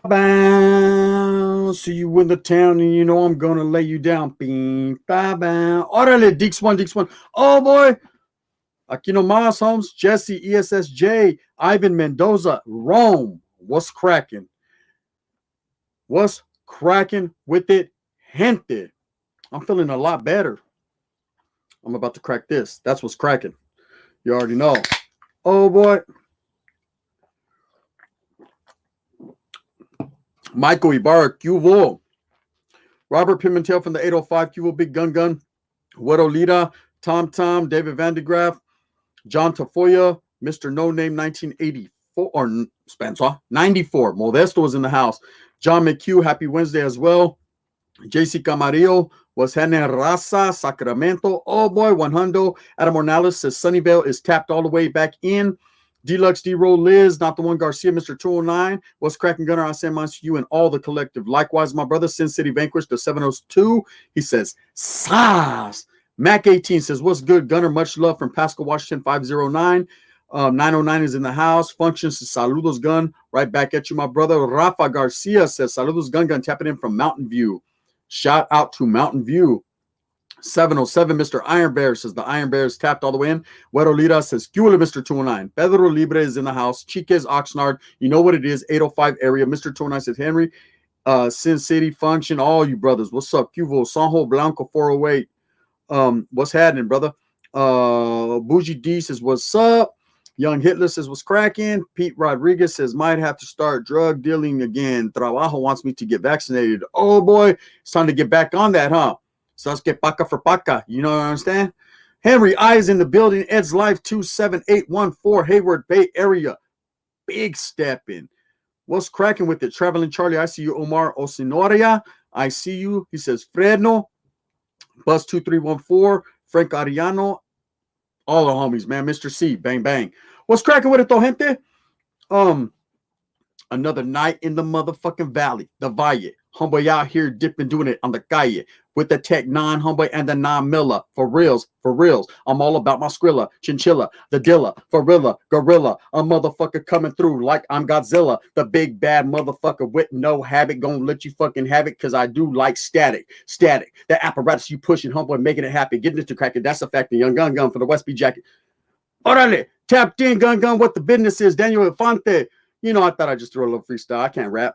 Ba-bam. See you in the town, and you know I'm gonna lay you down. Bing, ba-bam. Orale, Deeks one, Deeks one. Oh boy, Aquino Mas, Holmes, Jesse, ESSJ, Ivan Mendoza, Rome. What's cracking? What's cracking with it, gente? I'm feeling a lot better. I'm about to crack this. That's what's cracking. You already know. Oh boy. Michael Ibarra, Cuvo. Robert Pimentel from the 805, Cuvo Big Gun Gun. Wedo Lita, Tom, David Vandegraff, John Tafoya, Mr. No Name 1984, or Spencer, 94. Modesto was in the house. John McHugh, happy Wednesday as well. JC Camarillo, was Another Raza, Sacramento. Oh boy, 100. Adam Morales says Sunnyvale is tapped all the way back in. Deluxe D-Roll Liz, not the one Garcia, Mr. 209. What's cracking Gunner? I send mine to you and all the collective. Likewise, my brother, Sin City Vanquish, the 702. He says, Saz. Mac 18 says, what's good, Gunner? Much love from Pascal Washington 509. 909 is in the house. Functions, saludos, Gun. Right back at you, my brother. Rafa Garcia says, saludos, Gun, tapping in from Mountain View. Shout out to Mountain View. 707, Mr. Iron Bear says the Iron Bear is tapped all the way in. Wedo Lira says, Cula, Mr. 209. Pedro Libre is in the house. Chiquez Oxnard, you know what it is, 805 area. Mr. 209 says, Henry, Sin City Function, all you brothers. What's up? Cuvo, Sanjo Blanco 408. What's happening, brother? Bougie D says, what's up? Young Hitler says, what's cracking? Pete Rodriguez says, might have to start drug dealing again. Trabajo wants me to get vaccinated. Oh boy, it's time to get back on that, huh? Sasuke Paca for Paca. You know what I understand? Henry I is in the building. Ed's Life 27814, Hayward Bay area. Big step in. What's cracking with it? Traveling Charlie, I see you. Omar Osinoria, I see you. He says, Fredno. Bus 2314, Frank Ariano. All the homies, man. Mr. C, bang, bang. What's cracking with it, though, gente? Another night in the motherfucking valley, the Valle. Homeboy out here dipping, doing it on the calle with the Tech 9, homeboy, and the 9 Miller. For reals, for reals. I'm all about my Skrilla, Chinchilla, the Dilla, Farilla, Gorilla. A motherfucker coming through like I'm Godzilla. The big bad motherfucker with no habit. Gonna let you fucking have it because I do like static. Static. The apparatus you pushing, homeboy, making it happen. Getting it to crack it. That's a fact. The Young Gun for the West B jacket. Orale. Tapped in, Gun, what the business is. Daniel Infante. You know, I thought I'd just throw a little freestyle. I can't rap.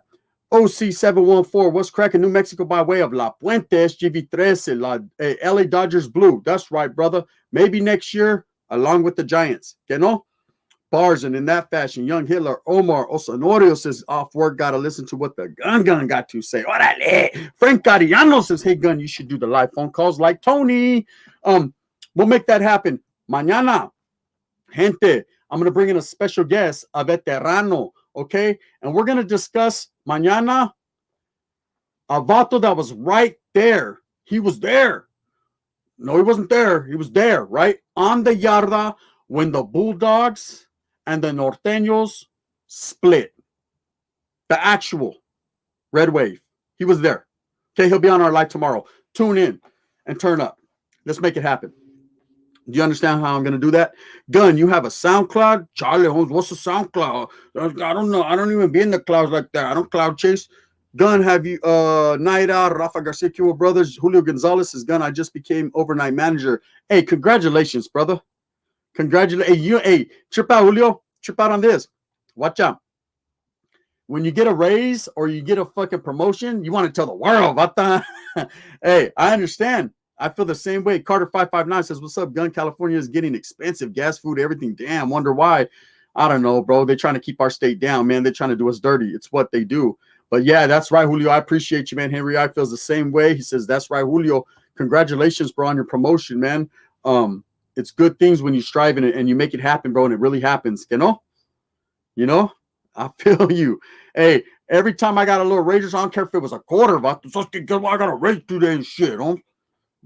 OC714, what's cracking? New Mexico by way of La Puente, SGV13, LA Dodgers Blue. That's right, brother. Maybe next year, along with the Giants. Que no? Bars, and in that fashion, Young Hitler, Omar Osanorio says, off work, got to listen to what the Gun got to say. Orale. Frank Cariano says, hey, Gun, you should do the live phone calls like Tony. We'll make that happen. Mañana, gente, I'm going to bring in a special guest, a veterano, okay? And we're going to discuss mañana a vato that was right there. He was there. No, he wasn't there. He was there, right? On the yarda when the Bulldogs and the Norteños split. The actual Red Wave. He was there. Okay, he'll be on our live tomorrow. Tune in and turn up. Let's make it happen. Do you understand how I'm going to do that? Gun, you have a SoundCloud? Charlie Holmes, what's a SoundCloud? I don't know. I don't even be in the clouds like that. I don't cloud chase. Gun, have you, Night Out, Rafa Garcia, Cuba Brothers, Julio Gonzalez is Gun. I just became overnight manager. Hey, congratulations, brother. Congratulations. Hey, trip out, Julio. Trip out on this. Watch out. When you get a raise or you get a fucking promotion, you want to tell the world about that. Hey, I understand. I feel the same way. Carter 559 says, what's up, Gun? California is getting expensive. Gas, food, everything. Damn, wonder why. I don't know, bro. They're trying to keep our state down, man. They're trying to do us dirty. It's what they do. But yeah, that's right, Julio. I appreciate you, man. Henry I feels the same way. He says, that's right, Julio. Congratulations, bro, on your promotion, man. It's good things when you strive in it and you make it happen, bro, and it really happens. You know? I feel you. Hey, every time I got a little raise, I don't care if it was a quarter. I got a raise today and shit, huh?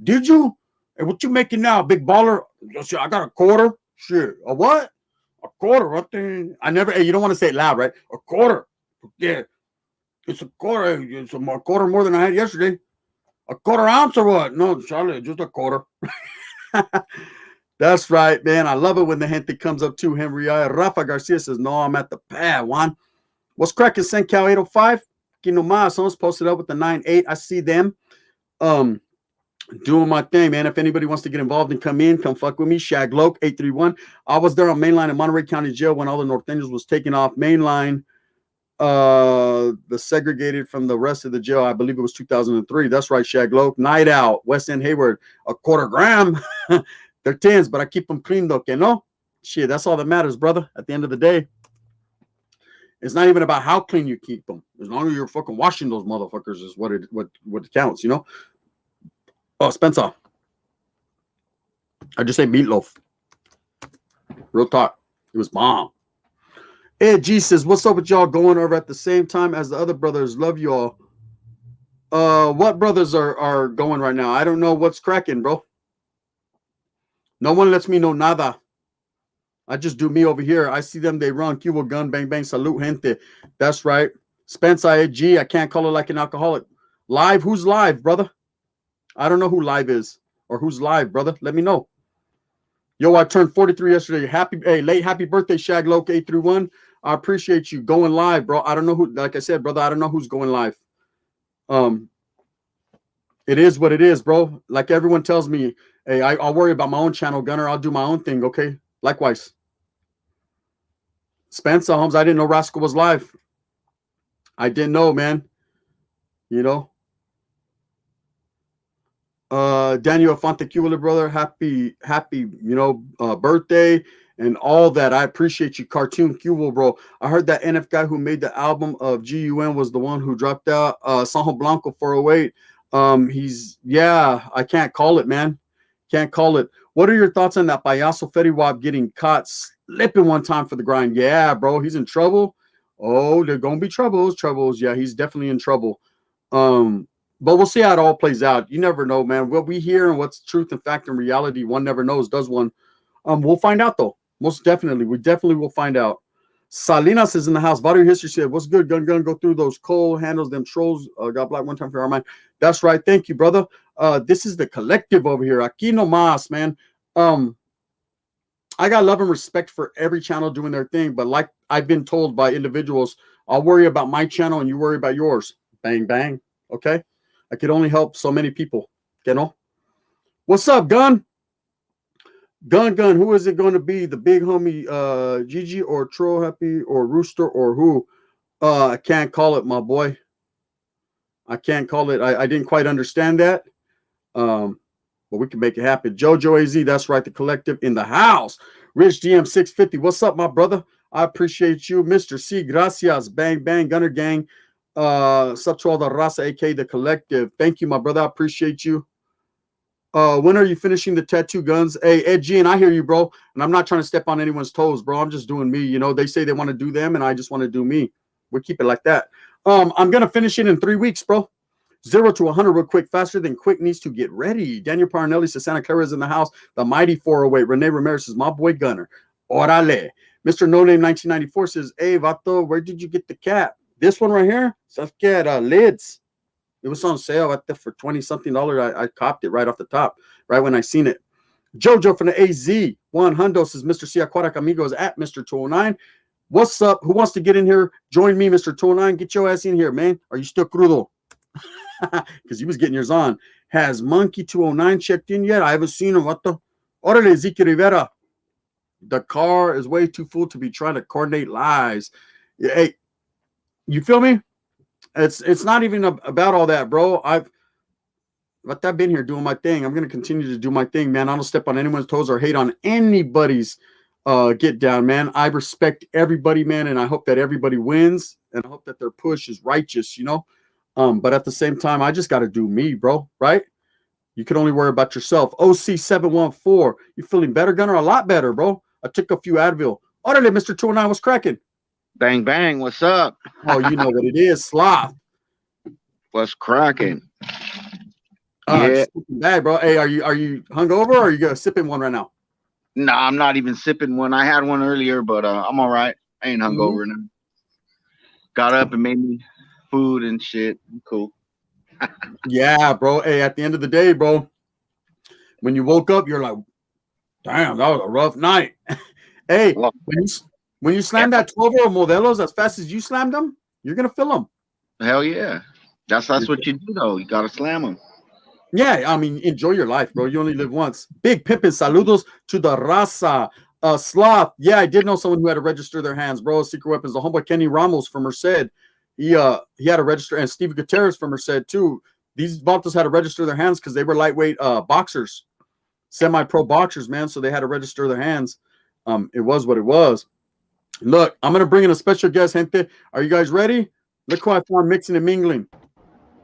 Did you? Hey, what you making now, big baller? I got a quarter. Shit. A what? A quarter. What thing? I never, hey, you don't want to say it loud, right? A quarter. Yeah. It's a quarter. It's a quarter more than I had yesterday. A quarter ounce or what? No, Charlie, just a quarter. That's right, man. I love it when the gente comes up too, Henry. Rafa Garcia says, no, I'm at the pad, Juan. What's cracking, St. Cal 805? Aquí nomás. Someone's posted up with the 9-8. I see them. Doing my thing, man. If anybody wants to get involved and come in, come fuck with me. Shag Loke 831. I was there on Mainline in Monterey County Jail when all the Norteños was taken off Mainline. The segregated from the rest of the jail. I believe it was 2003. That's right, Shag Loke. Night out, West End Hayward, a quarter gram. They're tens, but I keep them clean though. Okay, no shit. That's all that matters, brother. At the end of the day, it's not even about how clean you keep them. As long as you're fucking washing those motherfuckers is what counts, you know. Oh, Spencer. I just say meatloaf. Real talk. It was bomb. Ed G says, what's up with y'all going over at the same time as the other brothers? Love y'all. What brothers are going right now? I don't know what's cracking, bro. No one lets me know nada. I just do me over here. I see them, they run. Cuba gun, bang, bang, salute, gente. That's right. Spencer, Ed G, I can't call it like an alcoholic. Live? Who's live, brother? I don't know who live is or who's live, brother. Let me know. Yo, I turned 43 yesterday. Late happy birthday, Shag Loke 831. I appreciate you going live, bro. I don't know who, like I said, brother, I don't know who's going live. It is what it is, bro. Like everyone tells me, hey, I'll worry about my own channel, Gunner. I'll do my own thing, okay? Likewise. Spencer Holmes, I didn't know Rascal was live. I didn't know, man. You know. Daniel Fontecula, brother, happy, birthday and all that. I appreciate you, Cartoon Cuba, bro. I heard that NF guy who made the album of GUN was the one who dropped out. Sanjo Blanco 408. I can't call it, man. Can't call it. What are your thoughts on that Payaso Fetty Wap getting caught slipping one time for the grind? Yeah, bro, he's in trouble. Oh, they're gonna be troubles. Yeah, he's definitely in trouble. But we'll see how it all plays out. You never know, man. What we hear and what's truth and fact and reality, one never knows, does one? We'll find out, though. Most definitely. We definitely will find out. Salinas is in the house. Valor History said, what's good, gun? Go through those coal handles, them trolls. Got black one time for our mind. That's right. Thank you, brother. This is the collective over here. Aquí no mas, man. I got love and respect for every channel doing their thing. But like I've been told by individuals, I'll worry about my channel and you worry about yours. Bang, bang. Okay? I could only help so many people, you know. What's up, Gun? Gun, who is it going to be? The big homie Gigi or Troll Happy or Rooster or who? I can't call it, my boy. I can't call it. I didn't quite understand that. But we can make it happen. Jojo AZ, that's right, the collective in the house. Rich GM 650, what's up, my brother? I appreciate you. Mr. C, gracias. Bang, bang, Gunner Gang. Sub to all the Raza, aka the collective. Thank you, my brother. I appreciate you. When are you finishing the tattoo, Guns? Hey, Ed G, and I hear you, bro. And I'm not trying to step on anyone's toes, bro. I'm just doing me. You know, they say they want to do them, and I just want to do me. We keep it like that. I'm gonna finish it in 3 weeks, bro. 0 to 100 real quick, faster than quick needs to get ready. Daniel Parnelli says Santa Clara is in the house. The mighty 408. Renee Ramirez says my boy Gunner. Orale. Mr. No Name 1994 says, hey, Vato, where did you get the cap? This one right here, Saskia Lids. It was on sale at for $20-something. I copped it right off the top, right when I seen it. Jojo from the AZ. Juan Hundo says, Mr. C. Aquatic Amigos at Mr. 209. What's up? Who wants to get in here? Join me, Mr. 209. Get your ass in here, man. Are you still crudo? Because he was getting yours on. Has Monkey 209 checked in yet? I haven't seen him. What the? Orale, Ziki Rivera. The car is way too full to be trying to coordinate lives. Hey, you feel me? It's not even about all that, bro. I've been here doing my thing. I'm gonna continue to do my thing, man. I don't step on anyone's toes or hate on anybody's get down, man. I respect everybody, man, and I hope that everybody wins, and I hope that their push is righteous, you know. But at the same time, I just got to do me, bro. Right? You can only worry about yourself. OC714, you feeling better, Gunner? A lot better, bro. I took a few Advil. Orale, Mr. 209, what's cracking? Bang, bang. What's up? Oh, you know what it is. Sloth. What's cracking? Yeah. Bad, bro. Hey, are you hungover or are you sipping one right now? No, I'm not even sipping one. I had one earlier, but I'm all right. I ain't hungover now. Got up and made me food and shit. I'm cool. Yeah, bro. Hey, at the end of the day, bro, when you woke up, you're like, damn, that was a rough night. Hey, when you slam that 12-year-old Modelos as fast as you slammed them, you're going to feel them. Hell yeah. That's what you do though. You gotta slam them. Yeah, I mean, enjoy your life, bro. You only live once. Big pimpin' saludos to the raza. Sloth. Yeah, I did know someone who had to register their hands, bro. Secret Weapons. The homeboy Kenny Ramos from Merced. He had to register, and Steve Gutierrez from Merced too. These vatos had to register their hands because they were lightweight boxers, semi-pro boxers, man. So they had to register their hands. It was what it was. Look, I'm gonna bring in a special guest, gente. Are you guys ready? Look who I found mixing and mingling.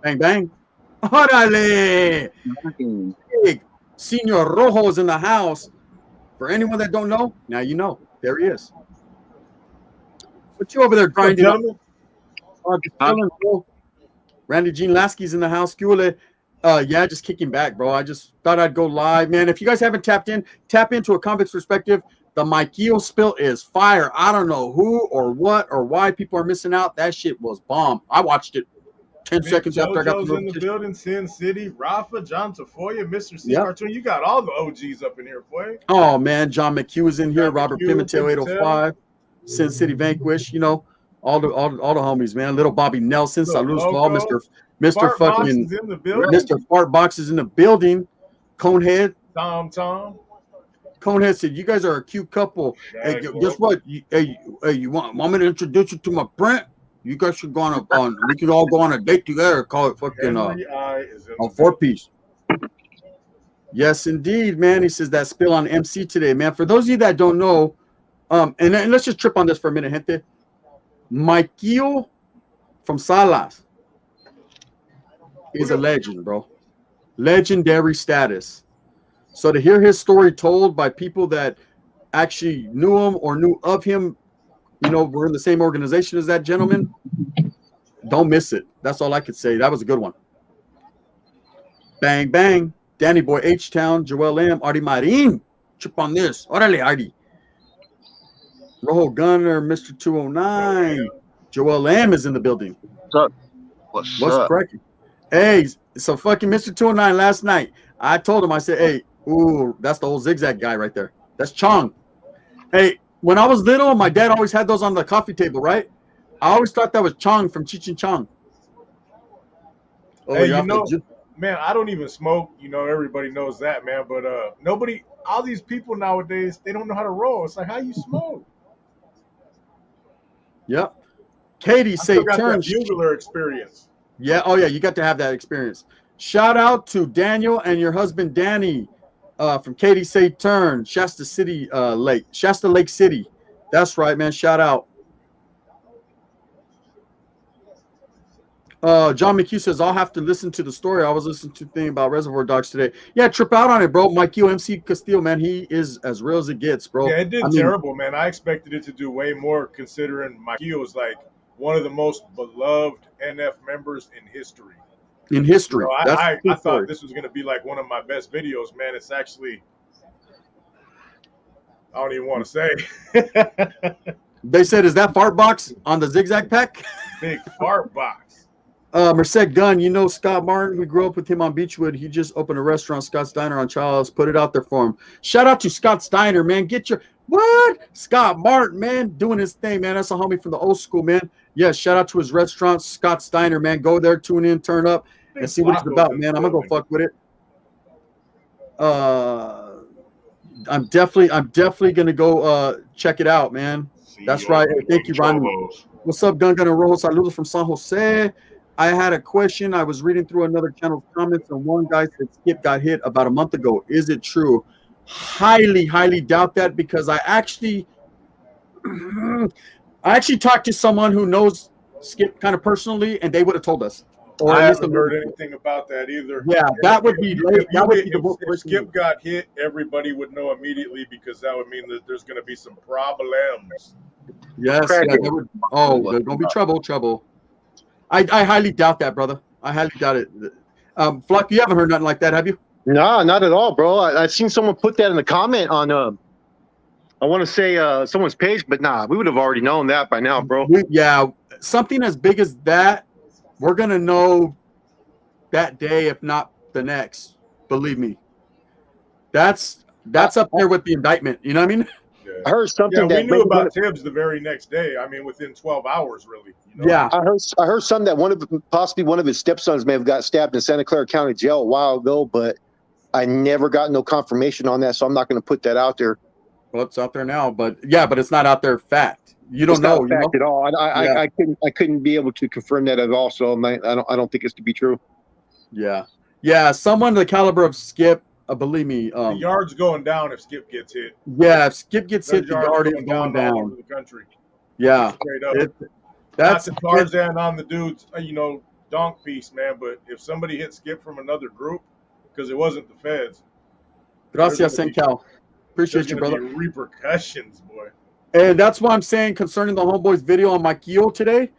Bang bang. Orale! Big Senor Rojo is in the house. For anyone that don't know, now you know. There he is. What you over there grinding? Randy Gene Lasky's in the house. Yeah, just kicking back, bro. I just thought I'd go live, man. If you guys haven't tapped in, tap into a convict's perspective. The Mikeo spill is fire. I don't know who or what or why people are missing out. That shit was bomb. I watched it 10 seconds after I got the in the building, Sin City, Rafa, John Tafoya, Mr. C Cartoon. You got all the OGs up in here, boy. Oh man, John McHugh is in here. Robert Pimentel, 805, Sin City Vanquish. You know, all the homies, man. Little Bobby Nelson, salutes to all Mr. fucking Mr. Fart Box is in the building. Conehead, Tom. Conehead said, "You guys are a cute couple. Hey, guess what? You want me to introduce you to my Brent? You guys should go on. We could all go on a date together. Call it fucking a 4-piece." Yes, indeed, man. He says that spill on MC today, man. For those of you that don't know, and let's just trip on this for a minute, gente. Mikeo from Salas is a legend, bro. Legendary status. So to hear his story told by people that actually knew him or knew of him, you know, we're in the same organization as that gentleman, don't miss it. That's all I could say. That was a good one. Bang, bang. Danny Boy H-Town, Joel M, Artie Marin. Chip on this. Orale, Artie. Rojo Gunner, Mr. 209. Joel M is in the building. What's up? What's cracking? Hey, so fucking Mr. 209 last night, I told him, I said, hey, ooh, that's the old zigzag guy right there. That's Chong. Hey, when I was little, my dad always had those on the coffee table, right? I always thought that was Chong from Cheech and Chong. Oh, hey, you know, man, I don't even smoke. You know, everybody knows that, man. But all these people nowadays, they don't know how to roll. It's like, how you smoke? Yep. Katie say turn bugler experience. Yeah. Oh yeah, you got to have that experience. Shout out to Daniel and your husband Danny from Katie say turn Shasta Lake City. That's right, man. Shout out. John McHugh says, I'll have to listen to the story. I was listening to the thing about Reservoir Dogs today. Yeah, trip out on it, bro. Mikeo MC Castillo, man, he is as real as it gets, bro. Yeah, it did terrible, man. I expected it to do way more considering Mikeo is like one of the most beloved NF members in history. In history. You know, I thought this was going to be like one of my best videos, man. It's actually, I don't even want to say. They said, is that fart box on the zigzag pack? Big fart box. Merced Gunn, you know Scott Martin. We grew up with him on Beechwood. He just opened a restaurant, Scott's Diner on Charles. Put it out there for him. Shout out to Scott's Diner, man. Get your what? Scott Martin, man, doing his thing, man. That's a homie from the old school, man. Yeah, shout out to his restaurant, Scott's Diner, man. Go there, tune in, turn up, and see what it's about, man. I'm gonna go fuck with it. I'm definitely gonna go check it out, man. That's right. Hey, thank you, Ron. What's up, Gun Gunner Rojo? Saludos from San Jose. I had a question. I was reading through another channel's comments, and one guy said Skip got hit about a month ago. Is it true? Highly, highly doubt that, because I actually talked to someone who knows Skip kind of personally, and they would have told us. Or I haven't heard anything about that either. Yeah, that would be late. If Skip got hit, everybody would know immediately, because that would mean that there's going to be some problems. Yes. Yeah, there's going to be trouble. I highly doubt that, brother. I highly doubt it. Fluck, you haven't heard nothing like that, have you? No, not at all, bro. I've seen someone put that in the comment on, I want to say someone's page, but nah, we would have already known that by now, bro. Yeah, something as big as that, we're going to know that day, if not the next. Believe me. That's up there with the indictment. You know what I mean? I heard Yeah, something we that knew about Tibbs the very next day. I mean, within 12 hours, really. You know? Yeah. I heard something that possibly one of his stepsons may have got stabbed in Santa Clara County Jail a while ago, but I never got no confirmation on that, so I'm not going to put that out there. Well, it's out there now, but yeah, but it's not out there fact. You don't It's know, not a fact at all. I couldn't be able to confirm that at all. So I don't think it's to be true. Yeah, yeah. Someone the caliber of Skip, believe me. The yard's going down if Skip gets hit. Yeah, if Skip gets Their hit, the yard is going all down. over the country. Yeah, Straight up. that's not the Tarzan on the dude's, donk piece, man. But if somebody hit Skip from another group, because it wasn't the feds. Gracias, Sencal. Appreciate you, brother. Repercussions, boy. And that's why I'm saying concerning the homeboys video on Mikio today.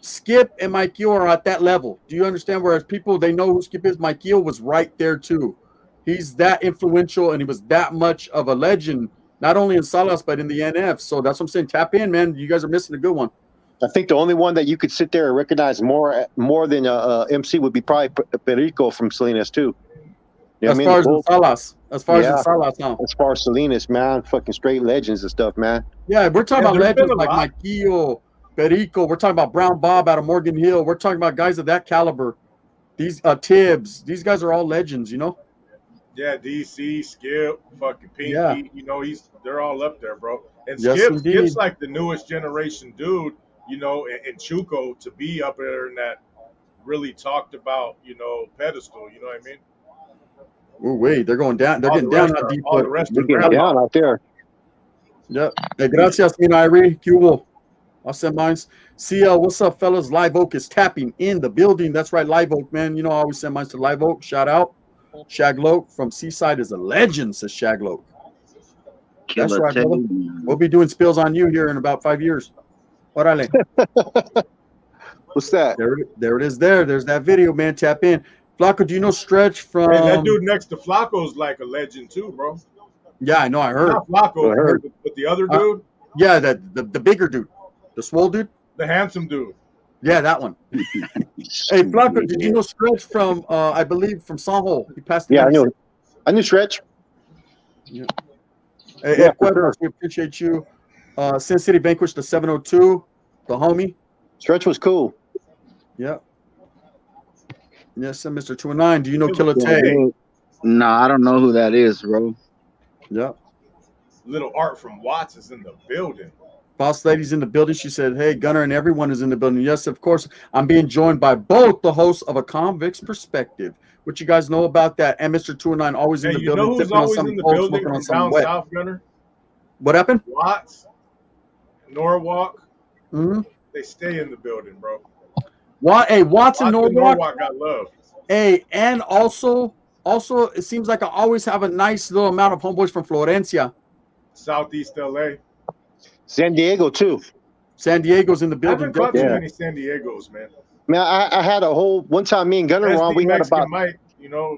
Skip and Mikio are at that level. Do you understand? Whereas people, they know who Skip is. Mikio was right there too. He's that influential and he was that much of a legend, not only in Salas, but in the NF. So that's what I'm saying. Tap in, man. You guys are missing a good one. I think the only one that you could sit there and recognize more than MC would be probably Perico from Salinas too. You know as far as in Salas. As far as in Salas, huh? As far as Salinas, man, fucking straight legends and stuff, man. Yeah, we're talking about legends like Mikio, Perico. We're talking about Brown Bob out of Morgan Hill. We're talking about guys of that caliber. These Tibbs. These guys are all legends, you know? Yeah, DC, Skip, fucking Pinky. Yeah. They're all up there, bro. And Yes, Skip's like the newest generation dude, and Chuco to be up there in that really talked about, pedestal. You know what I mean? Oh wait, they're going down. They're getting down out deep. All the rest they're getting down out there. Yep. Hey, gracias, Mina Irie. Cubo. I'll send mine. CL, what's up, fellas? Live Oak is tapping in the building. That's right, Live Oak, man. I always send mine to Live Oak. Shout out. Shagloke from Seaside is a legend, says Shagloke. That's right, brother. We'll be doing spills on you here in about 5 years. Orale. What's that? There it is. There's that video, man. Tap in. Flacco, do you know Stretch from? Hey, that dude next to Flacco's like a legend too, bro. Yeah, I know. I heard. Not Flacco, but the other dude. Yeah, the bigger dude, the swole dude, the handsome dude. Yeah, that one. Hey, Flacco, did you know Stretch from? I believe from Sanjo. He passed. Yeah, I knew Stretch. Yeah. Hey, Ecuador, we appreciate you. Sin City Vanquish the 702, the homie. Stretch was cool. Yeah. Yes, Mr. 209. Do you know Killer Tay? No, I don't know who that is, bro. Yeah. Little Art from Watts is in the building. Boss Lady's in the building. She said, hey, Gunner and everyone is in the building. Yes, of course. I'm being joined by both the hosts of A Convict's Perspective. What you guys know about that? And Mr. 209 always in the building. You know who's always in the building from down south, Gunner? What happened? Watts, Norwalk. Mm-hmm. They stay in the building, bro. Hey, Watts and Norwalk got love. Hey, and also, it seems like I always have a nice little amount of homeboys from Florencia. Southeast LA. San Diego, too. San Diego's in the building. I haven't caught too many San Diegos, man. Man, I had a whole, one time me and Gunner were on, we had about, Mike,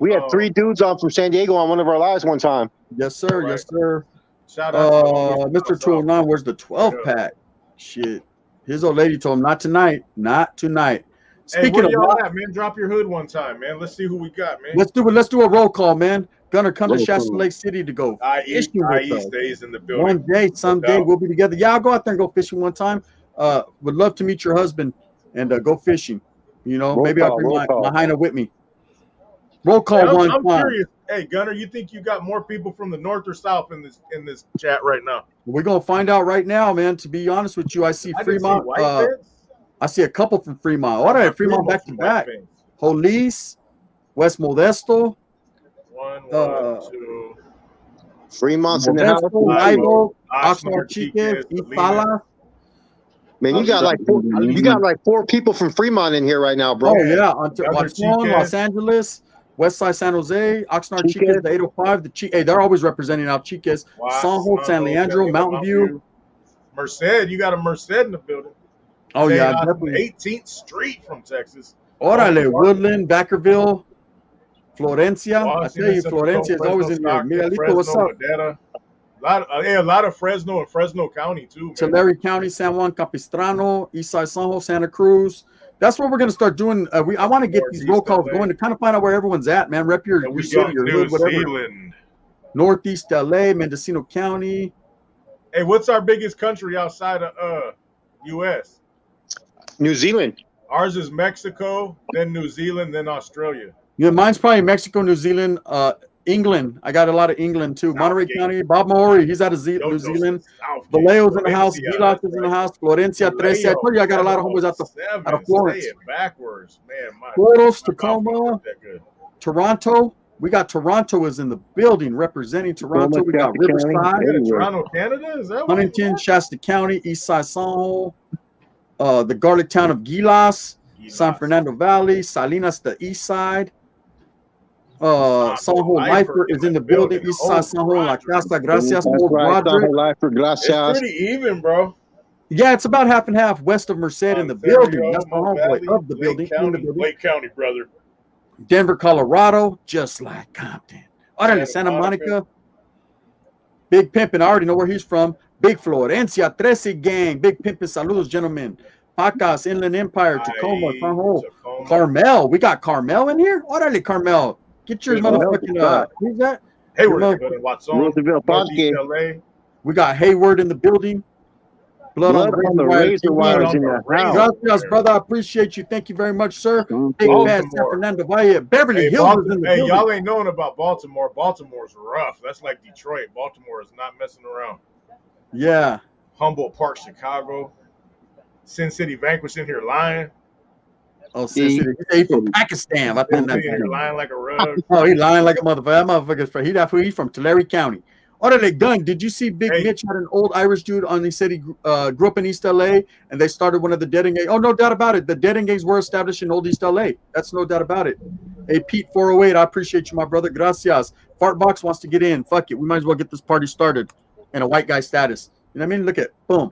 we had 3 dudes on from San Diego on one of our lives one time. Yes, sir. Right. Yes, sir. Shout out Mr. 209, where's the 12 pack? Shit. His old lady told him, not tonight. Not tonight. Speaking of y'all at, man, drop your hood one time, man. Let's see who we got, man. Let's do a roll call, man. Gunner, come to Shasta Lake City to go fishing with us. Stays in the building. One day, someday, we'll be together. Yeah, I'll go out there and go fishing one time. Would love to meet your husband and go fishing. Maybe I'll bring my hyena with me. Roll call one time. I'm curious. Hey, Gunner, you think you got more people from the north or south in this chat right now? We're gonna find out right now, man. To be honest with you, I see Fremont. I see a couple from Fremont. All right, Fremont back to back. Jolice, West Modesto. One, 2. Fremont's in the house. Oxnard, Chiques, Ipala. Man, you got like 4 people from Fremont in here right now, bro. Oh yeah, Los Angeles, West Side San Jose, Oxnard, Chiques, the 805, Hey, they're always representing out Chiques. Sanjo, San Leandro, Mountain View. Merced, you got a Merced in the building. Oh yeah, definitely. 18th Street from Texas. Orale, Woodland, Backerville, Florencia. I tell you, Florencia is always in there. Miguelito, what's up? A lot of Fresno and Fresno County too. Tulare County, San Juan Capistrano, Eastside Sanjo, Santa Cruz. That's what we're gonna start doing. I want to get these roll calls going to kind of find out where everyone's at, man. Rep your city, your hood, whatever. Northeast LA, Mendocino County, Hey, what's our biggest country outside of U.S.? New Zealand. Ours is Mexico, then New Zealand, then Australia. Yeah, mine's probably Mexico, New Zealand, England. I got a lot of England too. Monterey Southgate. County, Bob Maori, he's out of New Zealand. Valeo's in the house. Vilas is in the house. Florencia, Trece. I told you I got a lot of homeboys out of Florence. Say it backwards, man. Toros, Tacoma, Toronto. We got Toronto is in the building representing Toronto. We got Riverside, Toronto, Canada. Is that Huntington, Shasta County, Eastside San Jose, the Garlic town of Gilas, San Fernando Valley, Salinas, the east side. San Jose Lifer is in the building. East side San Jose, La Casa, gracias, old Roderick. It's pretty even, bro. Yeah, it's about half and half west of Merced in the building. That's my homeboy of the building. Lake County, brother. Denver, Colorado, just like Compton. Órale, Santa Monica. Big Pimpin', I already know where he's from. Big Florencia, Trece gang. Big Pimpin', saludos, gentlemen. Pacas, Inland Empire, Tacoma, San Jose. Carmel, we got Carmel in here? Órale, Carmel. Get your motherfucking, who's that? Hayward, Watson, we got Hayward in the building. Blood on the razor wires in the house. Gracias, brother. I appreciate you. Thank you very much, sir. Big bad San Fernando Valle. Beverly Hills is in the building. Y'all ain't knowing about Baltimore. Baltimore's rough. That's like Detroit. Baltimore is not messing around. Yeah. Humboldt Park, Chicago. Sin City Vanquish in here lying. Oh, Sin City. He's from Pakistan. I think he's lying like a rug. Oh, he's lying like a motherfucker. That motherfucker's he's from Tulare County. Orale Gun, did you see Big Mitch had an old Irish dude on? He said he grew up in East LA and they started one of the dead gangs. Oh, no doubt about it. The dead gangs were established in old East LA. That's no doubt about it. Hey, Pete 408, I appreciate you, my brother. Gracias. Fartbox wants to get in. Fuck it. We might as well get this party started in a white guy status. You know what I mean? Look at boom.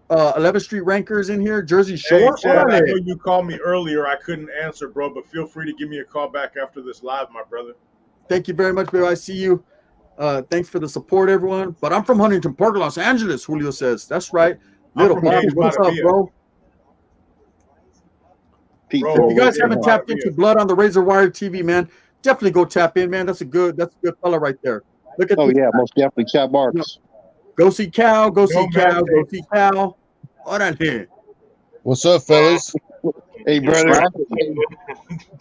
11th Street Rankers in here. Jersey Shore. Hey, Chad, I know you called me earlier. I couldn't answer, bro, but feel free to give me a call back after this live, my brother. Thank you very much, baby. I see you. Thanks for the support, everyone. But I'm from Huntington Park, Los Angeles, Julio says. That's right. Little Bobby, what's up, bro? Pete, if you guys haven't tapped into Blood on the Razor Wire TV, man, definitely go tap in, man. That's a good fella right there. Look at yeah, most definitely. Chad Marks. Go see Cal, go see Cal, go see Cal. All right here. What's up, fellas? Hey, brother.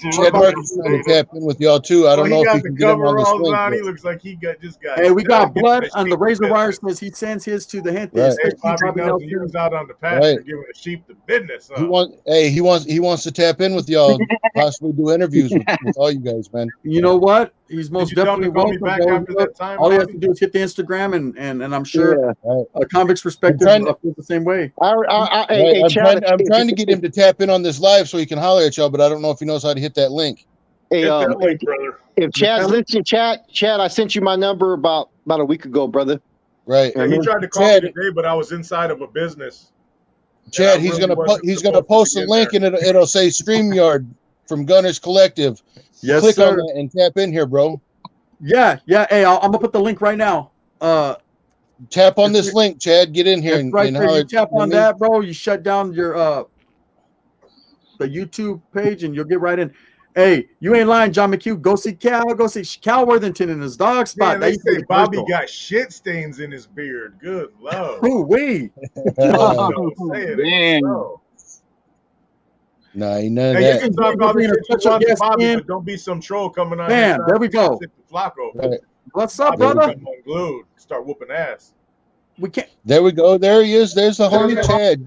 Chad Marks is trying to tap in with y'all too. I don't know if he can get him on this link. He looks like he just got. Hey, we got Blood on the Razor Wire. Says he sends his to the Gente. Right. He was out on the pasture giving the sheep the business. He wants to tap in with y'all, possibly do interviews with all you guys, man. You know what? He's most definitely welcome. All he has to do is hit the Instagram, and I'm sure a convict's perspective feels the same way. I'm trying to get him to tap in on this live so he can holler at y'all, but I don't know if he knows how to hit that link. Hey, if Chad's listening, Chad, I sent you my number about a week ago, brother. Right. Yeah, he tried to call me today, but I was inside of a business. Chad, he's gonna post a link and it'll say StreamYard from Gunners Collective. Yes, click sir. on that and tap in here, bro. Yeah. Hey, I'm gonna put the link right now. Tap on this link, Chad. Get in here and you tap on that, bro. You shut down your the YouTube page and you'll get right in. Hey, you ain't lying, John McHugh. Go see Cal. Go see Cal Worthington in his dog spot. Yeah, they say Bobby got shit stains in his beard. Good love. Ooh wee. Man. Nah, ain't none of that. You can talk all the shit you want to Bobby, but don't be some troll coming on. Man, there we go. Right. What's up, brother? Unglued. Start whooping ass. We can't. There we go. There he is. There's the homie Chad.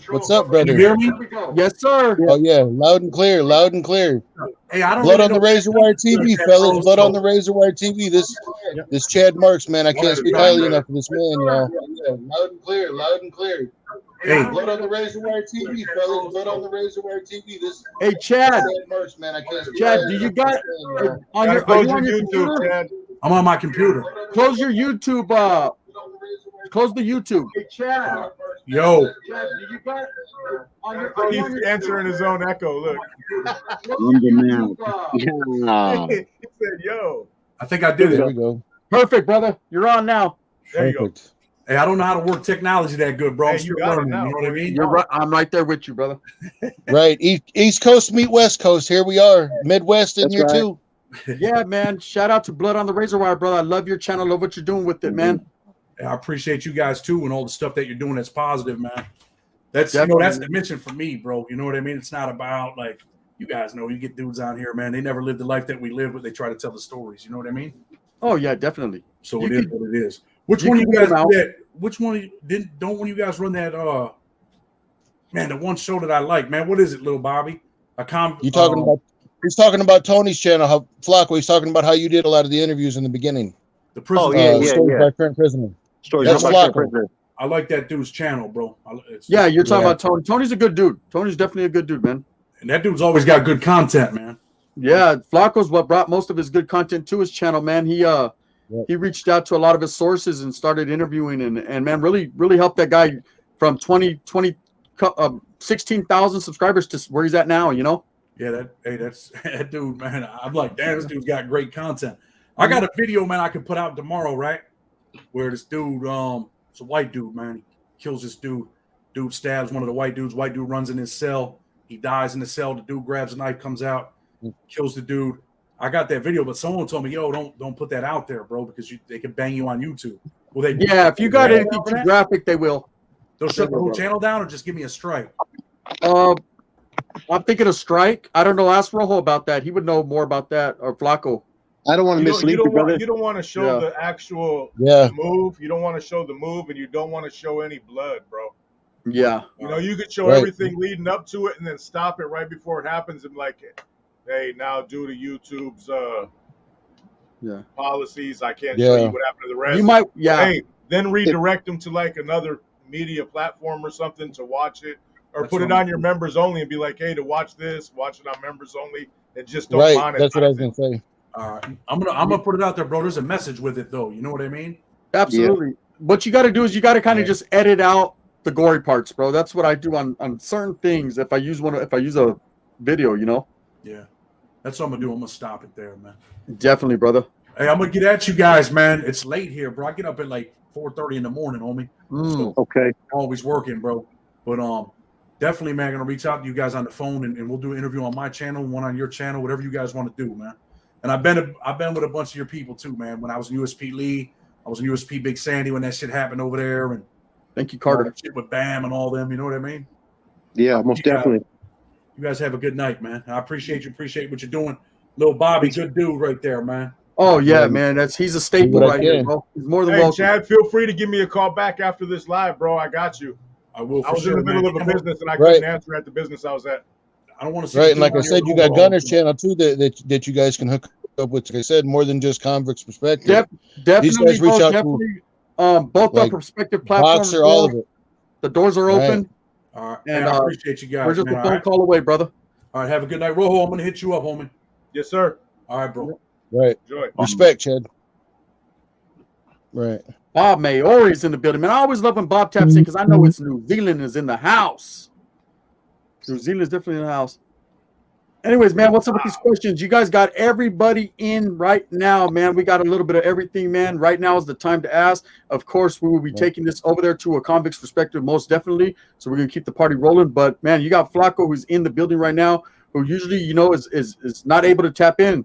What's up, brother? You hear me? Yes, sir. Oh yeah, loud and clear. Loud and clear. Hey, I don't Blood on the Razor Wire TV, fellas. Blood on the Razor Wire TV. This Chad Marks, man. I can't speak highly enough of this man, y'all. Yeah, loud and clear. Loud and clear. Hey, Blood on the Razor Wire TV, fellas. Blood on the Razor Wire TV. Hey, Chad. Marks, man. I can't speak Chad, do you got on your YouTube, Chad? I'm on my computer. Close your YouTube. Close the YouTube. Hey, Chad. Yo. Chad, do you got He's answering his own echo. Look. I'm the man. Yeah. He said, yo. I think I did it. There we go. Perfect, brother. You're on now. There you go. Hey, I don't know how to work technology that good, bro. I'm still learning. You know what I mean? You're right. I'm right there with you, brother. Right. East Coast meet West Coast. Here we are. Midwest in here too. Yeah, man. Shout out to Blood on the Razor Wire, brother. I love your channel. Love what you're doing with it, man. I appreciate you guys too, and all the stuff that you're doing that's positive, man. That's Definitely. that's the mission for me, bro. You know what I mean? It's not about like you guys know. You get dudes out here, man. They never live the life that we live, but they try to tell the stories. You know what I mean? Oh yeah, definitely. So You it is could- what it is. Which you one of could you guys come out. do that? Which one don't one of you guys run that? Man, the one show that I like, man. What is it, little Bobby? You talking about? He's talking about Tony's channel, how Flacco. He's talking about how you did a lot of the interviews in the beginning. the prison? Oh, yeah. Stories by current prisoner. Stories That's about Flacco. President. I like that dude's channel, bro. Yeah, you're talking Yeah. about Tony. Tony's a good dude. Tony's definitely a good dude, man. And that dude's always got good content, man. Yeah, Flacco's what brought most of his good content to his channel, man. He reached out to a lot of his sources and started interviewing and man, really helped that guy from 16,000 subscribers to where he's at now, you know? Yeah, that's that dude, man. I'm like, damn, this dude's got great content. I got a video, man, I can put out tomorrow, right? Where this dude, it's a white dude, man. He kills this dude. Dude stabs one of the white dudes. White dude runs in his cell. He dies in the cell. The dude grabs a knife, comes out, kills the dude. I got that video, but someone told me, yo, don't put that out there, bro, because they can bang you on YouTube. Well, they Yeah, if you got anything too graphic, they will. they'll shut the whole channel down or just give me a strike. I'm thinking a strike. I don't know. Ask Rojo about that. He would know more about that, or Flacco. I don't want to mislead you, brother. You don't want to show the actual Yeah. move. You don't want to show the move, and you don't want to show any blood, bro. Yeah. You know, you could show Right. everything leading up to it, and then stop it right before it happens, and like, hey, now due to YouTube's policies, I can't show you what happened to the rest. You might, yeah. Hey, then redirect them to like another media platform or something to watch it, or That's put it right. on your members only and be like, hey, to watch this, watch it on members only, and just don't Right. monetize That's what I was it. gonna say. All right. I'm gonna put it out there, bro. There's a message with it though. You know what I mean? Absolutely. What you got to do is you got to kind of just edit out the gory parts, bro. That's what I do on certain things. If I use a video, you know. Yeah. That's what I'm gonna do. I'm gonna stop it there, man. Definitely, brother. Hey, I'm gonna get at you guys, man. It's late here, bro. I get up at like 4:30 in the morning, homie. So Okay. always working, bro. But definitely, man, gonna reach out to you guys on the phone and we'll do an interview on my channel, one on your channel, whatever you guys want to do, man. And I've been with a bunch of your people too, man. When I was in USP Lee, I was in USP Big Sandy when that shit happened over there, and thank you, Carter. Shit with Bam and all them. You know what I mean? Yeah, most definitely. You guys have a good night, man. I appreciate you. Appreciate what you're doing, little Bobby. Good dude right there, man. Oh yeah, man. He's a staple right here, bro. He's more than welcome. Chad, feel free to give me a call back after this live, bro. I got you. I will. I was sure, in the middle man. of a business and I couldn't answer at the business I was at. I don't want to see. Right, and like I said, you got Gunner's channel too that you guys can hook up with. Like I said, more than just Convict's Perspective. Definitely, These guys reach out definitely. to Both like, our Perspective platforms. Boxer, all of it. The doors are open. All right, and I appreciate you guys. We're just man. a phone call away, brother. All right, have a good night, Rojo. I'm gonna hit you up, homie. Yes, sir. All right, bro. Right. Enjoy. Respect, Chad. Right. Bob Maori's in the building, man. I always love when Bob taps in because I know it's New Zealand is in the house. New Zealand's definitely in the house. Anyways, man, what's up with these questions? You guys got everybody in right now, man. We got a little bit of everything, man. Right now is the time to ask. Of course, we will be taking this over there to a Convict's Perspective, most definitely. So we're gonna keep the party rolling. But man, you got Flacco who's in the building right now, who usually, you know, is not able to tap in.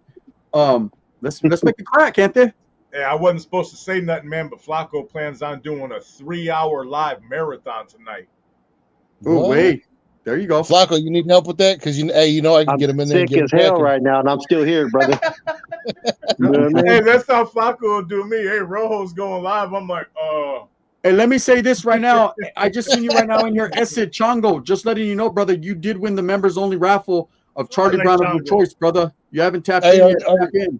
Let's make it crack, can't they? Hey, I wasn't supposed to say nothing, man, but Flacco plans on doing a 3-hour live marathon tonight. Oh, wait. There you go. Flacco, you need help with that? Because you know I can get him in there. Sick as hell right now, and I'm still here, brother. You know what I mean? Hey, that's how Flacco will do me. Hey, Rojo's going live. I'm like, Hey, let me say this right now. I just seen you right now in your Esid Chongo. Just letting you know, brother, you did win the members only raffle of Charlie Brown of your choice, brother. You haven't tapped in yet. Tap in.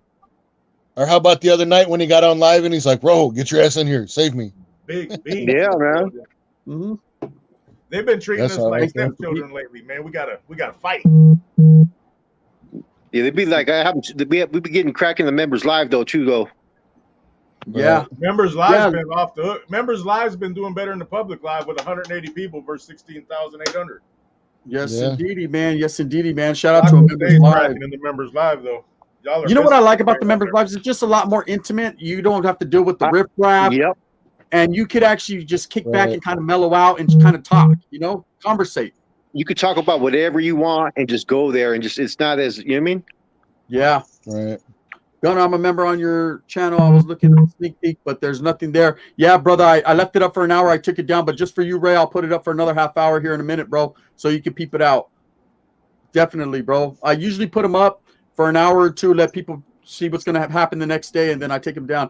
Or how about the other night when he got on live and he's like, "Bro, get your ass in here, save me." Big B. Yeah, man. Mm-hmm. They've been treating That's us like right. stepchildren lately, man. We gotta fight. Yeah, they'd be like, we be getting cracking the members live though, too, though. Yeah. Members live's been off the hook. Members live's been doing better in the public live with 180 people versus 16,800. Yes, Yeah. indeedy, man. Yes, indeedy, man. Shout out to a members Stays live. cracking in the members live though. Y'all are You know what I busy. like about the members lives? It's just a lot more intimate. You don't have to deal with the riffraff. Yep. And you could actually just kick back and kind of mellow out and kind of talk, you know, conversate. You could talk about whatever you want and just go there and just, it's not as, you know what I mean? Yeah. Right. Gunner, I'm a member on your channel. I was looking at the sneak peek, but there's nothing there. Yeah, brother, I left it up for an hour. I took it down, but just for you, Ray, I'll put it up for another half hour here in a minute, bro, so you can peep it out. Definitely, bro. I usually put them up for an hour or two, let people see what's going to happen the next day, and then I take them down.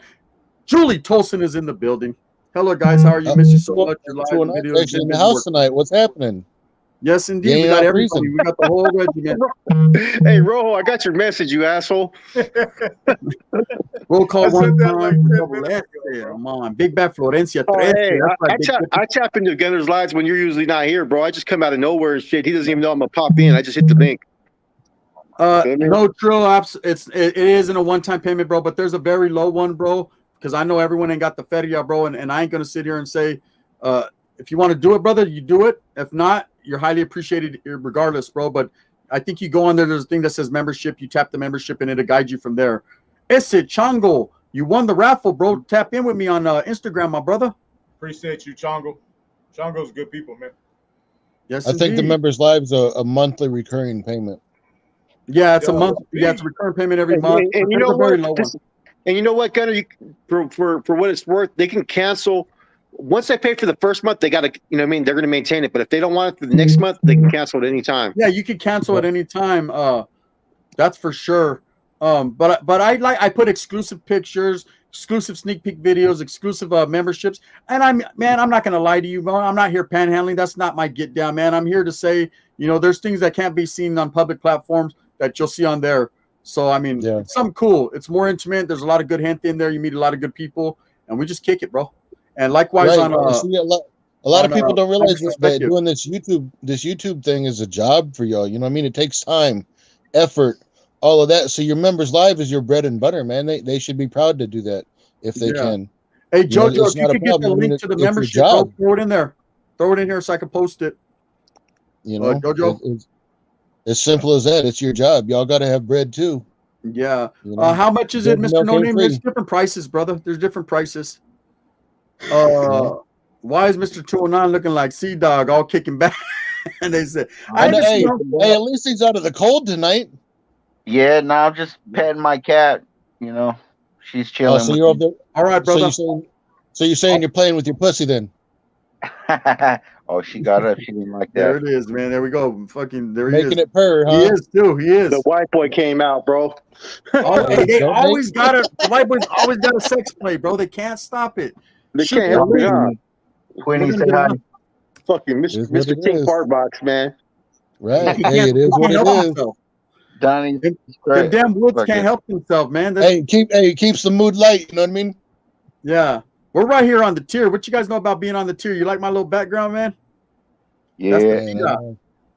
Julie Tolson is in the building. Hello, guys. How are you? Miss you so much. Your live videos actually in the house tonight. What's happening? Yes, indeed. We got everybody. We got the whole regiment. Hey, Rojo, I got your message, you asshole. Roll call I said one that time. like 10 Double minutes S. Come on. Big Bad Florencia. Oh, Tres. hey, That's right, I tap into Gunner's lives when you're usually not here, bro. I just come out of nowhere and shit. He doesn't even know I'm gonna pop in. I just hit the link. No, true. It isn't a one-time payment, bro, but there's a very low one, bro, because I know everyone ain't got the feria, bro, and I ain't gonna sit here and say, if you want to do it, brother, you do it. If not, you're highly appreciated regardless, bro. But I think you go on there. There's a thing that says membership. You tap the membership, and it'll guide you from there. Ese Chango, you won the raffle, bro. Tap in with me on Instagram, my brother. Appreciate you, Chongo. Chongo's good people, man. Yes, I think the indeed. members' lives are a monthly recurring payment. Yeah, it's a Yo, month. Yeah, it's a recurring payment every And, month. and you There's know a very what? low one. And you know what, Gunner? For what it's worth, they can cancel. Once they pay for the first month, they got to, you know what I mean? They're going to maintain it. But if they don't want it for the next month, they can cancel at any time. Yeah, you can cancel at any time. That's for sure. But I put exclusive pictures, exclusive sneak peek videos, exclusive memberships. And I'm not gonna lie to you, bro. I'm not here panhandling. That's not my get down, man. I'm here to say, there's things that can't be seen on public platforms that you'll see on there. So I mean, It's something cool. It's more intimate. There's a lot of good gente in there. You meet a lot of good people, and we just kick it, bro. And likewise Right. See, a lot of people don't realize that doing this YouTube thing is a job for y'all. You know what I mean? It takes time, effort, all of that. So your members' live is your bread and butter, man. They should be proud to do that if they can. Hey, Jojo, if you could get the link to the membership, bro, throw it in there. Throw it in here so I can post it. Jojo, as simple as that. It's your job. Y'all got to have bread too. Yeah. How much is it, Mr. No Name? There's different prices, brother. There's different prices. Why is Mr. 209 looking like Sea Dog all kicking back? And they said, hey, at least he's out of the cold tonight. Yeah, now I'm just petting my cat. She's chilling. So you're over there. All right, brother. So you're saying you're playing with your pussy then? Oh, she got up. She didn't like that. There it is, man. There we go. Fucking there he is. Making it purr, huh? He is too. He is. The white boy came out, bro. They always got it. The white boys always got a sex play, bro. They can't stop it. They can't help it, huh? Queenie said hi. Fucking Mr. King Part Box, man. Right. Hey, it is what it is. Donnie, the damn Woods can't help himself, man. Hey, keeps the mood light. You know what I mean? Yeah. We're right here on the tier. What you guys know about being on the tier? You like my little background, man? Yeah.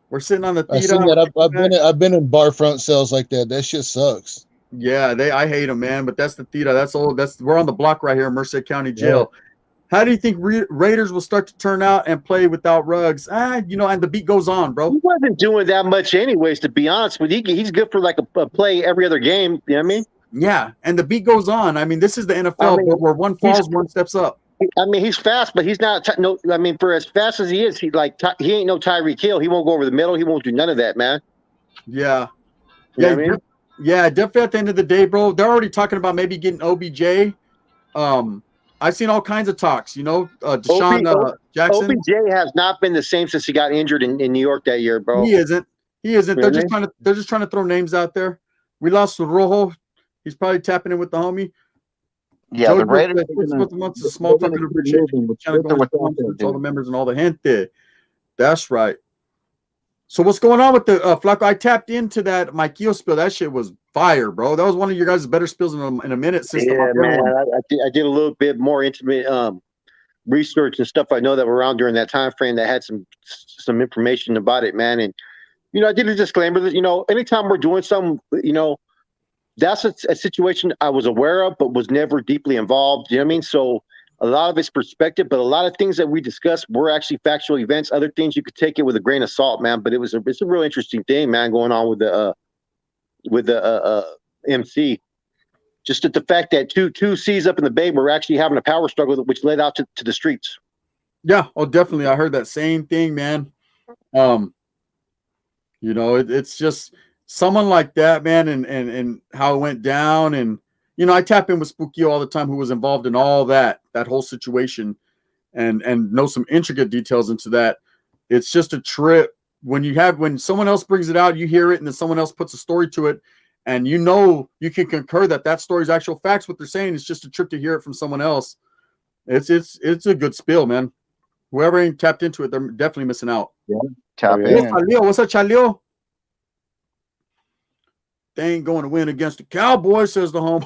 We're sitting on the I seen that. I've been in bar front sales like that. That shit sucks. Yeah, I hate them, man. But that's the theater. We're on the block right here in Merced County Jail. Yeah. How do you think Raiders will start to turn out and play without Ruggs? And the beat goes on, bro. He wasn't doing that much anyways, to be honest with you. He's good for like a play every other game. You know what I mean? Yeah, and the beat goes on. I mean, this is the NFL where one falls, one steps up. I mean, he's fast, but he's not. For as fast as he is, he ain't no Tyreek Hill. He won't go over the middle. He won't do none of that, man. Yeah. You know what I mean? Yeah, definitely at the end of the day, bro, they're already talking about maybe getting OBJ. I've seen all kinds of talks, Deshaun Jackson. OBJ has not been the same since he got injured in New York that year, bro. He isn't. Really? They're just trying to throw names out there. We lost Rojo. He's probably tapping in with the homie. Yeah, the Raiders. A small token of appreciation with all the members and all the gente. That's right. So what's going on with the Flacco? I tapped into that Mikeo spill. That shit was fire, bro. That was one of your guys' better spills in a minute. Since man. I did a little bit more intimate research and stuff I know that were around during that time frame that had some information about it, man. And I did a disclaimer that anytime we're doing something, that's a situation I was aware of but was never deeply involved. You know what I mean? So a lot of it's perspective, but a lot of things that we discussed were actually factual events. Other things you could take it with a grain of salt, man. But it's a real interesting thing, man, going on with the MC. Just at the fact that two C's up in the Bay were actually having a power struggle, which led out to the streets. Yeah, definitely. I heard that same thing, man. It's just someone like that, man, and how it went down, and you know, I tap in with Spookio all the time, who was involved in all that whole situation, and know some intricate details into that. It's just a trip when someone else brings it out, you hear it, and then someone else puts a story to it, and you know you can concur that story is actual facts. What they're saying is just a trip to hear it from someone else. It's a good spill, man. Whoever ain't tapped into it, they're definitely missing out. Yeah, tap yeah. in. What's up, Chalio? They ain't going to win against the Cowboys, says the home.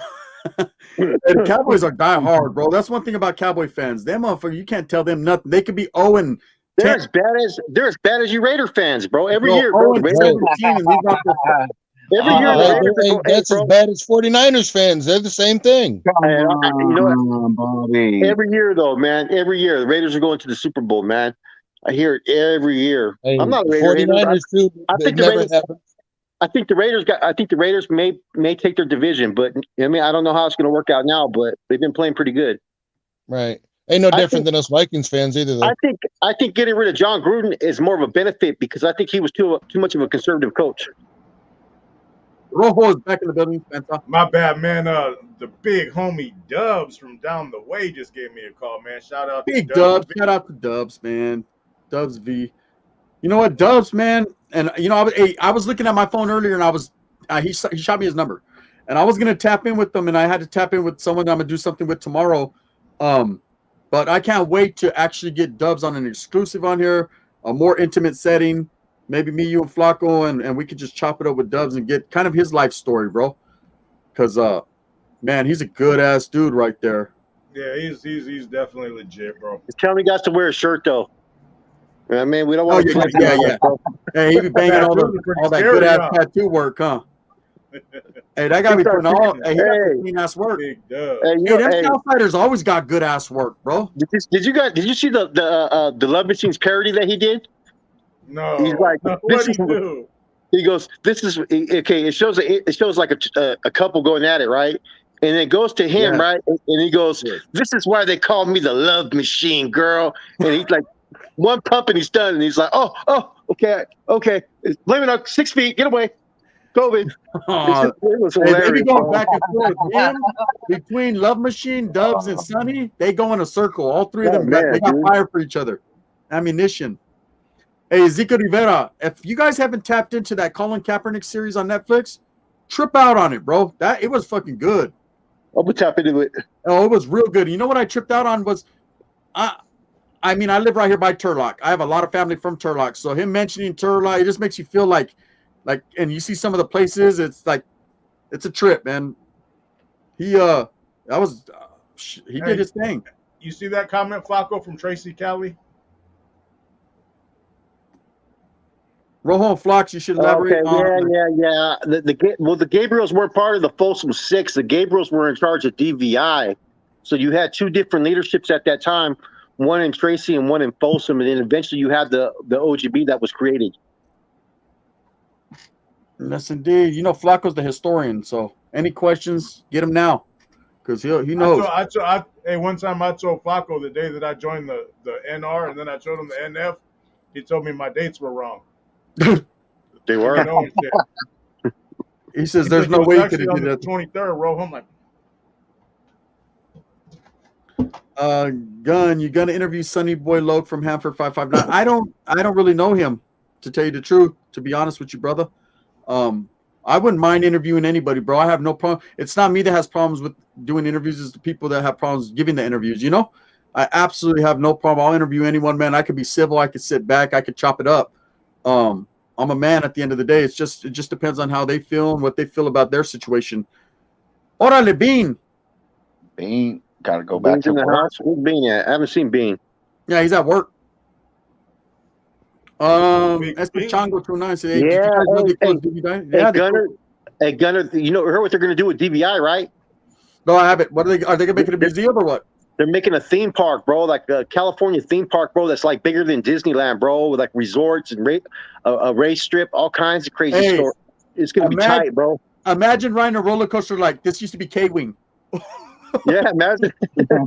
The Cowboys are die hard, bro. That's one thing about Cowboy fans. Them motherfuckers, you can't tell them nothing. They could be 0-10. They're as bad as you Raider fans, bro. Every year, bro. bro. That's as bad as 49ers fans. They're the same thing. You know, Bobby. Every year, though, man. Every year, the Raiders are going to the Super Bowl, man. I hear it every year. Hey, I'm not a Raider 49ers too. I think the Raiders may take their division, but I mean, I don't know how it's going to work out now. But they've been playing pretty good. Right. Ain't no different than us Vikings fans either, though. I think getting rid of John Gruden is more of a benefit because I think he was too much of a conservative coach. Rojo is back in the building. My bad, man. The big homie Dubs from down the way just gave me a call, man. Shout out to Big Dubs. Shout out to Dubs, man. Dubs V. You know what, Dubs, man? And you know, I was looking at my phone earlier, and he shot me his number, and I was gonna tap in with them, and I had to tap in with someone that I'm gonna do something with tomorrow. But I can't wait to actually get Dubs on an exclusive on here, a more intimate setting. Maybe me, you, and Flacco, and we could just chop it up with Dubs and get kind of his life story, bro. Because man, he's a good ass dude right there. Yeah, he's definitely legit, bro. Tell me, guys, to wear a shirt though. I mean, we don't want to flex yeah. Hey, he be banging all that good ass tattoo work, huh? Hey, that guy be putting all. Hey, he got clean ass work. Hey, them Southsiders always got good ass work, bro. Did you see the Love Machines parody that he did? No. He's like, what he do? He goes, "This is okay." It shows like a couple going at it, right? And it goes to him, right? And he goes, "This is why they call me the Love Machine, girl." And he's like, one pump and he's done. And he's like, "Oh, okay. Blame it on 6 feet. Get away." COVID. It was hilarious. They be going back and forth. Him, between Love Machine, Dubs, and Sonny, they go in a circle. All three of them, they got fire for each other. Ammunition. Hey, Zico Rivera, if you guys haven't tapped into that Colin Kaepernick series on Netflix, trip out on it, bro. It was fucking good. I'm gonna tap into it. Oh, it was real good. You know what I tripped out on was, I mean, I live right here by Turlock. I have a lot of family from Turlock, so him mentioning Turlock, it just makes you feel like, and you see some of the places, it's like, it's a trip, man. He did his thing. You see that comment, Flacco, from Tracy Kelly? Rojo and Flox, you should elaborate on. Yeah. The Gabriels weren't part of the Folsom Six. The Gabriels were in charge of DVI. So you had two different leaderships at that time, one in Tracy and one in Folsom, and then eventually you had the OGB that was created. Yes, indeed. You know, Flacco's the historian, so any questions, get him now, because he knows. One time I told Flacco the day that I joined the NR, and then I showed him the NF. He told me my dates were wrong. They were. He says there's no way you could have did that. 23rd row. I'm like, Gun, you gonna interview Sonny Boy Loke from Hanford 559? I don't really know him, to tell you the truth. To be honest with you, brother, I wouldn't mind interviewing anybody, bro. I have no problem. It's not me that has problems with doing interviews. It's the people that have problems giving the interviews. You know, I absolutely have no problem. I'll interview anyone, man. I could be civil. I could sit back. I could chop it up. I'm a man at the end of the day. It just depends on how they feel and what they feel about their situation. Orale, Bean, gotta go back to the house. Where's Bean at? I haven't seen Bean. Yeah, he's at work. That's the Chango 29 said, Hey, Gunner, you know, heard what they're gonna do with DVI, right? No, I haven't. Are they gonna make it a museum or what? They're making a theme park, bro, like a California theme park, bro, that's like bigger than Disneyland, bro, with like resorts and a race strip, all kinds of crazy stuff. It's going to be tight, bro. Imagine riding a roller coaster like this used to be K-Wing. Yeah, imagine.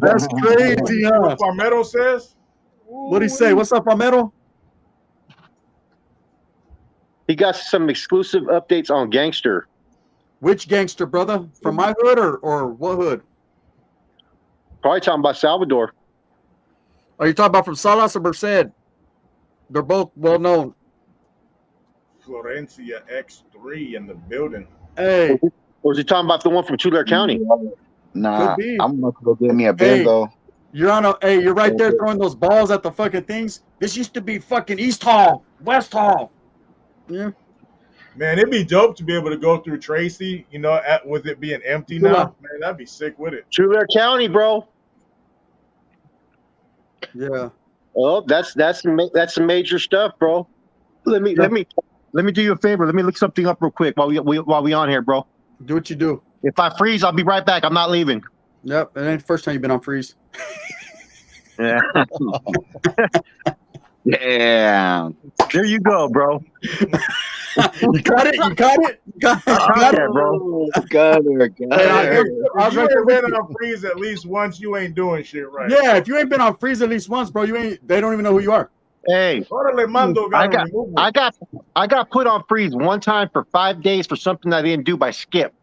That's crazy, huh? What Palmetto says? What'd he say? What's up, Palmetto? He got some exclusive updates on Gangster. Which gangster, brother? From my hood or what hood? Probably talking about Salvador. Are you talking about from Salas or Merced? They're both well known. Florencia X3 in the building. Hey, Or is he talking about the one from Tulare County? Nah, Could be. I'm gonna go get me a Hey. bando. You're right there throwing those balls at the fucking things. This used to be fucking East Hall, West Hall. Yeah. Man, it'd be dope to be able to go through Tracy, you know, with it being empty now. Man, that'd be sick with it. Tulare County, bro. Yeah. Oh, that's some major stuff, bro. Let me do you a favor. Let me look something up real quick while we on here, bro. Do what you do. If I freeze, I'll be right back. I'm not leaving. Yep. It ain't the first time you've been on freeze. Yeah. Yeah. There you go, bro. You got it? You got it? You got it, bro. Got her. Hey, I was If you right there ain't with been you. on freeze at least once, you ain't doing shit right. Yeah, if you ain't been on freeze at least once, bro, they don't even know who you are. Hey, Orale Mando gotta remove it. I got put on freeze one time for 5 days for something I didn't do by Skip.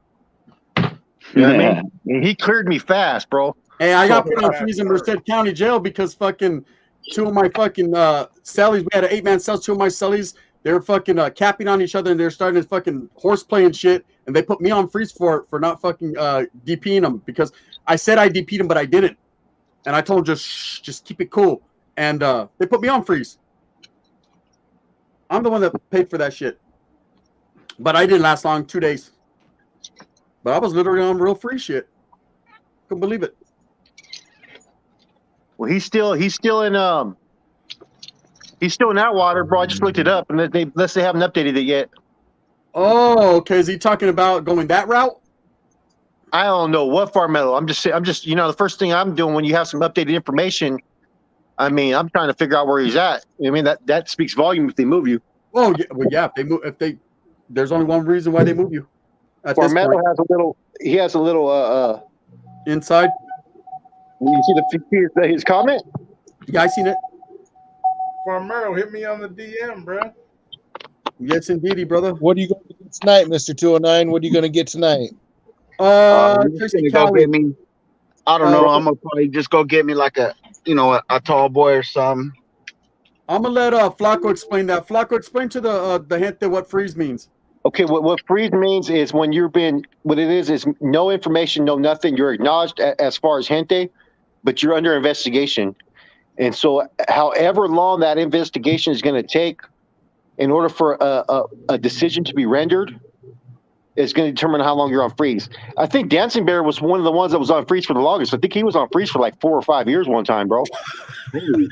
You know what I mean? And he cleared me fast, bro. Hey, I got put on freeze in Merced County Jail because fucking two of my fucking cellies, we had an 8-man cell, two of my cellies, they were fucking capping on each other and they're starting to fucking horseplay and shit. And they put me on freeze for not fucking DPing them because I said I DP'd them, but I didn't. And I told them just keep it cool. And they put me on freeze. I'm the one that paid for that shit. But I didn't last long, 2 days. But I was literally on real free shit. Couldn't believe it. Well, he's still in that water, bro. I just looked it up, unless they haven't updated it yet. Oh, okay. Is he talking about going that route? I don't know what Farmello. I'm just the first thing I'm doing when you have some updated information. I mean, I'm trying to figure out where he's at. I mean, that speaks volume if they move you. Oh yeah, well, yeah. There's only one reason why they move you. Farmello has a little inside. You see his comment? Yeah, I seen it. Farmero, hit me on the DM, bro. Yes, indeedy, brother. What are you going to get tonight, Mr. 209? What are you going to get tonight? Tracy go Cali. get me. I don't know. I'm gonna probably just go get me like a tall boy or something. I'm gonna let Flacco explain that. Flacco, explain to the gente what freeze means. Okay, what freeze means is when what it is no information, no nothing. You're acknowledged as far as gente, but you're under investigation. And so however long that investigation is going to take in order for a decision to be rendered is going to determine how long you're on freeze. I think Dancing Bear was one of the ones that was on freeze for the longest. I think he was on freeze for like 4 or 5 years one time, bro. You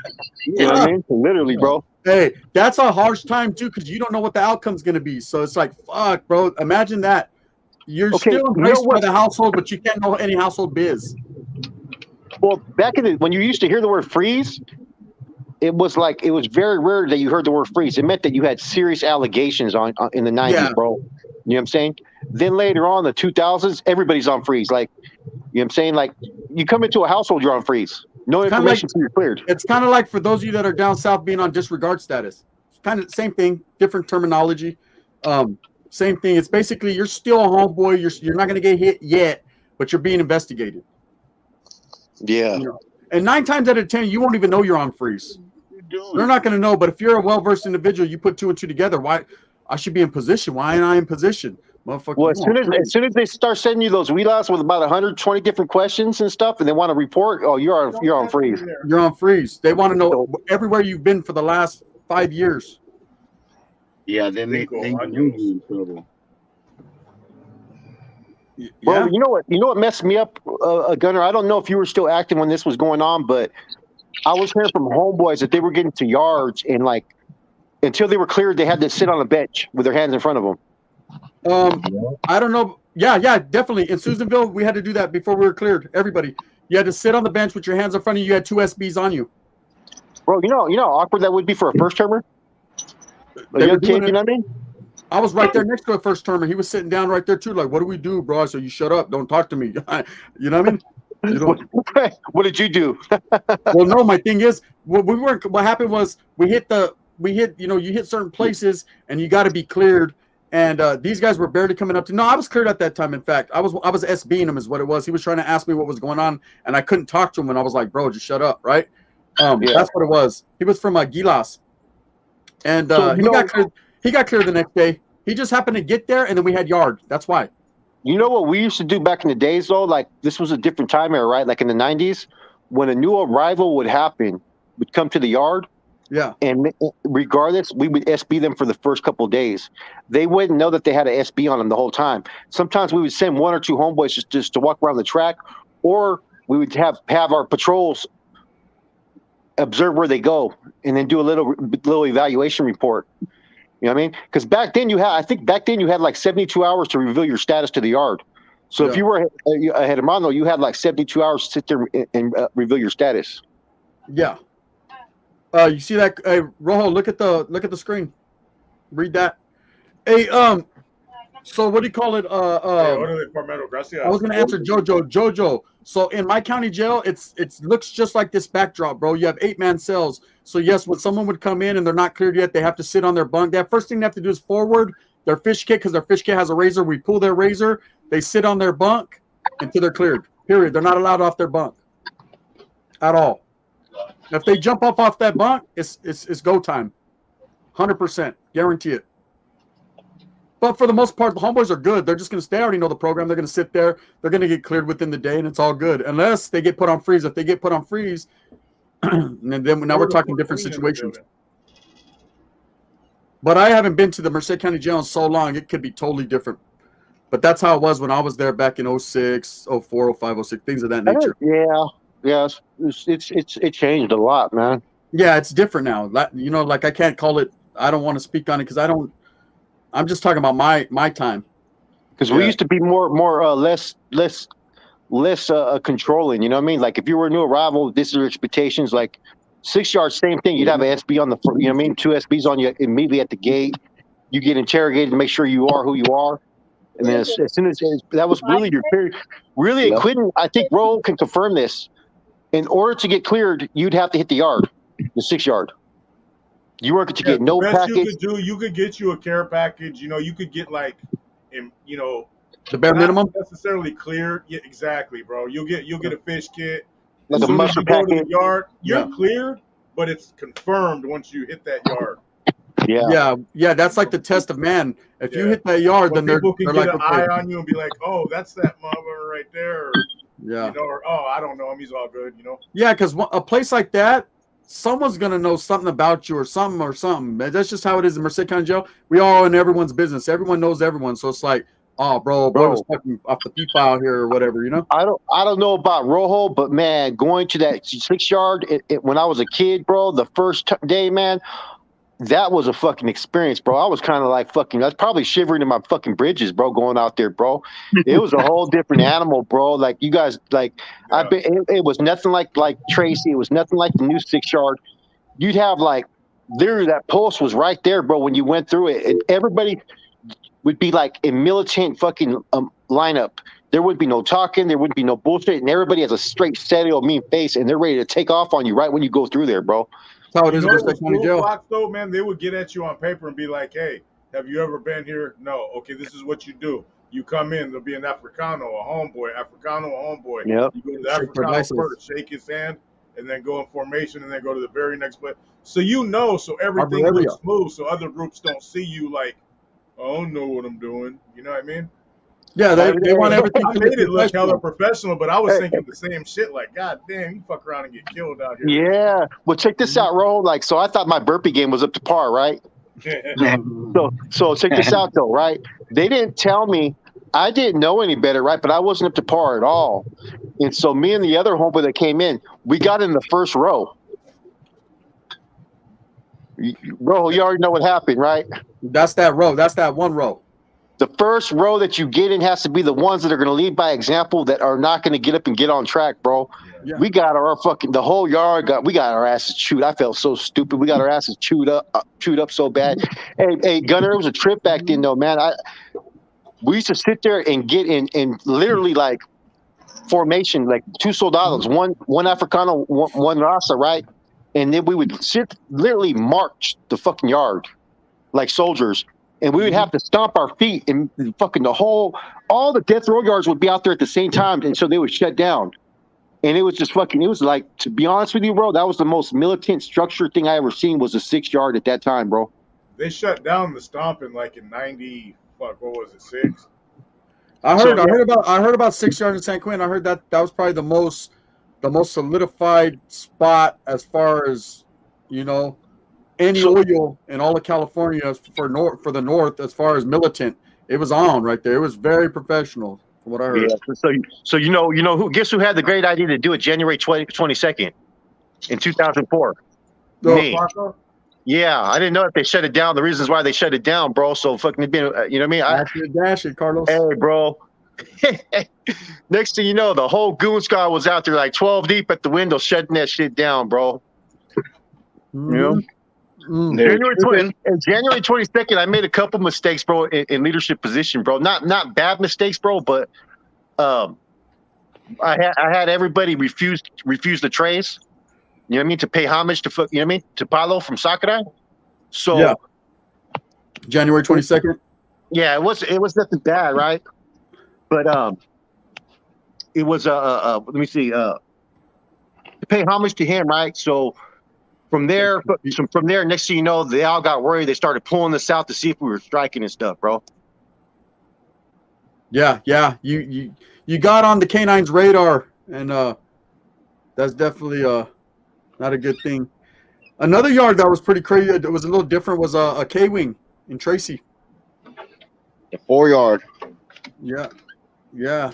know what I mean? Literally, bro. Hey, that's a harsh time too, because you don't know what the outcome's gonna be. So it's like, fuck, bro. Imagine that. You're still embraced by the household, but you can't know any household biz. Well, back when you used to hear the word freeze, it was very rare that you heard the word freeze. It meant that you had serious allegations in the 90s, bro. You know what I'm saying? Then later on, the 2000s, everybody's on freeze. Like, you know what I'm saying? Like, you come into a household, you're on freeze. No information till you're cleared. It's kind of like for those of you that are down south being on disregard status. It's kind of the same thing, different terminology. Same thing. It's basically you're still a homeboy. You're not going to get hit yet, but you're being investigated. Yeah. And 9 times out of 10, you won't even know you're on freeze. They're not going to know. But if you're a well-versed individual, you put 2 and 2 together. Why? I should be in position. Why am I in position? Motherfucker. Well, as soon as they start sending you those wheelouts with about 120 different questions and stuff, and they want to report, you're on freeze. You're on freeze. They want to know everywhere you've been for the last 5 years. Yeah, then they knew you in trouble. Yeah. Well, you know what messed me up, Gunner? I don't know if you were still active when this was going on, but I was hearing from homeboys that they were getting to yards and like until they were cleared, they had to sit on a bench with their hands in front of them. I don't know. Yeah, definitely. In Susanville, we had to do that before we were cleared. Everybody, you had to sit on the bench with your hands in front of you. You had 2 SBs on you. Bro, you know how awkward that would be for a first termer. A young kid, you know what I mean? I was right there next to a first termer. He was sitting down right there too. Like, what do we do, bro? So you shut up. Don't talk to me. You know what I mean? What did you do? Well, no. My thing is, what happened was we hit. You hit certain places, and you got to be cleared. And these guys were barely coming up to. No, I was cleared at that time. In fact, I was SBing him is what it was. He was trying to ask me what was going on, and I couldn't talk to him. And I was like, "Bro, just shut up!" Right? That's what it was. He was from Gilas, and he got cleared the next day. He just happened to get there, and then we had yard. That's why. You know what we used to do back in the days, though? Like, this was a different time era, right? Like in the 90s, when a new arrival would come to the yard. Yeah. And regardless, we would SB them for the first couple of days. They wouldn't know that they had an SB on them the whole time. Sometimes we would send one or two homeboys just to walk around the track, or we would have our patrols observe where they go and then do a little evaluation report. You know what I mean? Because back then you had like 72 hours to reveal your status to the yard. So if you were a hermano, you had like 72 hours to sit there and reveal your status. Yeah. You see that? Hey, Rojo, look at the screen. Read that. Hey, so what do you call it? I was gonna answer Jojo. So in my county jail, it looks just like this backdrop, bro. You have 8-man cells. So yes, when someone would come in and they're not cleared yet, they have to sit on their bunk. That first thing they have to do is forward their fish kit, because their fish kit has a razor. We pull their razor, they sit on their bunk until they're cleared. Period. They're not allowed off their bunk at all. If they jump off that bunk, it's go time. 100%. Guarantee it. But for the most part, the homeboys are good. They're just going to stay. I already know the program. They're going to sit there. They're going to get cleared within the day, and it's all good. Unless they get put on freeze. If they get put on freeze, and then now we're talking different situations. But I haven't been to the Merced County Jail in so long. It could be totally different. But that's how it was when I was there back in 06, 04, 05, 06, things of that nature. Yeah, it changed a lot, man. Yeah, it's different now. You know, like I can't call it. I don't want to speak on it because I'm just talking about my time. Because we used to be less controlling. You know what I mean? Like if you were a new arrival, this is your expectations. Like 6 yards, same thing. You'd have an SB on the front. You know what I mean? 2 SBs on you immediately at the gate. You get interrogated to make sure you are who you are. And then as soon as that was really your period. Really, Quentin, I think Ro can confirm this. In order to get cleared, you'd have to hit the yard, the 6 yard. You weren't to get no package. You could get you a care package. You know, you could get like, you know, the bare minimum. Necessarily cleared. Yeah, exactly, bro. You'll get a fish kit. Like as soon as you go to the yard, you're cleared, but it's confirmed once you hit that yard. Yeah. That's like the test of man. If you hit that yard, then they're get like, an eye on you and be like, oh, that's that mother right there. Or, you know, or I don't know him. He's all good. You know. Yeah, because a place like that, someone's gonna know something about you or something. That's just how it is in Merced County Jail. We all in everyone's business. Everyone knows everyone. So it's like, oh, bro was fucking off the peep out here or whatever, you know. I don't know about Rojo, but man, going to that 6 yard when I was a kid, bro, the first day, man, that was a fucking experience, bro. I was kind of like I was probably shivering in my fucking bridges, bro, going out there, bro. It was a whole different animal, bro. Like you guys, like it was nothing like Tracy. It was nothing like the new 6 yard. You'd have like literally that pulse was right there, bro, when you went through it, and everybody would be like a militant fucking lineup. There would be no talking, there wouldn't be no bullshit, and everybody has a straight, steady, old mean face, and they're ready to take off on you right when you go through there, bro. That's how it is in Merced County Jail. Fox, though, man, they would get at you on paper and be like, "Hey, have you ever been here? No. Okay, this is what you do. You come in, there'll be an Africano, a homeboy. Yep. You go to the Africano first, shake his hand, and then go in formation, and then go to the very next place. So so everything looks smooth, so other groups don't see you like, I don't know what I'm doing. You know what I mean? Yeah, they want everything. I made it look hella professional, but I was thinking the same shit. Like, God damn, you fuck around and get killed out here. Yeah. Well, check this out, Ro. Like, so I thought my burpee game was up to par, right? So check this out, though, right? They didn't tell me. I didn't know any better, right? But I wasn't up to par at all. And so me and the other homeboy that came in, we got in the first row. Bro, you already know what happened, right? That's that row. That's that one row. The first row that you get in has to be the ones that are going to lead by example, that are not going to get up and get on track, bro. Yeah. We got the whole yard we got our asses chewed. I felt so stupid. We got our asses chewed up so bad. Hey, Gunner, it was a trip back then, though, man. We used to sit there and get in literally like formation, like 2 soldados, one Africano, one Raza, right? And then we would literally march the fucking yard like soldiers. and we would have to stomp our feet, and fucking all the death row yards would be out there at the same time, and so they would shut down. And it was just fucking. It was like, to be honest with you, bro, that was the most militant structured thing I ever seen. Was a 6 yard at that time, bro. They shut down the stomping like in 90. Fuck, what was it? 6. I heard about 6 yards in San Quentin. I heard that was probably the most solidified spot as far as, you know, any oil in all of California for the north as far as militant. It was on right there. It was very professional from what I heard. Yeah. So you know who? Guess who had the great idea to do it January 22nd in 2004? Me. Yeah, I didn't know if they shut it down. The reasons why they shut it down, bro. So fucking, you know what I mean? Dash it, Carlos. Hey, bro. Next thing you know, the whole goon squad was out there like 12 deep at the window, shutting that shit down, bro. Mm-hmm. You know? January 22nd, I made a couple mistakes, bro, in leadership position, bro. Not bad mistakes, bro, but I had everybody refuse the trays. You know what I mean? To pay homage to, you know what I mean? To Paulo from Sakurai. So yeah. January 22nd. Yeah, it was nothing bad, right? But it was let me see, to pay homage to him, right? So from there, next thing you know, they all got worried. They started pulling us out to see if we were striking and stuff, bro. Yeah. You got on the K9's radar, and that's definitely not a good thing. Another yard that was pretty crazy, it was a little different, was a K-wing in Tracy. The 4 yard. Yeah.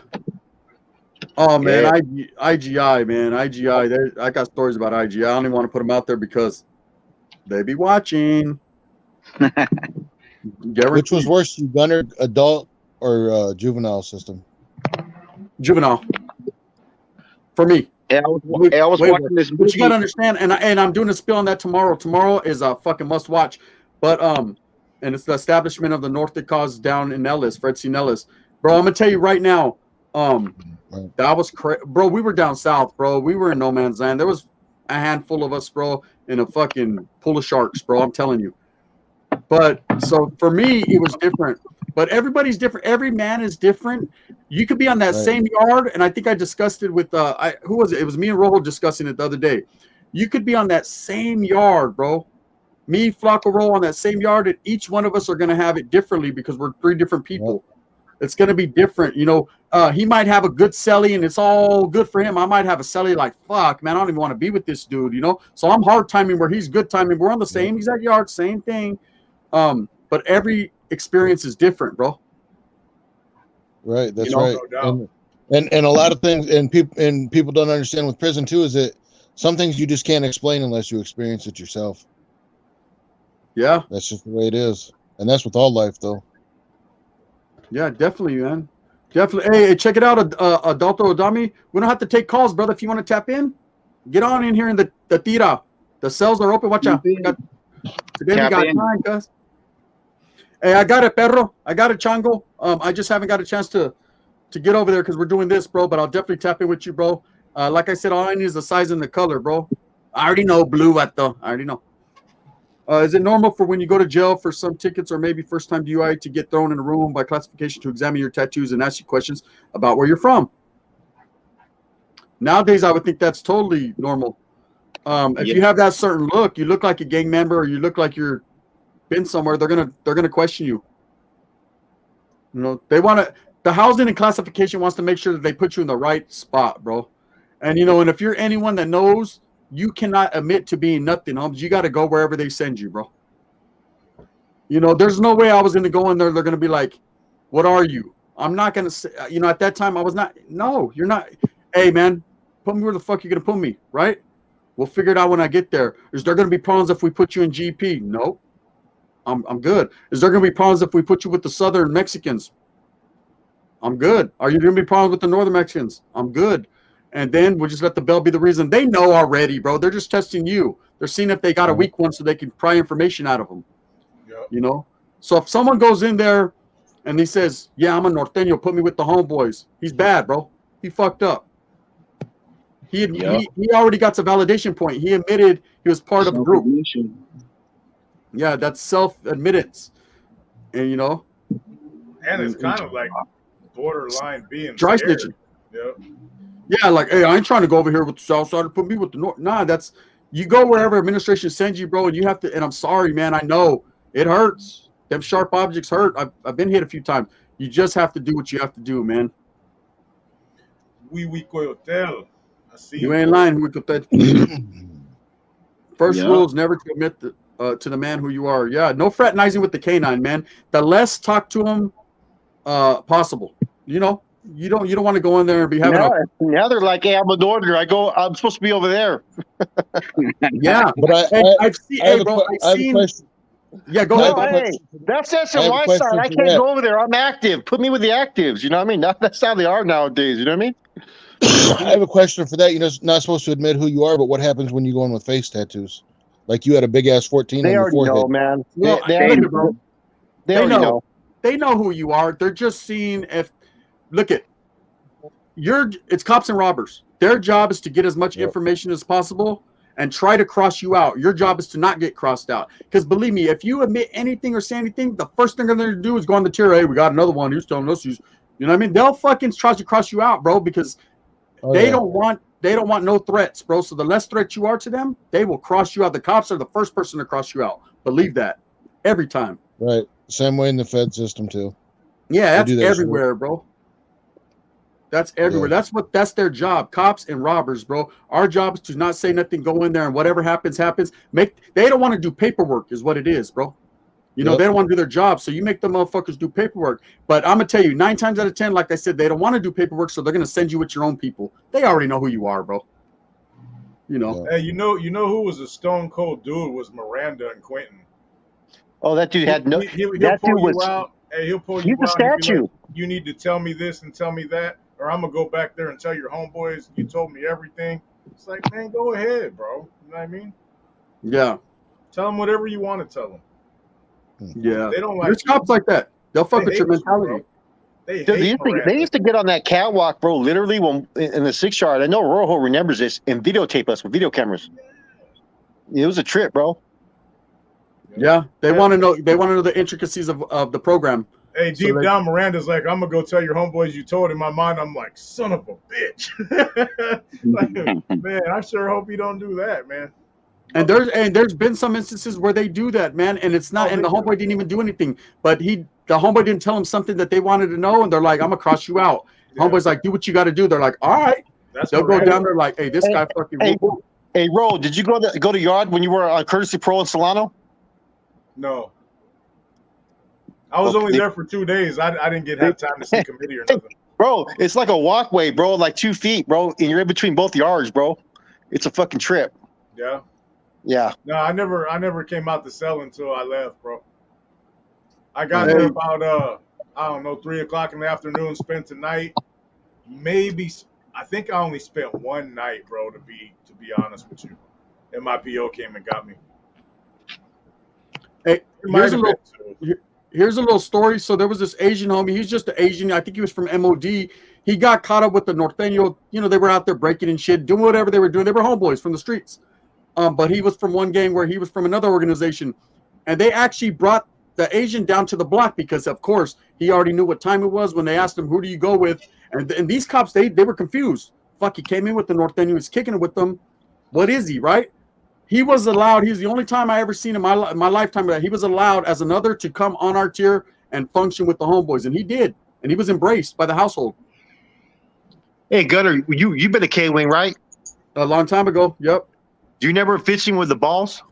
Oh man, IGI, man, IGI. I got stories about IGI. I don't even want to put them out there because they be watching. Which was worse, you gunner, adult or juvenile system? Juvenile. For me. I was watching this movie. But you gotta understand, and I'm doing a spill on that tomorrow. Tomorrow is a fucking must watch. But and it's the establishment of the North Cause down in Ellis, Fred C. Nellis. Bro, I'm gonna tell you right now, that was bro, we were down south, bro. We were in no man's land. There was a handful of us, bro, in a fucking pool of sharks, bro. I'm telling you. But so for me, it was different. But everybody's different. Every man is different. You could be on that same yard, and I think I discussed it with who was it? It was me and Rojo discussing it the other day. You could be on that same yard, bro. Me, Flacco, Roll on that same yard, and each one of us are gonna have it differently because we're 3 different people. It's gonna be different, you know. He might have a good celly, and it's all good for him. I might have a celly like, fuck, man, I don't even want to be with this dude, you know. So I'm hard timing where he's good timing. We're on the same exact yard, same thing. But every experience is different, bro. Right, that's right. No and a lot of things, and people don't understand with prison too, is that some things you just can't explain unless you experience it yourself. Yeah, that's just the way it is, and that's with all life, though. Yeah, definitely, man. Definitely. Hey, check it out, Adalto Odami. We don't have to take calls, brother. If you want to tap in, get on in here in the tira. The cells are open. Watch out. Today we got time, guys. Hey, I got it, perro. I got it, Chango. I just haven't got a chance to get over there because we're doing this, bro. But I'll definitely tap in with you, bro. Like I said, all I need is the size and the color, bro. I already know blue, vato. I already know. Is it normal for when you go to jail for some tickets or maybe first-time DUI to get thrown in a room by classification to examine your tattoos and ask you questions about where you're from? Nowadays, I would think that's totally normal. If you have that certain look, you look like a gang member, or you look like you're been somewhere, they're gonna question you. You know, they want to. The housing and classification wants to make sure that they put you in the right spot, bro. And you know, and if you're anyone that knows, you cannot admit to being nothing, Holmes. You got to go wherever they send you, bro. You know, there's no way I was going to go in there. They're going to be like, what are you? I'm not going to say, you know, at that time I was not. No, you're not. Hey, man, put me where the fuck you're going to put me, right? We'll figure it out when I get there. Is there going to be problems if we put you in GP? Nope. I'm good. Is there going to be problems if we put you with the Southern Mexicans? I'm good. Are you going to be problems with the Northern Mexicans? I'm good. And then we'll just let the bell be the reason. They know already, bro. They're just testing you. They're seeing if they got a weak one so they can pry information out of them. Yep. You know? So if someone goes in there and he says, yeah, I'm a Norteño, put me with the homeboys. He's bad, bro. He fucked up. He already got to validation point. He admitted he was part of the group. Yeah, that's self-admittance. And you know, And it's kind of like borderline being dry scared. snitching. Yep. Yeah, like, hey, I ain't trying to go over here with the South Side and put me with the North. Nah, that's you go wherever administration sends you, bro, and you have to. And I'm sorry, man. I know it hurts. Them sharp objects hurt. I've been hit a few times. You just have to do what you have to do, man. We coyotel. I see You ain't lying. We could that. First Yeah. rule is never to admit to the man who you are. Yeah, no fraternizing with the canine, man. The less talk to him possible. You know, you don't want to go in there and be having now they're like, hey, I'm an order. I'm supposed to be over there. yeah. But I've seen. I have Hey, bro, I have a question. Yeah, go No, ahead. hey, that's I have a my question side. I for can't that. go over there. I'm active. Put me with the actives. You know what I mean? That's how they are nowadays. You know what I mean? I have a question for that. You're not supposed to admit who you are, but what happens when you go in with face tattoos? Like you had a big ass 14 They on your already forehead. know, man. Well, They look already, at, bro. they They already know. know. They know who you are. They're just seeing if. Look at. It's cops and robbers. Their job is to get as much information as possible and try to cross you out. Your job is to not get crossed out. Because believe me, if you admit anything or say anything, the first thing they're going to do is go on the tier. Hey, we got another one. Who's telling us? You know what I mean? They'll fucking try to cross you out, bro, because they don't want no threats, bro. So the less threat you are to them, they will cross you out. The cops are the first person to cross you out. Believe that every time. Right. Same way in the Fed system too. Yeah, that's do that everywhere, bro. That's everywhere. Yeah. That's their job. Cops and robbers, bro. Our job is to not say nothing, go in there, and whatever happens, happens. They don't want to do paperwork, is what it is, bro. You know, they don't want to do their job. So you make the motherfuckers do paperwork. But I'm gonna tell you, 9 times out of 10, like I said, they don't want to do paperwork, so they're gonna send you with your own people. They already know who you are, bro. You know. Hey, you know who was a stone cold dude was Miranda and Quentin. Oh, that dude had no. He'll That pull dude you was. out. Hey, he'll pull He's you a out. And be statue. like, you need to tell me this and tell me that, or I'm gonna go back there and tell your homeboys you told me everything. It's like, man, go ahead, bro. You know what I mean? Yeah. Tell them whatever you want to tell them. Yeah. They don't like. There's cops like that. They'll fuck with your hate you, mentality. bro. They Dude, hate they used to get on that catwalk, bro. Literally, when in the 6 yard. I know Rojo remembers this and videotape us with video cameras. It was a trip, bro. Yeah. They want to know. They want to know the intricacies of the program. Hey, deep down, Miranda's like, I'm gonna go tell your homeboys you told. In my mind, I'm like, son of a bitch. Like, man, I sure hope you don't do that, man. And there's been some instances where they do that, man, and it's not. And the homeboy didn't even do anything, but the homeboy didn't tell him something that they wanted to know, and they're like, "I'm gonna cross you out." Yeah. Homeboy's like, "Do what you got to do." They're like, "All right." They'll go down there like, "Hey, this guy fucking." Hey, Ro, did you go to yard when you were on Courtesy Pro in Solano? No. I was only there for 2 days. I didn't have time to see committee or nothing. Bro, it's like a walkway, bro, like 2 feet, bro, and you're in between both yards, bro. It's a fucking trip. Yeah. Yeah. No, I never came out to sell until I left, bro. I got there about I don't know, 3 o'clock in the afternoon, spent the night. Maybe I think I only spent one night, bro, to be honest with you. And my PO came and got me. Hey, here's a little story. So there was this Asian homie. He's just an Asian. I think he was from MOD. He got caught up with the Norteño. You know, they were out there breaking and shit, doing whatever they were doing. They were homeboys from the streets. But he was from one gang where he was from another organization. And they actually brought the Asian down to the block because, of course, he already knew what time it was when they asked him, who do you go with? And these cops, they were confused. Fuck, he came in with the Norteño. He was kicking it with them. What is he, right? He was allowed. He's the only time I ever seen in my lifetime that he was allowed as another to come on our tier and function with the homeboys. And he did. And he was embraced by the household. Hey, Gunner, you been a K-Wing, right? A long time ago. Yep. Do you never fishing with the balls?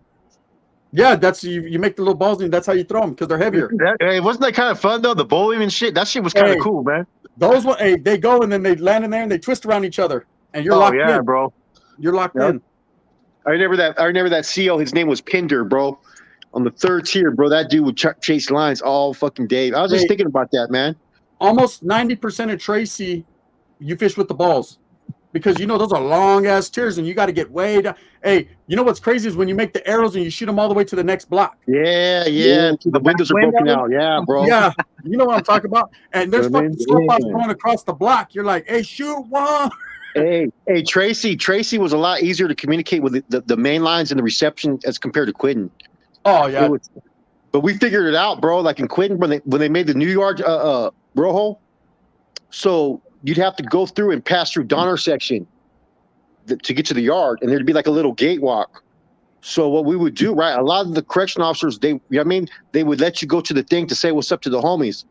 Yeah, that's you make the little balls and that's how you throw them because they're heavier. Hey, wasn't that kind of fun though? The bowling and shit. That shit was kind of cool, man. Those they go and then they land in there and they twist around each other and you're locked in. Yeah, bro. You're locked in. I remember that CO. His name was Pinder, bro. On the 3rd tier, bro. That dude would chase lines all fucking day. I was just thinking about that, man. Almost 90% of Tracy, you fish with the balls. Because, you know, those are long-ass tiers, and you got to get way down. Hey, you know what's crazy is when you make the arrows and you shoot them all the way to the next block. Yeah. The windows are broken out. Yeah, bro. Yeah, you know what I'm talking about. And there's fucking spots going across the block. You're like, hey, shoot one. Hey, Tracy was a lot easier to communicate with the main lines and the reception as compared to Quentin. Oh, yeah. But we figured it out, bro. Like in Quinton, when they made the New Yard rojo, so you'd have to go through and pass through Donner section to get to the yard, and there'd be like a little gate walk. So what we would do, right? A lot of the correction officers, they would let you go to the thing to say what's up to the homies.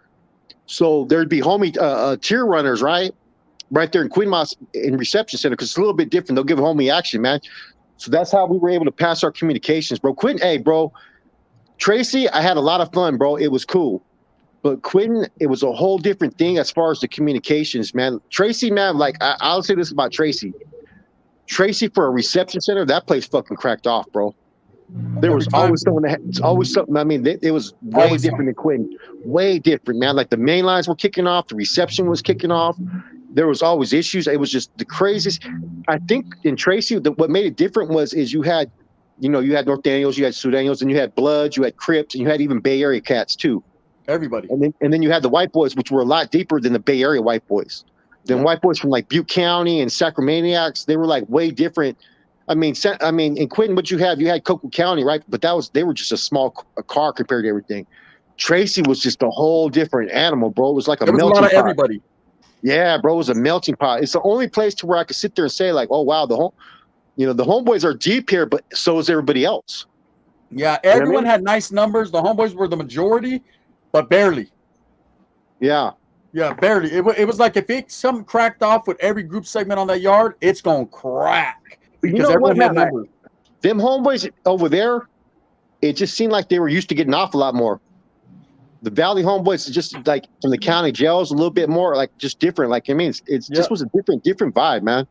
So there'd be homie tier runners, right there in Queen Moss in reception center, because it's a little bit different. They'll give homie action, man. So that's how we were able to pass our communications, bro. Quinton, hey, bro. Tracy, I had a lot of fun, bro. It was cool. But Quinton, it was a whole different thing as far as the communications, man. Tracy, man, like I'll say this about Tracy. Tracy for a reception center, that place fucking cracked off, bro. There was always someone it's always something. I mean, it was way different than Quinton. Way different, man. Like the main lines were kicking off, the reception was kicking off. There was always issues. It was just the craziest. I think in Tracy, what made it different is you had North Daniels, you had Sudanos, and you had Bloods, you had Crips, and you had even Bay Area cats too. Everybody. And then you had the white boys, which were a lot deeper than the Bay Area white boys. Then white boys from like Butte County and Sacramaniacs, they were like way different. I mean, in Quinton, what you had Cocoa County, right? But they were just a car compared to everything. Tracy was just a whole different animal, bro. It was like a melting pot. A lot of everybody. Yeah, bro, it was a melting pot. It's the only place to where I could sit there and say like, oh wow, the homeboys are deep here, but so is everybody else. Yeah, everyone had nice numbers. The homeboys were the majority, but barely. Yeah. Yeah, barely. It was like if something cracked off with every group segment on that yard, it's gonna crack. Because everyone had numbers. Them homeboys over there, it just seemed like they were used to getting off a lot more. The Valley homeboys, just like from the county jails, a little bit more like just different. Like I mean, it's just was a different vibe, man.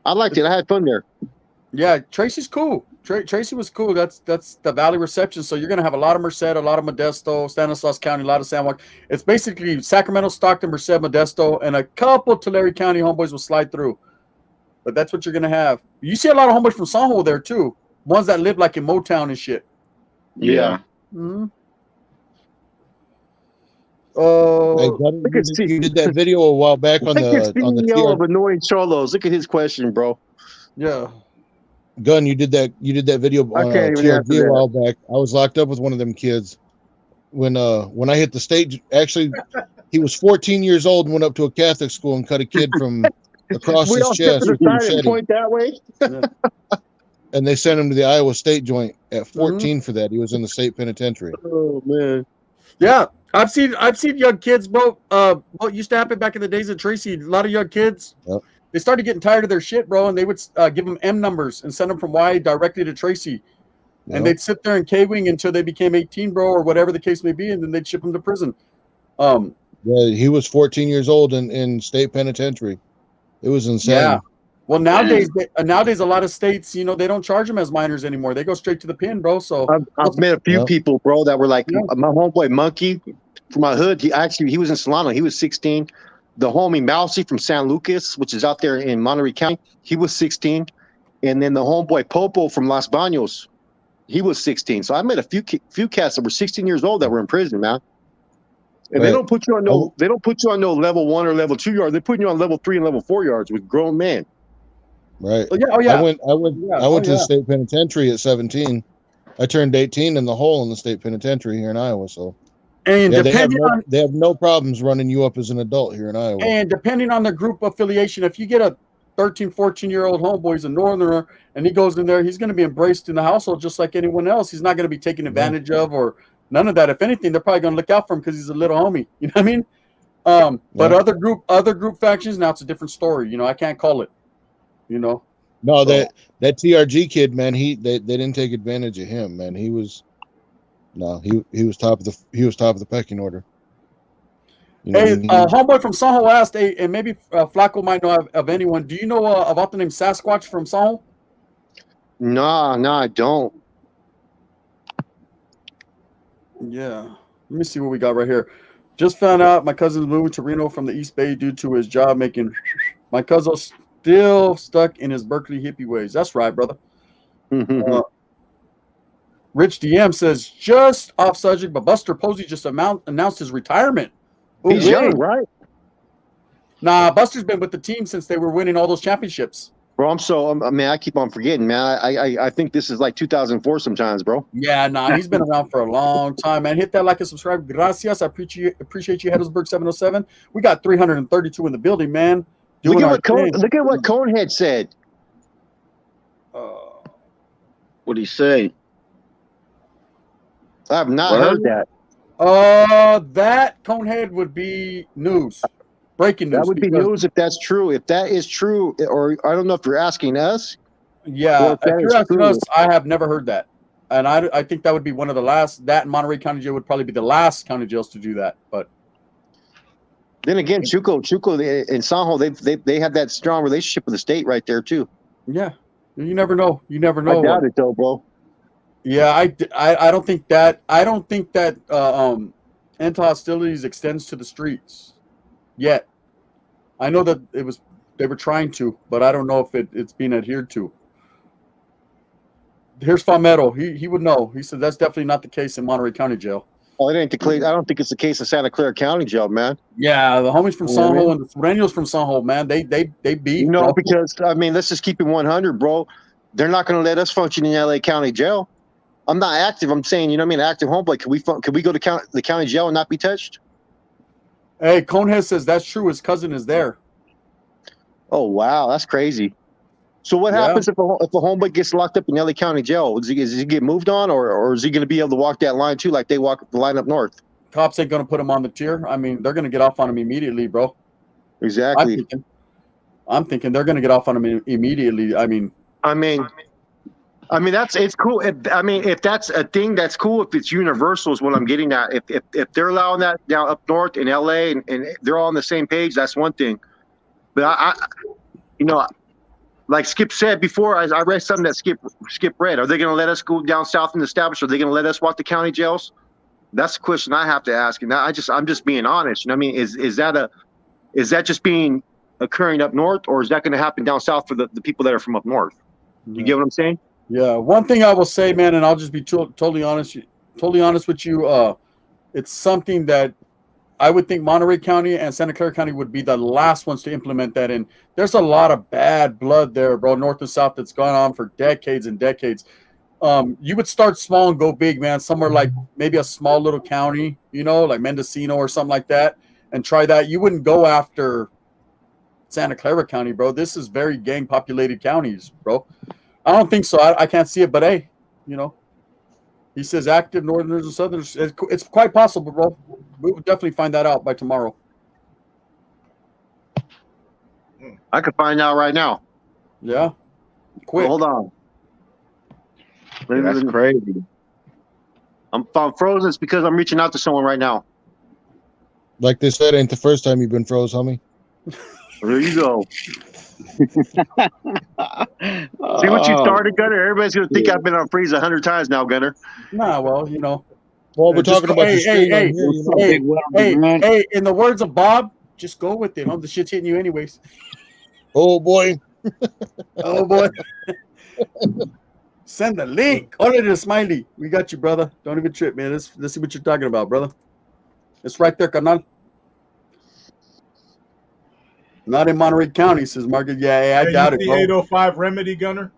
I liked it. I had fun there. Yeah, Tracy's cool. Tracy was cool. That's the Valley reception. So you're gonna have a lot of Merced, a lot of Modesto, Stanislaus County, a lot of San Juan. It's basically Sacramento, Stockton, Merced, Modesto, and a couple Tulare County homeboys will slide through. But that's what you're gonna have. You see a lot of homeboys from Soho there too. Ones that live like in Motown and shit. Yeah. Mm-hmm. You did that video a while back on the CEO of Annoying Cholos. Look at his question, bro. Yeah. Gun, you did that video on TRG a while back. I was locked up with one of them kids when I hit the stage. Actually, he was 14 years old and went up to a Catholic school and cut a kid from across his chest with a machete. Point that way. And they sent him to the Iowa State joint at 14 for that. He was in the state penitentiary. Oh man. Yeah. I've seen young kids, bro. What used to happen back in the days of Tracy, a lot of young kids, they started getting tired of their shit, bro, and they would give them M numbers and send them from Y directly to Tracy. And they'd sit there in K-Wing until they became 18, bro, or whatever the case may be, and then they'd ship them to prison. Yeah, he was 14 years old in state penitentiary. It was insane. Yeah. Well, nowadays a lot of states, they don't charge them as minors anymore. They go straight to the pin, bro. So I've met a few people, bro, that were like my homeboy Monkey from my hood. He was in Solano. He was 16. The homie Mousy from San Lucas, which is out there in Monterey County, he was 16. And then the homeboy Popo from Los Baños, he was 16. So I met a few cats that were 16 years old that were in prison, man. And they don't put you on no level 1 or level 2 yards. They're putting you on level 3 and level 4 yards with grown men. Right. I went to the state penitentiary at 17. I turned 18 in the hole in the state penitentiary here in Iowa. So, and they have no problems running you up as an adult here in Iowa. And depending on the group affiliation, if you get a 13, 14-year-old homeboy, he's a northerner, and he goes in there, he's going to be embraced in the household just like anyone else. He's not going to be taken advantage of or none of that. If anything, they're probably going to look out for him because he's a little homie. You know what I mean? But other group factions, now it's a different story. I can't call it. No, that TRG kid, man, they didn't take advantage of him, man. He was top of the pecking order. Homeboy from Soho asked, and maybe Flacco might know of anyone. Do you know about the name Sasquatch from Soho? No, I don't. Yeah, let me see what we got right here. Just found out my cousin's moving to Reno from the East Bay due to his job making. My cousin's still stuck in his Berkeley hippie ways. That's right, brother. Rich DM says, just off subject, but Buster Posey just announced his retirement. He's young, right? Nah, Buster's been with the team since they were winning all those championships. Bro, I keep on forgetting, man. I think this is like 2004 sometimes, bro. Yeah, nah, he's been around for a long time, man. Hit that like and subscribe. Gracias. I appreciate you, Hedgesburg 707. We got 332 in the building, man. Look at what Conehead said. What did he say? I have not heard that. That Conehead would be news. Breaking news. That would be news if that's true. If that is true, or I don't know if you're asking us. Yeah, if you're asking us, I have never heard that. And I think that would be one of the last. That in Monterey County Jail would probably be the last county jails to do that. But then again, Chuco and Sanjo, they have that strong relationship with the state right there too. Yeah, you never know. You never know. I doubt it though, bro. Yeah, I don't think that anti-hostilities extends to the streets yet. I know that they were trying to, but I don't know if it's being adhered to. Here's Falmetto. He would know. He said that's definitely not the case in Monterey County Jail. Oh, it ain't the case. I don't think it's the case in Santa Clara County Jail, man. Yeah, the homies from Sanjo and the Sureños from Sanjo, man, they beef. No, because I mean, let's just keep it 100, bro. They're not going to let us function in LA County Jail. I'm not active. I'm saying, you know what I mean? Active homeboy. Could we go to the county jail and not be touched? Hey, Conehead says that's true. His cousin is there. Oh wow, that's crazy. So what happens if a homeboy gets locked up in LA County Jail? Does he get moved on, or is he going to be able to walk that line too, like they walk the line up north? Cops ain't going to put him on the tier. I mean, they're going to get off on him immediately, bro. Exactly. I'm thinking they're going to get off on him immediately. I mean, it's cool. If that's a thing, that's cool. If it's universal, is what I'm getting at. If they're allowing that down up north in LA and they're all on the same page, that's one thing. But I like Skip said before, I read something that Skip read. Are they going to let us go down south and establish? Are they going to let us walk the county jails? That's the question I have to ask. And I'm just being honest. You know what I mean? Is that just being occurring up north, or is that going to happen down south for the people that are from up north? You get what I'm saying? Yeah. One thing I will say, man, and I'll just be totally honest with you. It's something that I would think Monterey County and Santa Clara County would be the last ones to implement that in. There's a lot of bad blood there, bro, north and south, that's gone on for decades and decades. You would start small and go big, man, somewhere like maybe a small little county, like Mendocino or something like that, and try that. You wouldn't go after Santa Clara County, bro. This is very gang-populated counties, bro. I don't think so. I can't see it, but hey, he says active northerners and southerners. It's quite possible, bro. We will definitely find that out by tomorrow. I could find out right now. Yeah. Quick. Hold on. That's crazy. I'm frozen. It's because I'm reaching out to someone right now. Like they said, ain't the first time you've been froze, homie. There you go. See what you started, Gunner? Everybody's going to think I've been on freeze 100 times now, Gunner. Nah, well, Well, we're talking about hey, in the words of Bob, just go with it. The shit's hitting you anyways. Oh, boy. Oh, boy. Send the link. Order the smiley. We got you, brother. Don't even trip, man. Let's see what you're talking about, brother. It's right there, carnal. Not in Monterey County, says Margaret. Yeah, I doubt it, bro. 805 remedy, Gunner.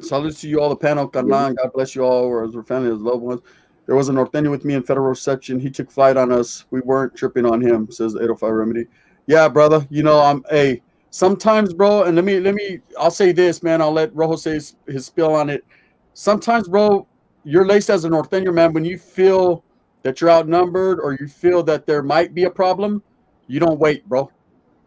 Salutes to you all, the panel, carnal. God bless you all, or as our family, as loved ones. There was a Norteño with me in federal reception. He took flight on us. We weren't tripping on him, says 805 remedy. Yeah, brother. Sometimes, bro, and let me I'll say this, man. I'll let Rojo say his spill on it. Sometimes, bro, you're laced as a Norteño, man. When you feel that you're outnumbered or you feel that there might be a problem, you don't wait, bro.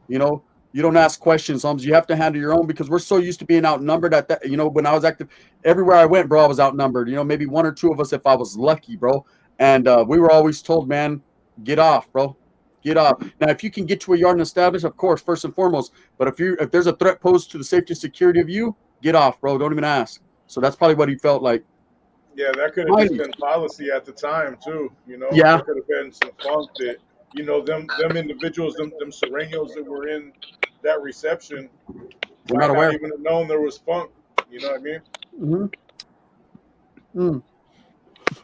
You don't ask questions. You have to handle your own, because we're so used to being outnumbered at that. When I was active, everywhere I went, bro, I was outnumbered. Maybe one or two of us if I was lucky, bro. And we were always told, man, get off, bro. Get off. Now, if you can get to a yard and establish, of course, first and foremost. But if there's a threat posed to the safety and security of you, get off, bro. Don't even ask. So that's probably what he felt like. Yeah, that could have just been policy at the time too. Yeah. There could have been some funk that them individuals, them Sureños that were in that reception, might not even have known there was funk. You know what I mean? Mm-hmm.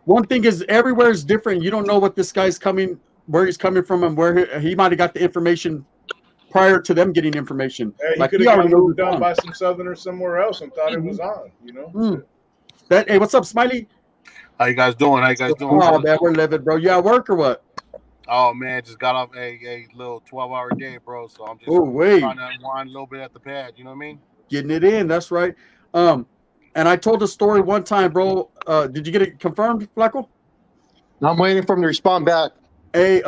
One thing is, everywhere is different. You don't know what this guy's where he's coming from, and where he might have got the information prior to them getting information. Hey, he like could he have already got knows moved it's on on. by some Southerners somewhere else and thought it was on. You know. That hey, what's up, Smiley? How you guys doing? Oh man, we're living, bro. You at work or what? Oh man, just got off a little 12-hour day, bro. So I'm just trying to unwind a little bit at the pad. You know what I mean? Getting it in. That's right. And I told a story one time, bro. Did you get it confirmed, Flaco? I'm waiting for him to respond back. Hey,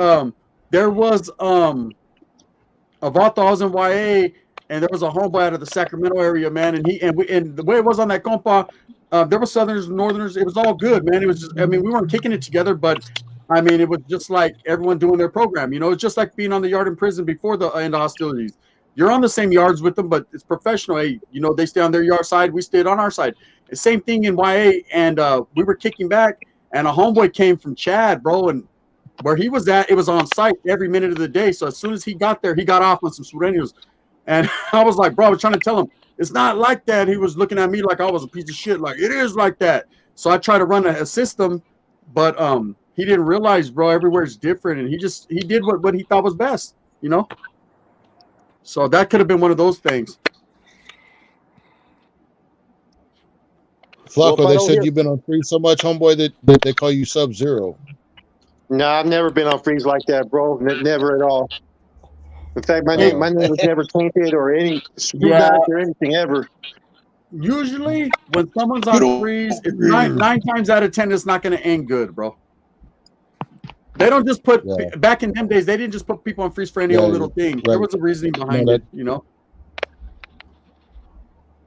there was a Vato, I was in YA, and there was a homeboy out of the Sacramento area, man. And the way it was on that compa, there were Southerners, Northerners. It was all good, man. It was just, I mean, we weren't kicking it together, but I mean, it was just like everyone doing their program. You know, it's just like being on the yard in prison before the end of hostilities. You're on the same yards with them, but it's professional. Hey, you know, they stay on their yard side, we stayed on our side. The same thing in YA, and we were kicking back, and a homeboy came from Chad, bro, and where he was at, it was on site every minute of the day. So as soon as he got there, he got off on some sureños. And I was like, bro, I was trying to tell him, it's not like that. He was looking at me like I was a piece of shit. Like, it is like that. So I tried to run a system, but he didn't realize, bro, everywhere's different. And he did what he thought was best, you know? So that could have been one of those things. Flaco, they said you've been on Free so much, homeboy, that they call you Sub-Zero. No, I've never been on Freeze like that, bro. Never at all. In fact, my name was never tainted or any or anything ever. Usually, when someone's on Freeze, it's nine times out of 10, it's not going to end good, bro. They don't just put back in them days. They didn't just put people on Freeze for any old little thing. Right. There was a reasoning behind it, you know.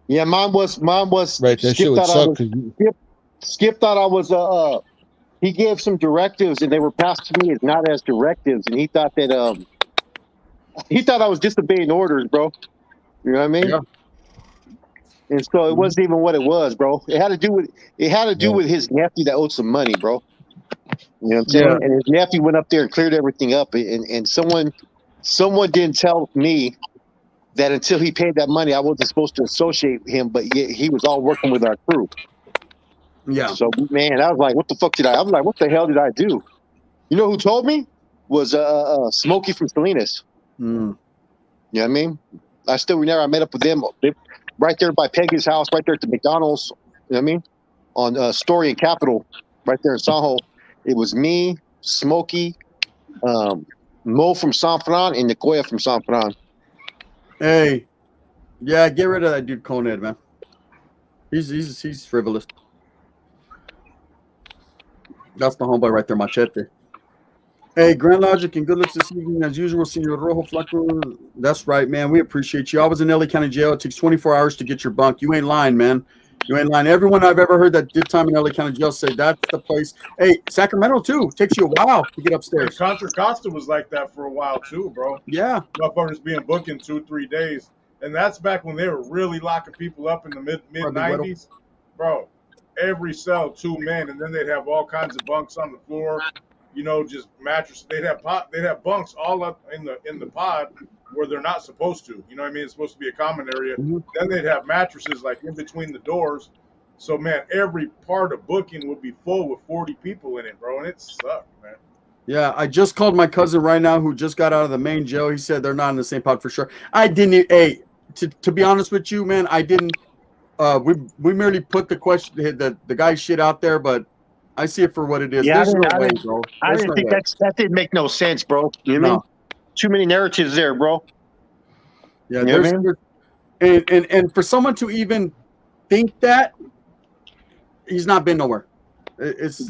Yeah, mine was right. That shit would suck. Skip thought I was he gave some directives and they were passed to me as not as directives, and he thought that I was disobeying orders, bro. You know what I mean? Yeah. And so it wasn't even what it was, bro. It had to do with his nephew that owed some money, bro. You know what I'm saying? Yeah. And his nephew went up there and cleared everything up, and someone didn't tell me that until he paid that money, I wasn't supposed to associate him, but yet he was all working with our crew. Yeah. So, man, I was like, what the fuck did I was like, what the hell did I do? You know who told me? Was Smokey from Salinas. You know what I mean? I met up with them right there by Peggy's house, right there at the McDonald's. You know what I mean? On Story and Capitol, right there in Soho. It was me, Smokey, Mo from San Fran, and Nicoya from San Fran. Hey, yeah, get rid of that dude, Coned, man. He's frivolous. That's the homeboy right there, Machete. Hey, Grand Logic and good looks this evening as usual, Senor Rojo Flaco. That's right, man. We appreciate you. I was in LA County Jail. It takes 24 hours to get your bunk. You ain't lying, man. You ain't lying. Everyone I've ever heard that did time in LA County Jail say that's the place. Hey, Sacramento too. Takes you a while to get upstairs. Hey, Contra Costa was like that for a while too, bro. Yeah. Motherfuckers being booked in 2-3 days. And that's back when they were really locking people up in the mid 90s. Bro, every cell, 2 men, and then they'd have all kinds of bunks on the floor. You know, just mattresses. They'd have bunks all up in the pod where they're not supposed to. You know what I mean? It's supposed to be a common area. Mm-hmm. Then they'd have mattresses like in between the doors. So man, every part of booking would be full with 40 people in it, bro, and it sucked, man. Yeah, I just called my cousin right now who just got out of the main jail. He said they're not in the same pod for sure. I didn't. Hey, to be honest with you, man, I didn't. We merely put the guy's shit out there, but I see it for what it is. Yeah, There's no way, bro. I didn't think that didn't make no sense, bro. You know what I mean? Too many narratives there, bro. Yeah, you know and for someone to even think that, he's not been nowhere. It's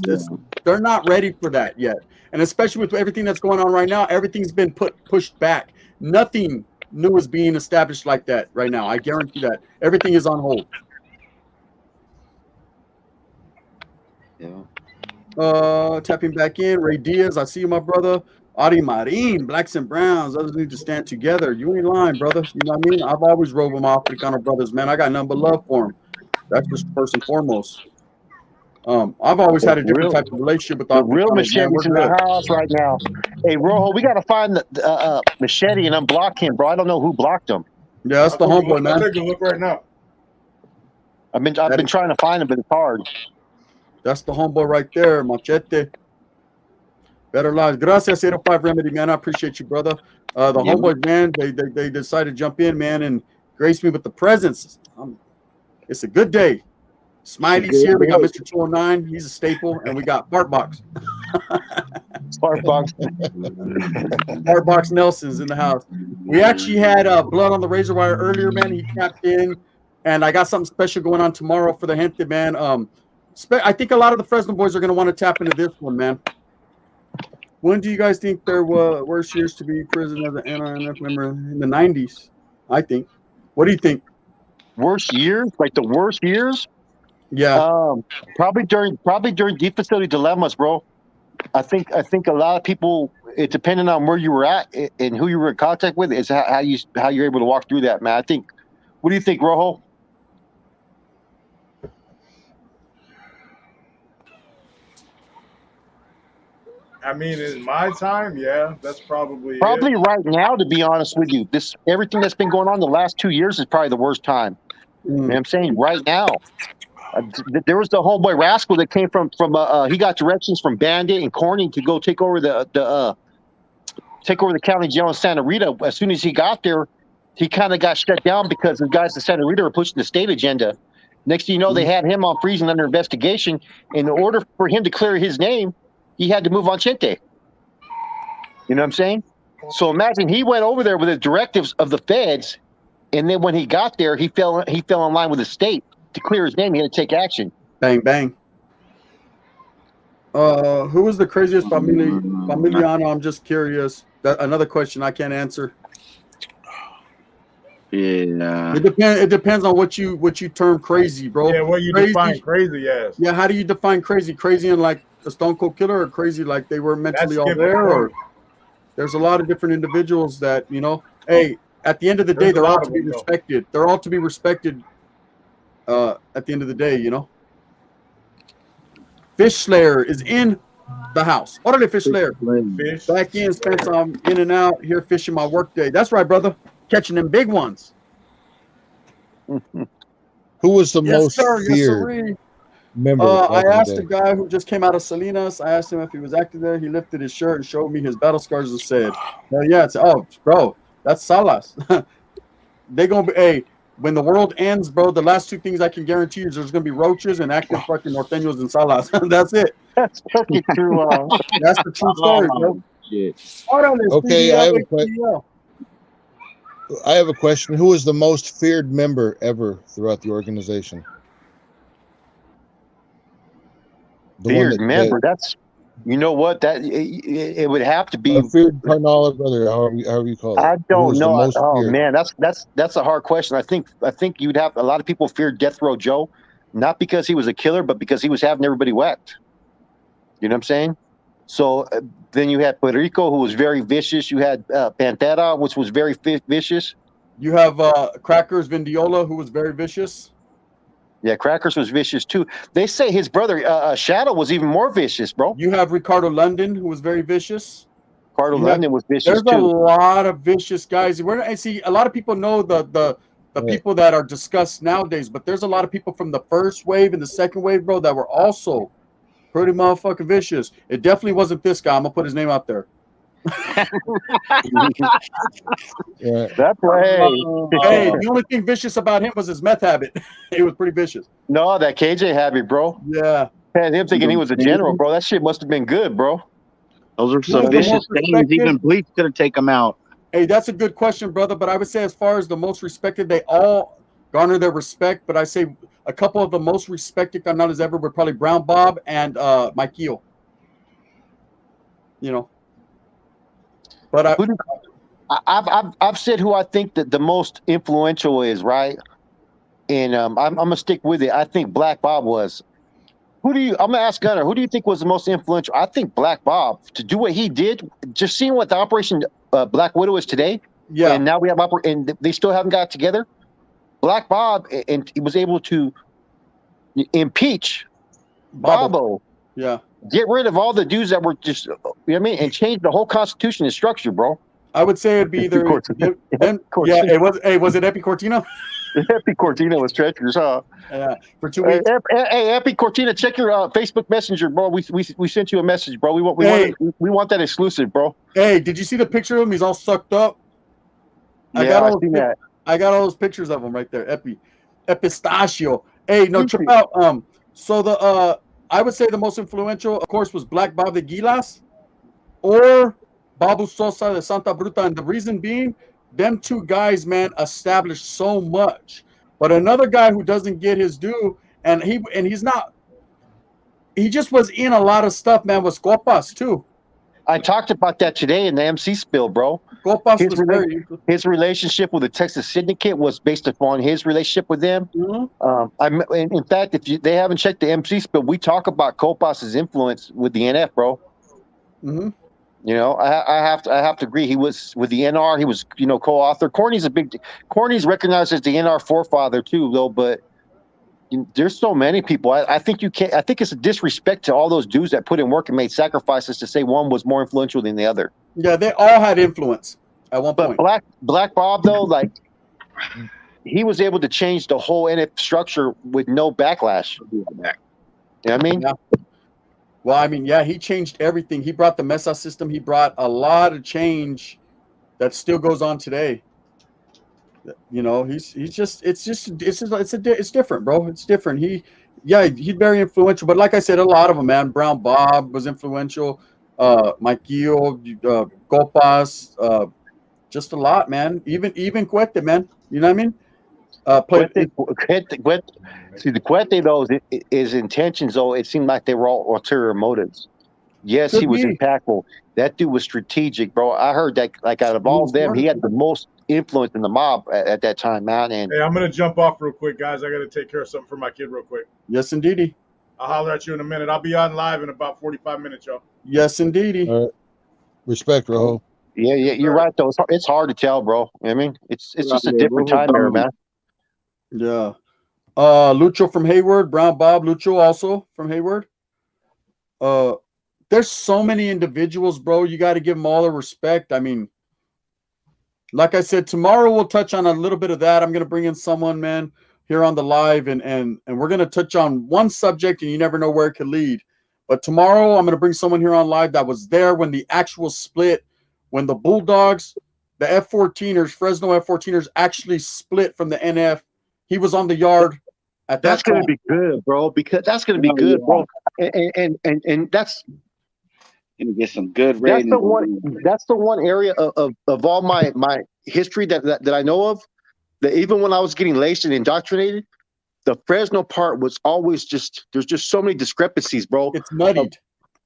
they're not ready for that yet, and especially with everything that's going on right now, everything's been pushed back. Nothing new is being established like that right now. I guarantee that everything is on hold. Yeah. Tapping back in, Ray Diaz. I see you, my brother. Adi Marin, blacks and browns. Others need to stand together. You ain't lying, brother. You know what I mean? I've always rode with my Africano brothers, man. I got nothing but love for them. That's just first and foremost. I've always had a different type of relationship with the real Machete's in the house right now. Hey, Rojo, we got to find the Machete and unblock him, bro. I don't know who blocked him. Yeah, that's the homeboy, man. I'll take a look right now. I've been trying to find him, but it's hard. That's the homeboy right there, Machete. Better lives. Gracias, 805 Remedy, man. I appreciate you, brother. The homeboys, man, they decided to jump in, man, and grace me with the presence. It's a good day. Smiley's here. We got Mr. 209. He's a staple. And we got Bartbox. Bartbox Nelson's in the house. We actually had Blood on the Razor Wire earlier, man. He tapped in. And I got something special going on tomorrow for the gente, man. I think a lot of the Fresno boys are going to want to tap into this one, man. When do you guys think there were worst years to be prison as an NRNF member? In the 90s, I think. What do you think? Worst years? Like the worst years? Yeah. Probably during deep facility dilemmas, bro. I think a lot of people, it depending on where you were at and who you were in contact with, is how you're able to walk through that, man. I think. What do you think, Rojo? I mean, in my time, yeah, that's probably it. Right now, to be honest with you. Everything that's been going on the last 2 years is probably the worst time. You know what I'm saying? Right now. There was the homeboy Rascal that came from he got directions from Bandit and Corning to go take over the county jail in Santa Rita. As soon as he got there, he kind of got shut down because the guys in Santa Rita were pushing the state agenda. Next thing you know, they had him on freezing under investigation. In order for him to clear his name, he had to move on Chente. You know what I'm saying? So imagine he went over there with the directives of the feds, and then when he got there, he fell in line with the state. To clear his name, he had to take action. Bang, bang. Who was the craziest Familiano? I'm just curious. Another question I can't answer. Yeah. It depends on what you term crazy, bro. Yeah, what you define crazy as. Yeah, how do you define crazy? Crazy in like a Stone Cold Killer, or crazy like they were mentally all there? Or there's a lot of different individuals that, hey, at the end of the day, they're all to be respected. They're all to be respected. At the end of the day, Fish Slayer is in the house. Orderly Fish Slayer. Back in, Spence. I'm in and out here fishing my work day. That's right, brother. Catching them big ones. Who was the most feared member? I asked a guy who just came out of Salinas. I asked him if he was active there. He lifted his shirt and showed me his battle scars and said, "Hell yeah!" It's bro, that's Salas. They gonna be when the world ends, bro, the last two things I can guarantee is there's gonna be roaches and active fucking norteños and Salas. That's it. That's fucking true. That's the true story, bro. Okay, I have a question. Who was the most feared member ever throughout the organization? Feared member? That's, you know what? That it would have to be feared Carnala brother, however you call it. I don't know. Oh man, that's a hard question. I think you'd have a lot of people feared Death Row Joe, not because he was a killer, but because he was having everybody whacked. You know what I'm saying? So then you had Puerto Rico, who was very vicious. You had Pantera, which was very vicious. You have Crackers Vindiola, who was very vicious. Yeah, Crackers was vicious too. They say his brother Shadow was even more vicious, bro. You have Ricardo London, who was very vicious. London was vicious too. There's a lot of vicious guys. I see a lot of people know the people that are discussed nowadays, but there's a lot of people from the first wave and the second wave, bro, that were also pretty motherfucking vicious. It definitely wasn't this guy. I'm gonna put his name out there. Yeah, that's right. Hey, the only thing vicious about him was his meth habit. It was pretty vicious. No, that KJ habit, bro. Yeah. Had him thinking he was a general, bro. That shit must have been good, bro. Those are some vicious things. Even Bleach could have taken them out. Hey, that's a good question, brother. But I would say as far as the most respected, they all garner their respect. But I say a couple of the most respected carnales ever were probably Brown Bob and Mikeel. But I've said who I think that the most influential is, right? And I'm gonna stick with it. I think Black Bob was. I'm gonna ask Gunner. Who do you think was the most influential? I think Black Bob, to do what he did. Just seeing what the Operation Black Widow is today. Yeah. And now we have and they still haven't got together. Black Bob, and he was able to impeach Bobo. Yeah. Get rid of all the dudes that were just, you know what I mean, and change the whole constitution and structure, bro. I would say it'd be either. Yeah, it was. Hey, was it Epi Cortina? Epi Cortina was treacherous, huh? Yeah, for 2 weeks. Hey, Epi Cortina, check your Facebook Messenger, bro. We sent you a message, bro. We want that exclusive, bro. Hey, did you see the picture of him? He's all sucked up. Yeah, I seen that. I got all those pictures of him right there. Epistachio. Hey, no, trip out. So the I would say the most influential, of course, was Black Bob de Gilas or Babu Sosa de Santa Bruta, and the reason being, them two guys, man, established so much. But another guy who doesn't get his due, and he's not, he just was in a lot of stuff, man, was Copas too. I talked about that today in the MC spill, bro. Copas his relationship with the Texas Syndicate was based upon his relationship with them. Mm-hmm. In fact, if they haven't checked the MC spill, we talk about Copas's influence with the NF, bro. Mm-hmm. You know, I have to agree. He was with the NR. He was, co-author. Corny's recognized as the NR forefather too, though. But there's so many people. I think you can't. I think it's a disrespect to all those dudes that put in work and made sacrifices to say one was more influential than the other. Yeah, they all had influence at one point. Black Bob, though, like he was able to change the whole NF structure with no backlash. You know what I mean? Yeah. Well, I mean, yeah, he changed everything. He brought the Mesa system. He brought a lot of change that still goes on today. You know, it's different, bro. It's different. He's very influential. But like I said, a lot of them, man. Brown Bob was influential. Maikio, Copas, just a lot, man. Even Cuete, man. You know what I mean? The Cuete, though, his intentions, though, it seemed like they were all ulterior motives. Yes, he was impactful. That dude was strategic, bro. I heard that, like, out of all of them, he had the most influence in the mob at that time, man. And hey, I'm gonna jump off real quick, guys. I gotta take care of something for my kid real quick. Yes, indeedy. I'll holler at you in a minute. I'll be on live in about 45 minutes, y'all. Yes, indeedy. Respect, Rojo. Yeah, you're right, though. It's hard to tell, bro. I mean, it's just a different time there, man. Yeah. Lucho from Hayward, Brown Bob, Lucho also from Hayward. There's so many individuals, bro. You got to give them all the respect. I mean, like I said, tomorrow we'll touch on a little bit of that. I'm going to bring in someone, man, here on the live, and we're going to touch on one subject, and you never know where it could lead. But tomorrow I'm going to bring someone here on live that was there when the actual split, when the Bulldogs, the F-14ers, Fresno F-14ers actually split from the NF. He was on the yard at that time. That's going to be good, bro, because that's going to be good, bro. And that's gonna get some good ratings. That's the one area of all my history that I know of, that even when I was getting laced and indoctrinated, the Fresno part was always there's just so many discrepancies, bro. It's muddied.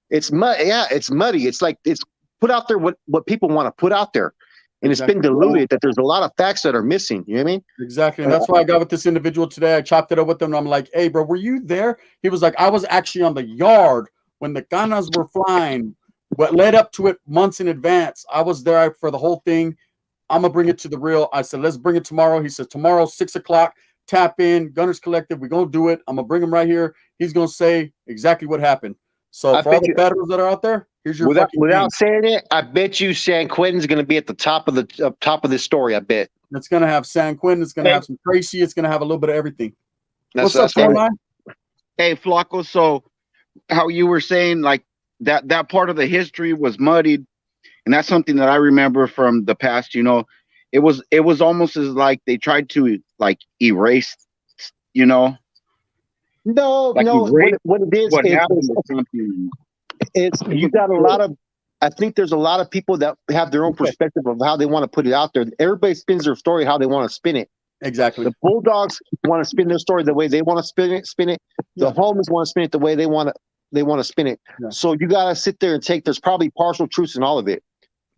It's muddy. It's like it's put out there what people want to put out there. And It's been diluted, that there's a lot of facts that are missing. You know what I mean? Exactly. And that's why I got with this individual today. I chopped it up with him, and I'm like, hey, bro, were you there? He was like, I was actually on the yard when the canas were flying, what led up to it months in advance. I was there for the whole thing. I'm going to bring it to the real. I said, let's bring it tomorrow. He says, tomorrow, 6 o'clock, tap in, Gunners Collective. We're going to do it. I'm going to bring him right here. He's going to say exactly what happened. So for all the veterans that are out there, here's your without saying it, I bet you San Quentin's going to be at the top of this story. I bet it's going to have San Quentin. It's going to have some Tracy. It's going to have a little bit of everything. What's up, Caroline? Hey, Flacco. So how you were saying, like, that part of the history was muddied, and that's something that I remember from the past. You know, it was almost as like they tried to like erase. You know, no. What it is, it's you got a lot of. I think there's a lot of people that have their own perspective of how they want to put it out there. Everybody spins their story how they want to spin it. Exactly. The Bulldogs want to spin their story the way they want to spin it. The Homies want to spin it the way they want to spin it. Yeah. So you got to sit there and there's probably partial truths in all of it.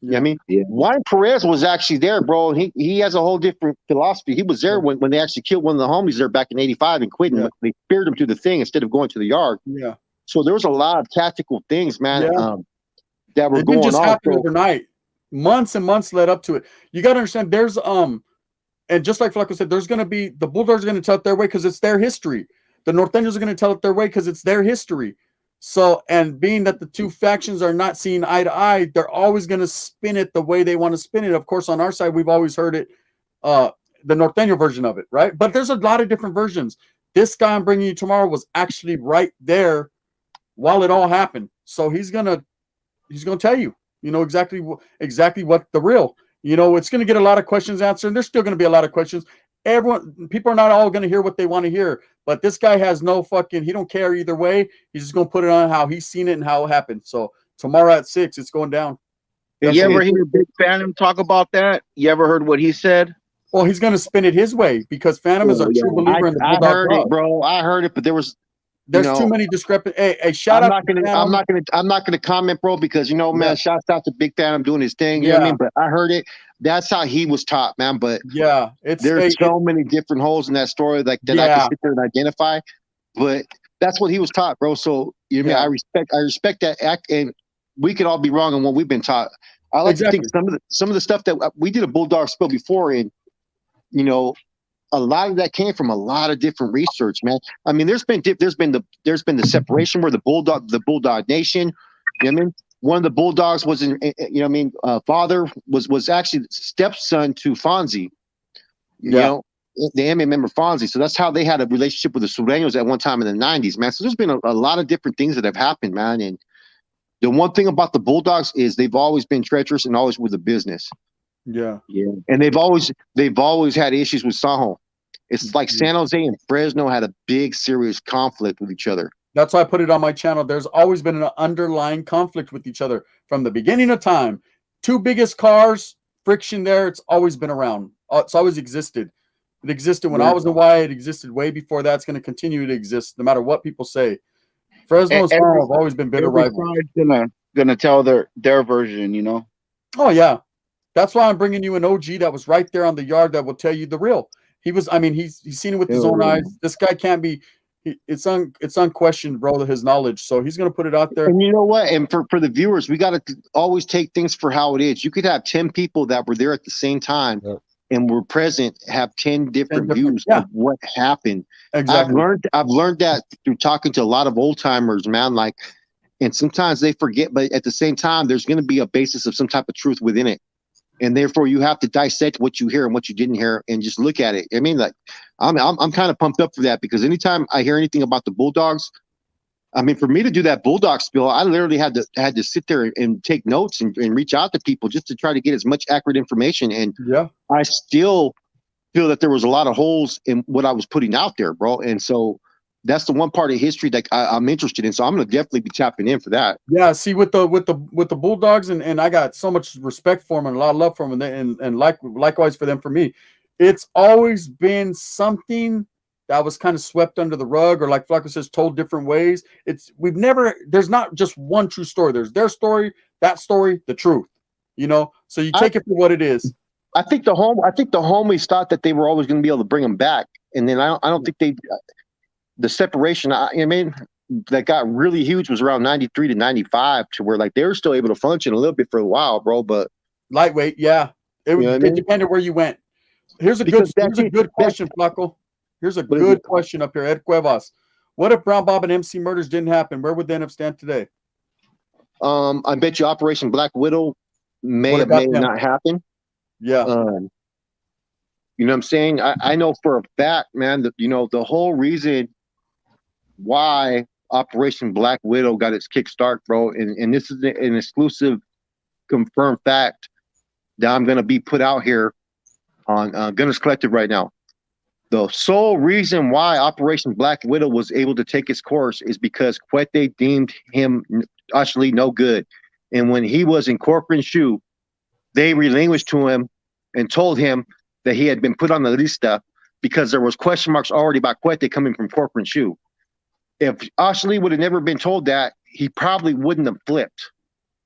Yeah. You know what I mean? Yeah. Juan Perez was actually there, bro. He has a whole different philosophy. He was there when they actually killed one of the homies there back in '85 and quit. And they speared him to the thing instead of going to the yard. Yeah. So there was a lot of tactical things, man, that were going on. It just happened overnight. Months and months led up to it. You got to understand, there's and just like Flacco said, there's going to be the Bulldogs are going to tell it their way because it's their history. The Norteños are going to tell it their way because it's their history. So, and being that the two factions are not seeing eye to eye, they're always going to spin it the way they want to spin it. Of course, on our side, we've always heard it the norteño version of it, right? But there's a lot of different versions. This guy I'm bringing you tomorrow was actually right there while it all happened. So he's gonna tell you, exactly what the real. It's gonna get a lot of questions answered, and there's still gonna be a lot of questions. People are not all gonna hear what they want to hear, but this guy has no fucking. He don't care either way. He's just gonna put it on how he's seen it and how it happened. So tomorrow at 6, it's going down. You ever hear Big Phantom talk about that? You ever heard what he said? Well, he's going to spin it his way because Phantom is a true believer in the Bulldog. I heard it, bro. I heard it, but there's too many discrepancies. Hey, shout out to Phantom. I'm not gonna comment, bro, because man, shouts out to Big Phantom doing his thing. You know what I mean? But I heard it. That's how he was taught, man. But there's so many different holes in that story, like that I can sit there and identify. But that's what he was taught, bro. So I mean, I respect that act, and we could all be wrong on what we've been taught. I like to think some of the stuff that we did a Bulldog spill before, and a lot of that came from a lot of different research, man. I mean, there's been the separation where the Bulldog Nation. You know what I mean? One of the Bulldogs was father was actually stepson to Fonzie. You know, the MMA member Fonzie. So that's how they had a relationship with the Sureños at one time in the 90s, man. So there's been a lot of different things that have happened, man. And the one thing about the Bulldogs is they've always been treacherous and always with the business. Yeah. And they've always had issues with Sajo. It's like San Jose and Fresno had a big, serious conflict with each other. That's why I put it on my channel. There's always been an underlying conflict with each other from the beginning of time. Two biggest cars, friction there. It's always been around. It's always existed. It existed when I was in Y. It existed way before that. It's going to continue to exist no matter what people say. Fresno and Sajo have always been bitter rivals. Gonna tell their version, Oh yeah. That's why I'm bringing you an OG that was right there on the yard that will tell you the real. He's seen it with his own eyes. This guy can't be. It's unquestioned, bro, his knowledge. So he's gonna put it out there. And you know what? And for the viewers, we got to always take things for how it is. You could have 10 people that were there at the same time and were present, have 10 different views of what happened. Exactly. I've learned that through talking to a lot of old timers, man. Like, and sometimes they forget, but at the same time, there's going to be a basis of some type of truth within it. And therefore, you have to dissect what you hear and what you didn't hear, and just look at it. I mean, like, I'm kind of pumped up for that, because anytime I hear anything about the Bulldogs, I mean, for me to do that Bulldog spill, I literally had to sit there and take notes and reach out to people just to try to get as much accurate information. And I still feel that there was a lot of holes in what I was putting out there, bro. And so that's the one part of history that I'm interested in. So I'm going to definitely be tapping in for that. Yeah. See, with the Bulldogs, and I got so much respect for them and a lot of love for them, and likewise for them, for me, it's always been something that was kind of swept under the rug, or like Flacco says, told different ways. There's not just one true story. There's their story, that story, the truth, so you take it for what it is. I think the homies thought that they were always going to be able to bring them back. And then I don't think the separation, I mean, that got really huge was around 93 to 95, to where like they were still able to function a little bit for a while, bro. But lightweight, yeah. It depended where you went. Here's a good question, Flacco. Here's a good question up here. Ed Cuevas. What if Brown Bob and MC murders didn't happen? Where would they end up stand today? I bet you Operation Black Widow may not happen. Yeah. You know what I'm saying? I know for a fact, man, that the whole reason why Operation Black Widow got its kickstart, bro, and this is an exclusive confirmed fact that I'm gonna be put out here on Gunners Collective right now. The sole reason why Operation Black Widow was able to take its course is because Cuete deemed him actually no good. And when he was in corporate shoe, they relinquished to him and told him that he had been put on the lista because there was question marks already about Cuete coming from corporate shoe. If Ashley would have never been told that, he probably wouldn't have flipped.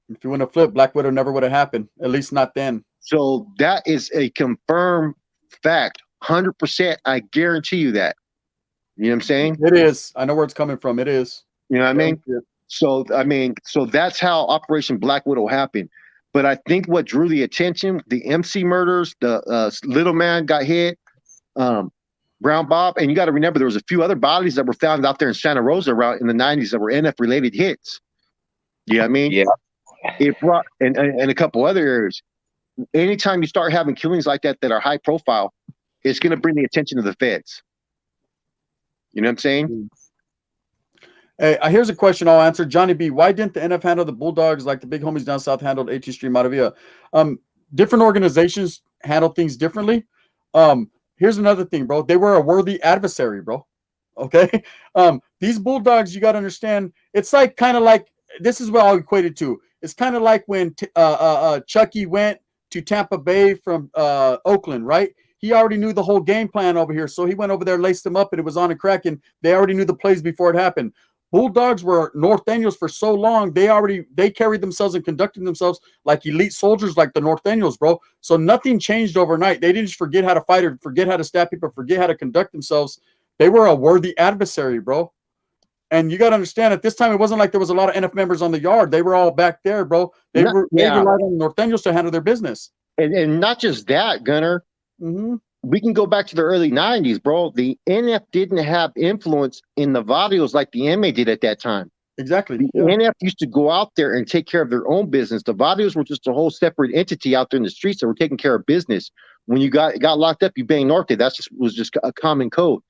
If he wouldn't have flipped, Black Widow never would have happened, at least not then. So that is a confirmed fact. 100%, I guarantee you that. You know what I'm saying? It is. I know where it's coming from. It is. You know what I mean? Yeah. So that's how Operation Black Widow happened. But I think what drew the attention, the MC murders, the little man got hit, Brown Bob, and you got to remember there was a few other bodies that were found out there in Santa Rosa around in the 90s that were NF related hits. You know what I mean? Yeah. It brought and a couple other areas. Anytime you start having killings like that are high profile, it's going to bring the attention of the feds. You know what I'm saying? Hey, here's a question I'll answer. Johnny B, why didn't the NF handle the Bulldogs like the big homies down south handled 18th Street Maravilla? Different organizations handle things differently. Here's another thing, bro. They were a worthy adversary, bro. Okay? These Bulldogs, you got to understand, it's like kind of like, this is what I'll equate it to. It's kind of like when Chucky went to Tampa Bay from Oakland, right? He already knew the whole game plan over here. So he went over there, laced them up, and it was on a crack, and they already knew the plays before it happened. Bulldogs were Norteños for so long. They carried themselves and conducted themselves like elite soldiers, like the Norteños, bro. So nothing changed overnight. They didn't just forget how to fight or forget how to stab people, forget how to conduct themselves. They were a worthy adversary, bro. And you got to understand, at this time, it wasn't like there was a lot of NF members on the yard. They were all back there, bro. They relied on the Norteños to handle their business. And not just that, Gunner. Mm-hmm. We can go back to the early 90s, bro. The NF didn't have influence in the barrios like the MA did at that time. Exactly. The NF used to go out there and take care of their own business. The barrios were just a whole separate entity out there in the streets that were taking care of business. When you got locked up, you banged Norte. Was just a common code.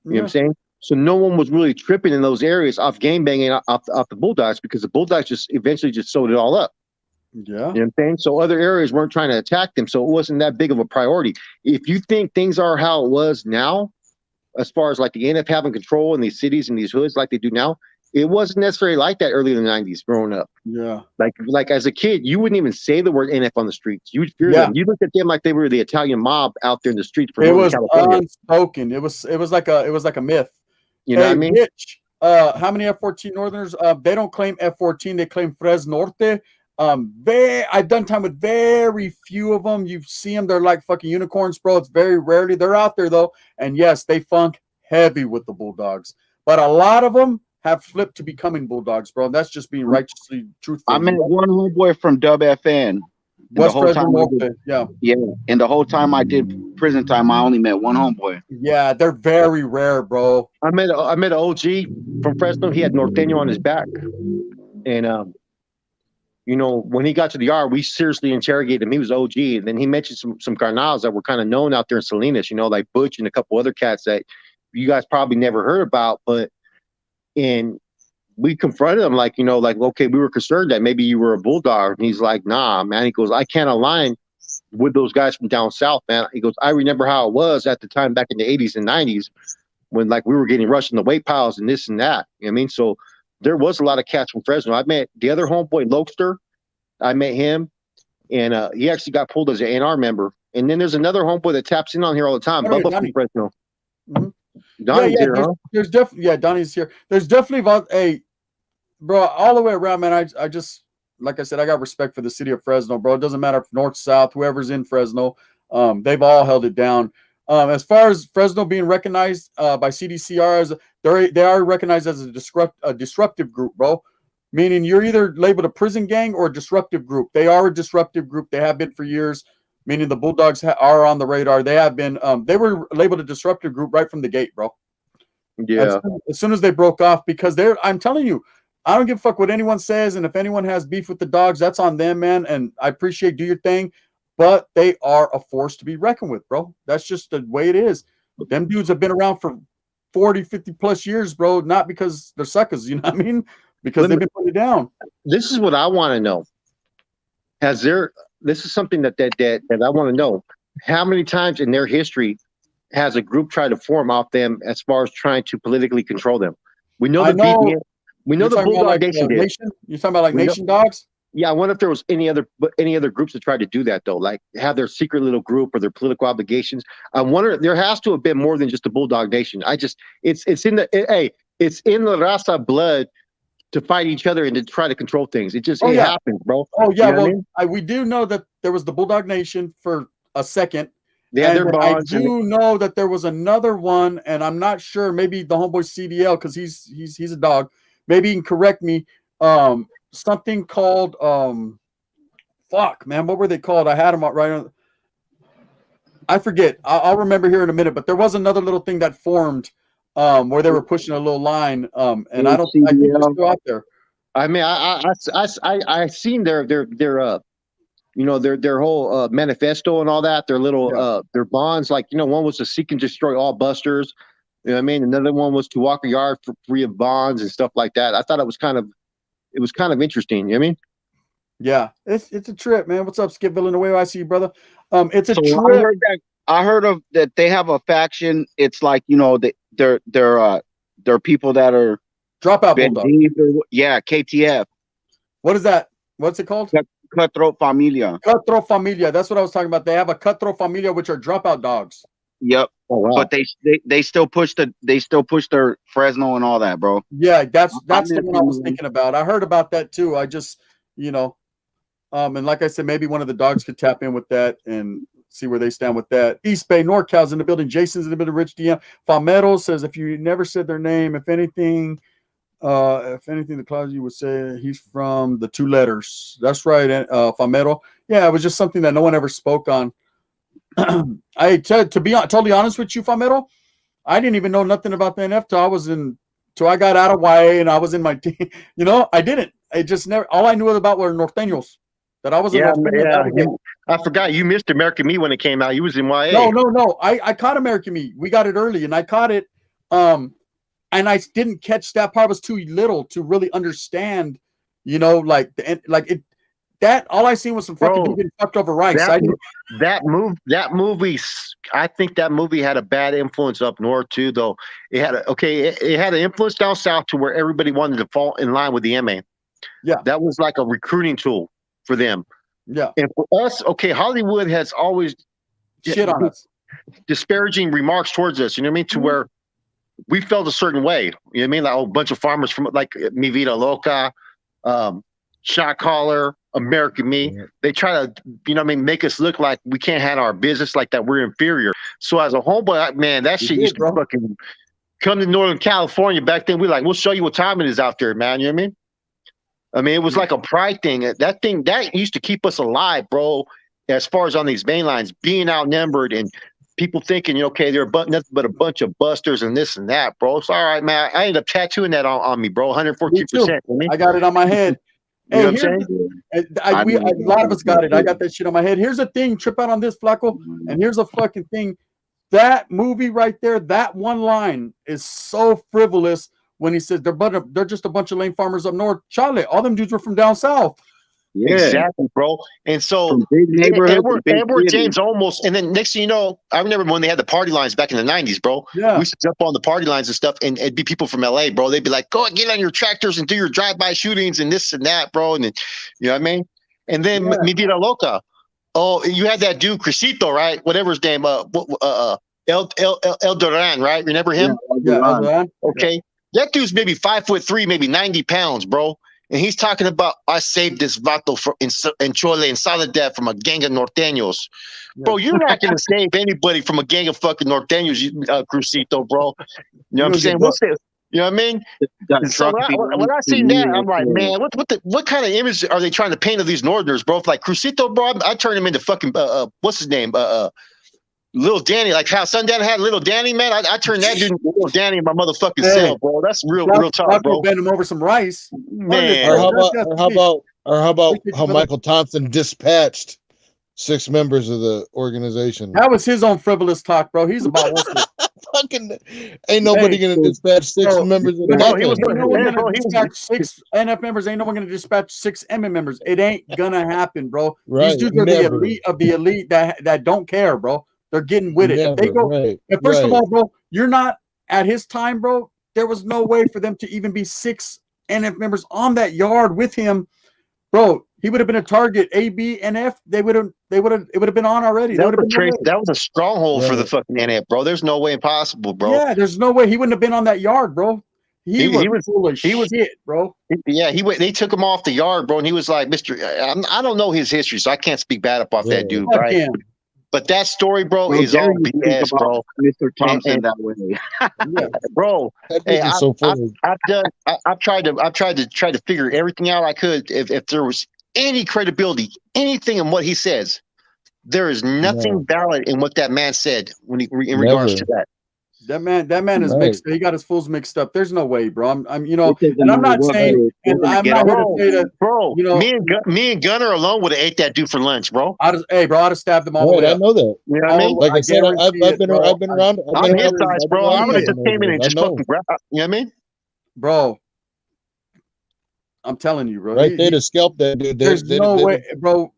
You know what I'm saying? So no one was really tripping in those areas off game banging off the Bulldogs, because the Bulldogs just eventually just sewed it all up. Yeah. You know what I'm saying? So other areas weren't trying to attack them. So it wasn't that big of a priority. If you think things are how it was now, as far as like the NF having control in these cities and these hoods like they do now, it wasn't necessarily like that early in the 90s growing up. Yeah. Like as a kid, you wouldn't even say the word NF on the streets. You would fear them. You looked at them like they were the Italian mob out there in the streets. It was unspoken. It was like a myth. You know what I mean? Rich, how many F-14 Northerners? They don't claim F-14. They claim Fresnorte. I've done time with very few of them. You see them, they're like fucking unicorns, bro. It's very rarely. They're out there though, and yes, they funk heavy with the Bulldogs. But a lot of them have flipped to becoming Bulldogs, bro. That's just being righteously truthful. I met one homeboy from Dub FN. West Fresno, yeah. And the whole time I did prison time, I only met one homeboy. Yeah, they're very rare, bro. I met an OG from Fresno. He had Norteño on his back, and you know, when he got to the yard, we seriously interrogated him. He was OG. And then he mentioned some carnals that were kind of known out there in Salinas, you know, like Butch and a couple other cats that you guys probably never heard about. And we confronted him like, you know, like, okay, we were concerned that maybe you were a Bulldog. And he's like, nah, man. He goes, I can't align with those guys from down south, man. He goes, I remember how it was at the time back in the 80s and 90s when like we were getting rushed in the weight piles and this and that. You know what I mean? So there was a lot of cats from Fresno. I met the other homeboy, Lokester. I met him, and he actually got pulled as an A&R member. And then there's another homeboy that taps in on here all the time, Bubba from Fresno. Mm-hmm. Donnie's here, huh? There's definitely, Donnie's here. There's definitely, bro, all the way around, man. I just, like I said, I got respect for the city of Fresno, bro. It doesn't matter if north, south, whoever's in Fresno. They've all held it down. As far as Fresno being recognized by CDCR as they are recognized as a disruptive group, bro. Meaning you're either labeled a prison gang or a disruptive group. They are a disruptive group. They have been for years. Meaning the Bulldogs are on the radar. They have been. They were labeled a disruptive group right from the gate, bro. Yeah. As soon as they broke off, because I'm telling you, I don't give a fuck what anyone says, and if anyone has beef with the dogs, that's on them, man. And I appreciate, do your thing. But they are a force to be reckoned with, bro. That's just the way it is. Them dudes have been around for 40, 50 plus years, bro. Not because they're suckers, you know what I mean? Because they've been putting it down. This is what I want to know. This is something that I want to know. How many times in their history has a group tried to form off them as far as trying to politically control them? We know the BBN. We know the Bulldog Nation did. You're talking about like Nation Dogs? Yeah, I wonder if there was any other groups that tried to do that though, like have their secret little group or their political obligations. I wonder, there has to have been more than just the Bulldog Nation. It's in the Raza blood to fight each other and to try to control things. It happens, bro. Oh yeah, we do know that there was the Bulldog Nation for a second. Yeah, I do know that there was another one, and I'm not sure. Maybe the homeboy CDL, because he's a dog. Maybe he can correct me. Something called fuck, man, what were they called? I had them right on. I forget. I'll remember here in a minute. But there was another little thing that formed where they were pushing a little line, and I think they're still out there. I mean, I seen their their whole manifesto and all that, their little their bonds, like, one was to seek and destroy all busters. You know what I mean? Another one was to walk a yard for free of bonds and stuff like that. I thought it was kind of interesting. You know what I mean? Yeah, it's a trip, man. What's up, Skip Villanueva? I see you, brother. It's a trip. I heard of that they have a faction. It's like, they're people that are dropout bulldog. Yeah, KTF. What is that? What's it called? Cutthroat Familia. Cutthroat Familia. That's what I was talking about. They have a Cutthroat Familia, which are dropout dogs. Yep. Oh, wow. But they still push their Fresno and all that, bro. Yeah, that's the one I was thinking about. I heard about that too. I just, and like I said, maybe one of the dogs could tap in with that and see where they stand with that. East Bay, NorCal's in the building. Jason's in the building. Rich DM. Famero says, if you never said their name, if anything, the clouds you would say he's from the two letters. That's right, Famero. Yeah, it was just something that no one ever spoke on. To be totally honest with you, Famero, I didn't even know nothing about the NF till I got out of YA and I was in my team. I didn't. I just never. All I knew about were Norteños. That I was. Yeah. I forgot you missed American Me when it came out. You was in YA. No. I caught American Me. We got it early, and I caught it. And I didn't catch that part. I was too little to really understand. That all I seen was some fucking dude getting fucked over rice. That movie. I think that movie had a bad influence up north too, though. It had an influence down south to where everybody wanted to fall in line with the MA. Yeah, that was like a recruiting tool for them. Yeah, and for us, Hollywood has always shit on us, disparaging remarks towards us. You know what I mean? To where we felt a certain way. You know what I mean? Like a bunch of farmers from like Mi Vida Loca, Shot Caller, American Me. They try to, make us look like we can't handle our business, like that we're inferior. So as a homeboy, man, that shit used to fucking come to Northern California back then. We'll show you what time it is out there, man. You know what I mean? It was like a pride thing. That used to keep us alive, bro. As far as on these main lines, being outnumbered and people thinking, they're nothing but a bunch of busters and this and that, bro. It's all right, man. I ended up tattooing that on me, bro. 114%. I got it on my head. You know what I'm saying? A lot of us got it. I got that shit on my head. Here's the thing, trip out on this, Flaco. And here's a fucking thing. That movie right there, that one line is so frivolous when he says they're just a bunch of lame farmers up north. Charlie, all them dudes were from down south. Yeah. Exactly, bro. And so Edward James almost, and then next thing you know, I remember when they had the party lines back in the 90s, bro. Yeah. We used to jump on the party lines and stuff, and it'd be people from LA, bro. They'd be like, go get on your tractors and do your drive-by shootings and this and that, bro. And then, you know what I mean? And then Mi Vida Loca. Oh, you had that dude, Crisito, right? Whatever his name, El Duran, right? Remember him? Yeah, El Duran. Okay. Yeah. That dude's maybe 5'3", maybe 90 pounds, bro. And he's talking about, I saved this vato in Chole and Soledad from a gang of norteños. Yeah. Bro, you're not going to save anybody from a gang of fucking norteños, Crucito, bro. You know what I'm saying? You know what I mean? So when I see that, I'm like, man, what kind of image are they trying to paint of these northerners, bro? If like Crucito, bro, I turn him into fucking, what's his name? Little Danny, like how Sundown had Little Danny, man. I turned that dude into Little Danny in my motherfucking cell, bro. That's real talk, bro. Bend him over some rice, man. Or how about how Michael Thompson dispatched 6 members of the organization? That was his own frivolous talk, bro. He's about fucking ain't nobody gonna dispatch 6 members of the 6 NF members. Ain't no one gonna dispatch 6 MM members. It ain't gonna happen, bro. Right. These dudes are the elite of the elite that don't care, bro. They're getting with it. If they go, and first of all, bro, you're not at his time, bro. There was no way for them to even be 6 NF members on that yard with him, bro. He would have been a target. A, B, NF. It would have been on already. That was a stronghold for the fucking NF, bro. There's no way impossible, bro. Yeah, there's no way he wouldn't have been on that yard, bro. He was full of shit, bro. Yeah, they took him off the yard, bro, and he was like, I don't know his history, so I can't speak bad about that dude, right? Yeah. But that story, bro, is all BS, bro. Mr. Thompson that way, bro. Hey, I've tried to figure everything out I could. If there was any credibility, anything in what he says, there is nothing valid in what that man said in regards to that. That man is Right. mixed. He got his fools mixed up. There's no way, bro. I'm you know, and I'm not saying, and I'm not here to say that, bro. You know, me and Gunner alone would have ate that dude for lunch, bro. I'd have stabbed him all the way I up. know that. You know what I mean? Like I said, I've been around. I'm his size, bro. I would have just came in and just know. fucking grabbed. You know what I mean? Bro, I'm telling you, bro. Right there to scalp that dude. There's no way, bro.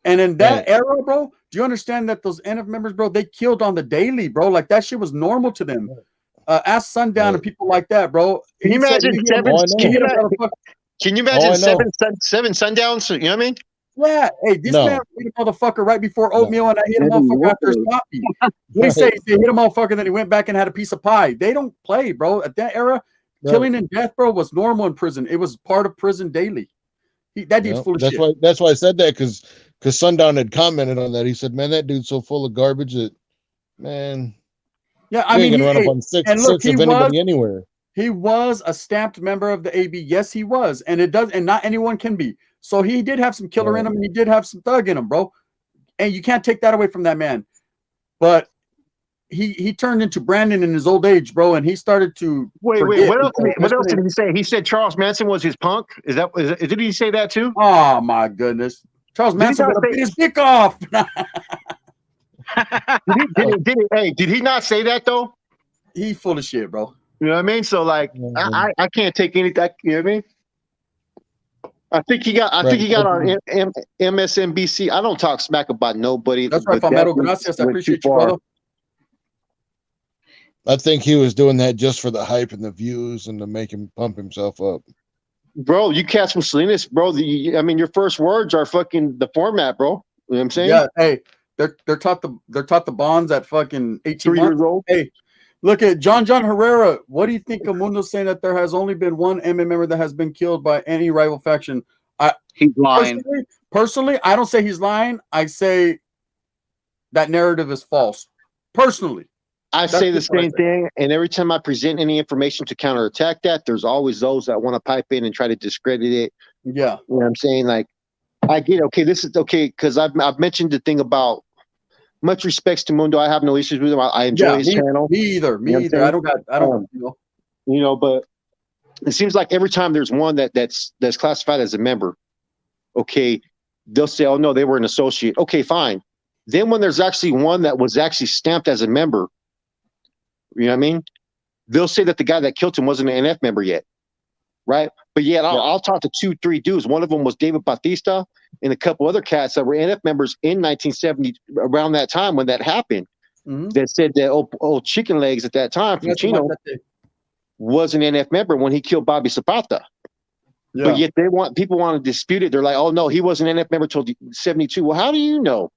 And in that era, bro, do you understand that those NF members, bro, they killed on the daily, bro? Like that shit was normal to them. Ask Sundown and people like that, bro. Can you imagine Can you imagine seven sundowns? You know what I mean? Yeah. Hey, this man hit a motherfucker right before oatmeal, and I hit a motherfucker after his coffee. What he say? He hit a motherfucker, then he went back and had a piece of pie. They don't play, bro. At that era, killing and death, bro, was normal in prison. It was part of prison daily. That dude's full of shit. That's why I said that, because Sundown had commented on that. He said, "Man, that dude's so full of garbage that, man." Yeah, I mean, he run up on six of anybody anywhere. He was a stamped member of the AB. Yes, he was, and not anyone can be. So he did have some killer in him, and he did have some thug in him, bro. And you can't take that away from that man. But he turned into Brandon in his old age, bro, and he started to wait. What else did he say? He said Charles Manson was his punk. Did he say that too? Oh my goodness, Charles Manson would have beat his dick off. Did he not say that though? He full of shit, bro. You know what I mean? So like, I can't take anything. You know what I mean? I think he got on MSNBC. I don't talk smack about nobody. That's right, Palmetto. Gracias. I appreciate you, brother. I think he was doing that just for the hype and the views and to make him pump himself up. Bro, you catch from Salinas, bro. I mean, your first words are fucking the format, bro. You know what I'm saying? Yeah. Hey, they're taught the bonds at fucking 18 3 years old. Hey, look at John Herrera. What do you think of Mundo's saying that there has only been one MMA member that has been killed by any rival faction? He's lying. Personally, I don't say he's lying. I say that narrative is false. Personally. I say the same thing, and every time I present any information to counterattack that, there's always those that want to pipe in and try to discredit it. Yeah. You know what I'm saying? Like, I get, okay, this is okay, because I've mentioned the thing about much respects to Mundo. I have no issues with him. I enjoy his channel. Me either. I don't you know, but it seems like every time there's one that's classified as a member, okay, they'll say, oh no, they were an associate. Okay, fine. Then when there's actually one that was actually stamped as a member, you know what I mean? They'll say that the guy that killed him wasn't an NF member yet, right? But yet I'll talk to 2-3 dudes. One of them was David Bautista and a couple other cats that were NF members in 1970, around that time when that happened, that said that old Chicken Legs at that time from Chino was an NF member when he killed Bobby Zapata. Yeah. But yet people want to dispute it. They're like, oh no, he wasn't an NF member till 72. Well, how do you know?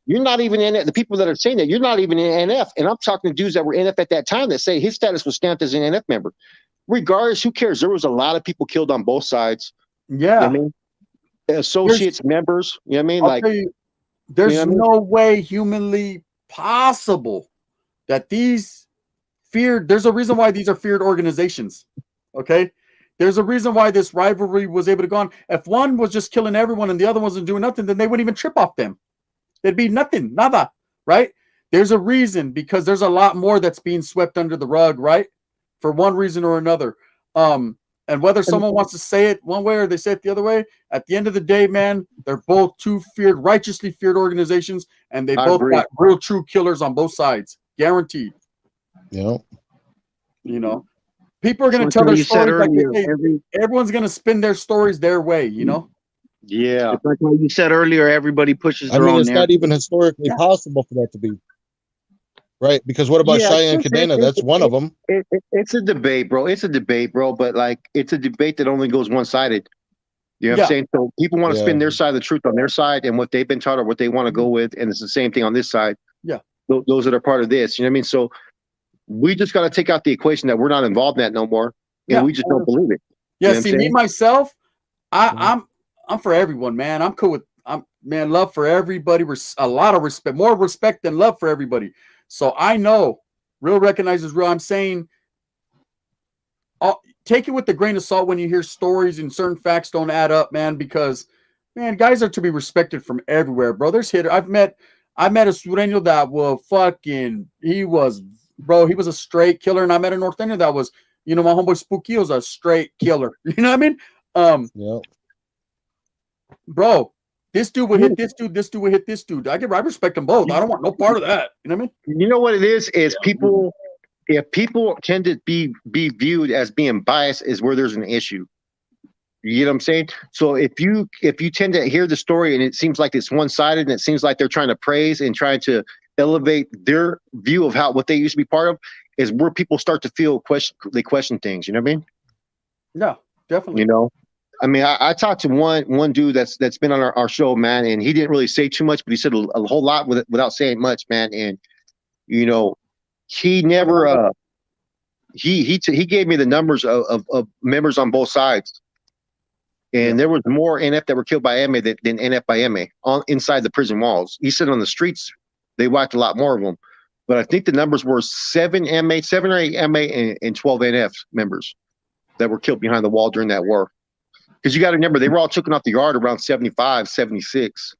You're not even in it. The people that are saying that, you're not even in NF. And I'm talking to dudes that were NF at that time that say his status was stamped as an NF member. Regardless, who cares? There was a lot of people killed on both sides. Yeah. You know what I mean? Associates, members, you know what I mean? I'll tell you, there's no way humanly possible that these there's a reason why these are feared organizations. Okay? There's a reason why this rivalry was able to go on. If one was just killing everyone and the other wasn't doing nothing, then they wouldn't even trip off them. There'd be nothing, nada, right? There's a reason, because there's a lot more that's being swept under the rug, right? For one reason or another. And whether someone wants to say it one way or they say it the other way, at the end of the day, man, they're both two righteously feared organizations, and they both got real true killers on both sides. Guaranteed. Yeah. You know? People are going to tell their stories everyone's going to spin their stories their way, you know? Yeah, it's like what you said earlier. Everybody pushes their own. It's not even historically possible for that to be right. Because what about Cheyenne Cadena? That's one of them. It's a debate, bro. It's a debate, bro. But like, it's a debate that only goes one sided. You know what I'm saying? So people want to spin their side of the truth on their side and what they've been taught or what they want to go with, and it's the same thing on this side. Yeah, those that are part of this. You know what I mean? So we just got to take out the equation that we're not involved in that no more, and we just don't believe it. Yeah. You know me myself, I'm for everyone, man. I'm cool with love for everybody. A lot of respect, more respect than love for everybody. So I know real recognizes real. I'm saying take it with a grain of salt when you hear stories and certain facts don't add up, man, because guys are to be respected from everywhere, bro. There's hitter. I met a Sureño that will he was bro, he was a straight killer, and I met a North Ender that was, you know, my homeboy Spookio's a straight killer. You know what I mean? Yeah. Bro, this dude would hit this dude. This dude would hit this dude. I respect them both. I don't want no part of that. You know what I mean? You know what it is people. If people tend to be viewed as being biased, is where there's an issue. You know what I'm saying? So if you tend to hear the story and it seems like it's one-sided and it seems like they're trying to praise and trying to elevate their view of what they used to be part of, is where people start to feel they question things. You know what I mean? Yeah, definitely. You know, I mean, I talked to one dude that's been on our show, man, and he didn't really say too much, but he said a whole lot without saying much, man. And you know, he never he gave me the numbers of members on both sides. And there was more NF that were killed by MA than NF by MA inside the prison walls. He said on the streets, they whacked a lot more of them. But I think the numbers were 7 or 8 MA and 12 NF members that were killed behind the wall during that war. Because you got to remember, they were all taken off the yard around 75, 76.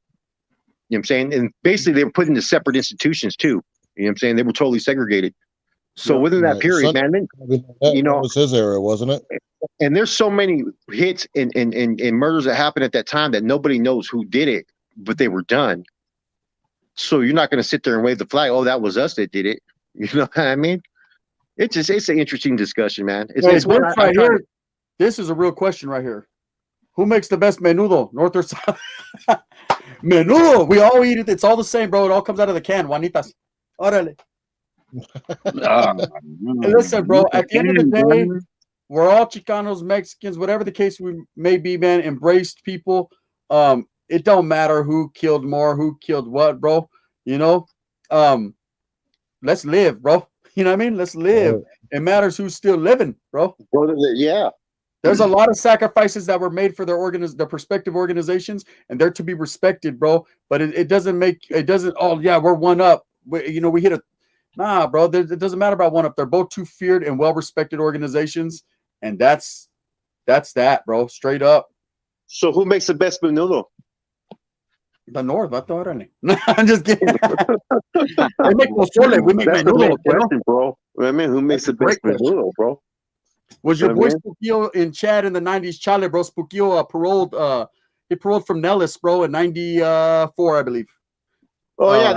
You know what I'm saying? And basically, they were put into separate institutions, too. You know what I'm saying? They were totally segregated. So within that period, man, you know, it was his era, wasn't it? And there's so many hits and murders that happened at that time that nobody knows who did it, but they were done. So you're not going to sit there and wave the flag. Oh, that was us that did it. You know what I mean? It's an interesting discussion, man. It's one right here. This is a real question right here. Who makes the best menudo, north or south? Menudo. We all eat it. It's all the same, bro. It all comes out of the can. Juanitas. Órale. Listen, bro, at the end of the day, we're all Chicanos, Mexicans, whatever the case we may be, man. Embraced people. It don't matter who killed more, who killed what, bro. You know, let's live, bro. You know what I mean? Let's live. It matters who's still living, bro. Yeah. There's a lot of sacrifices that were made for their prospective organizations, and they're to be respected, bro. But it doesn't. Oh yeah, we're one up. We hit a. Nah, bro. It doesn't matter about one up. They're both two feared and well-respected organizations, and that's that, bro. Straight up. So who makes the best menudo? The North. I thought I I'm just kidding. They make pozole. We make That's menudo, the question, bro. I mean, who makes the best menudo, bro? Was your boy Spookio in Chad in the 90s? Chale, bro. Spookio paroled. He paroled from Nellis, bro, in 94, I believe. Oh yeah,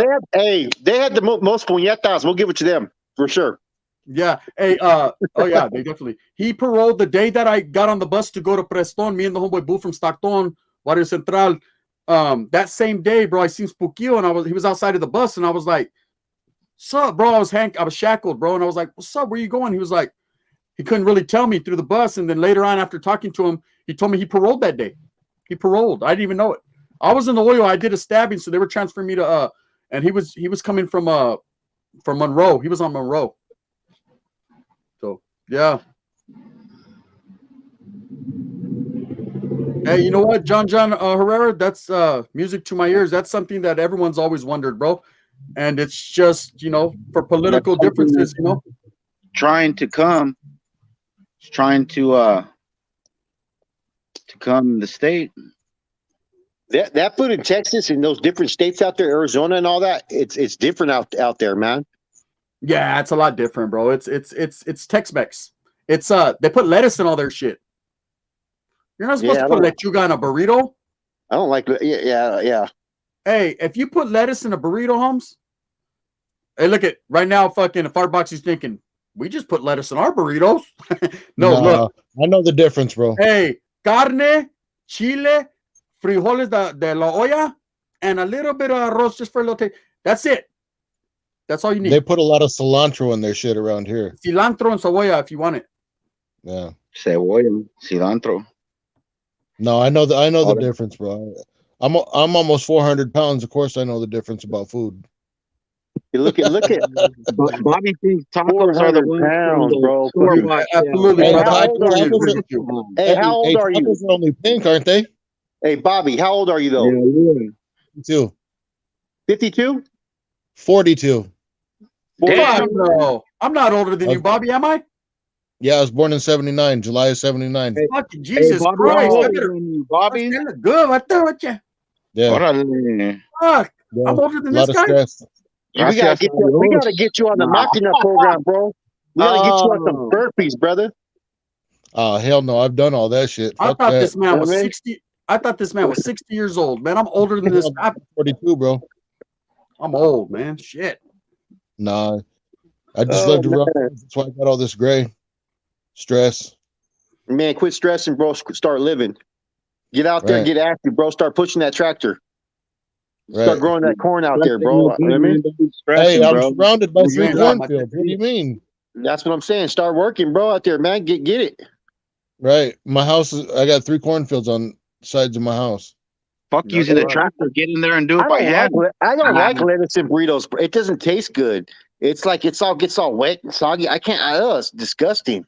they had the most puñetas. We'll give it to them for sure. Yeah. Hey, oh yeah, they definitely. He paroled the day that I got on the bus to go to Preston. Me and the homeboy Boo from Stockton, Barrio Central. That same day, bro, I seen Spookio and he was outside of the bus, and I was like, "What's up, bro?" I was shackled, bro, and I was like, "What's up? Where you going?" He was like, he couldn't really tell me through the bus, and then later on, after talking to him, he told me he paroled that day. He paroled. I didn't even know it. I was in the oil. I did a stabbing, so they were transferring me to and he was coming from Monroe. He was on Monroe. So yeah. Hey, you know what, John Herrera? That's music to my ears. That's something that everyone's always wondered, bro. And it's just, for political differences, trying to come the state. That food in Texas and those different states out there, Arizona and all that, it's different out there, man. Yeah, it's a lot different, bro. It's Tex-Mex. It's they put lettuce in all their shit. You're not supposed to put lechuga in a burrito. I don't like it. Yeah. Hey, if you put lettuce in a burrito, Holmes. Hey, look at right now, fucking Firefox is thinking, we just put lettuce in our burritos. No, look. I know the difference, bro. Hey, carne, chile, frijoles de la olla, and a little bit of arroz just for a little taste. That's it. That's all you need. They put a lot of cilantro in their shit around here. Cilantro and cebolla if you want it. Yeah. Cebolla, cilantro. No, I know the difference, bro. I'm almost 400 pounds. Of course, I know the difference about food. Look at Bobby thinks tacos are the pounds, bro. Absolutely. Hey, how old are you? Tacos are only pink, aren't they? Hey, Bobby, how old are you though? Yeah. 52. 52? 42. Damn, no. I'm not older than you, Bobby, am I? Yeah, I was born in 79, July of 79. Hey, fucking Jesus Bobby, Christ. Bobby? Good. What the? Yeah. Fuck. Yeah. I'm older than a lot this of guy. stress. We gotta get you on the Machina program, bro. We gotta get you on some burpees, brother. Oh hell no! I've done all that shit. I Fuck thought that. this man was 60. I thought this man was 60 years old, man. I'm older than this. I'm 42, bro. I'm old, man. Shit. Nah, I just love to run. That's why I got all this gray stress. Man, quit stressing, bro. Start living. Get out there and get active, bro. Start pushing that tractor. Start growing that corn out there, bro. You know what I mean? Hey, I'm surrounded by 3 cornfields. What do you mean? That's what I'm saying. Start working, bro, out there, man. Get it. Right. My house is. I got 3 cornfields on sides of my house. Fuck using the tractor. Get in there and do it by hand. I don't like lettuce and burritos. It doesn't taste good. It's like it gets all wet and soggy. I can't. It's disgusting.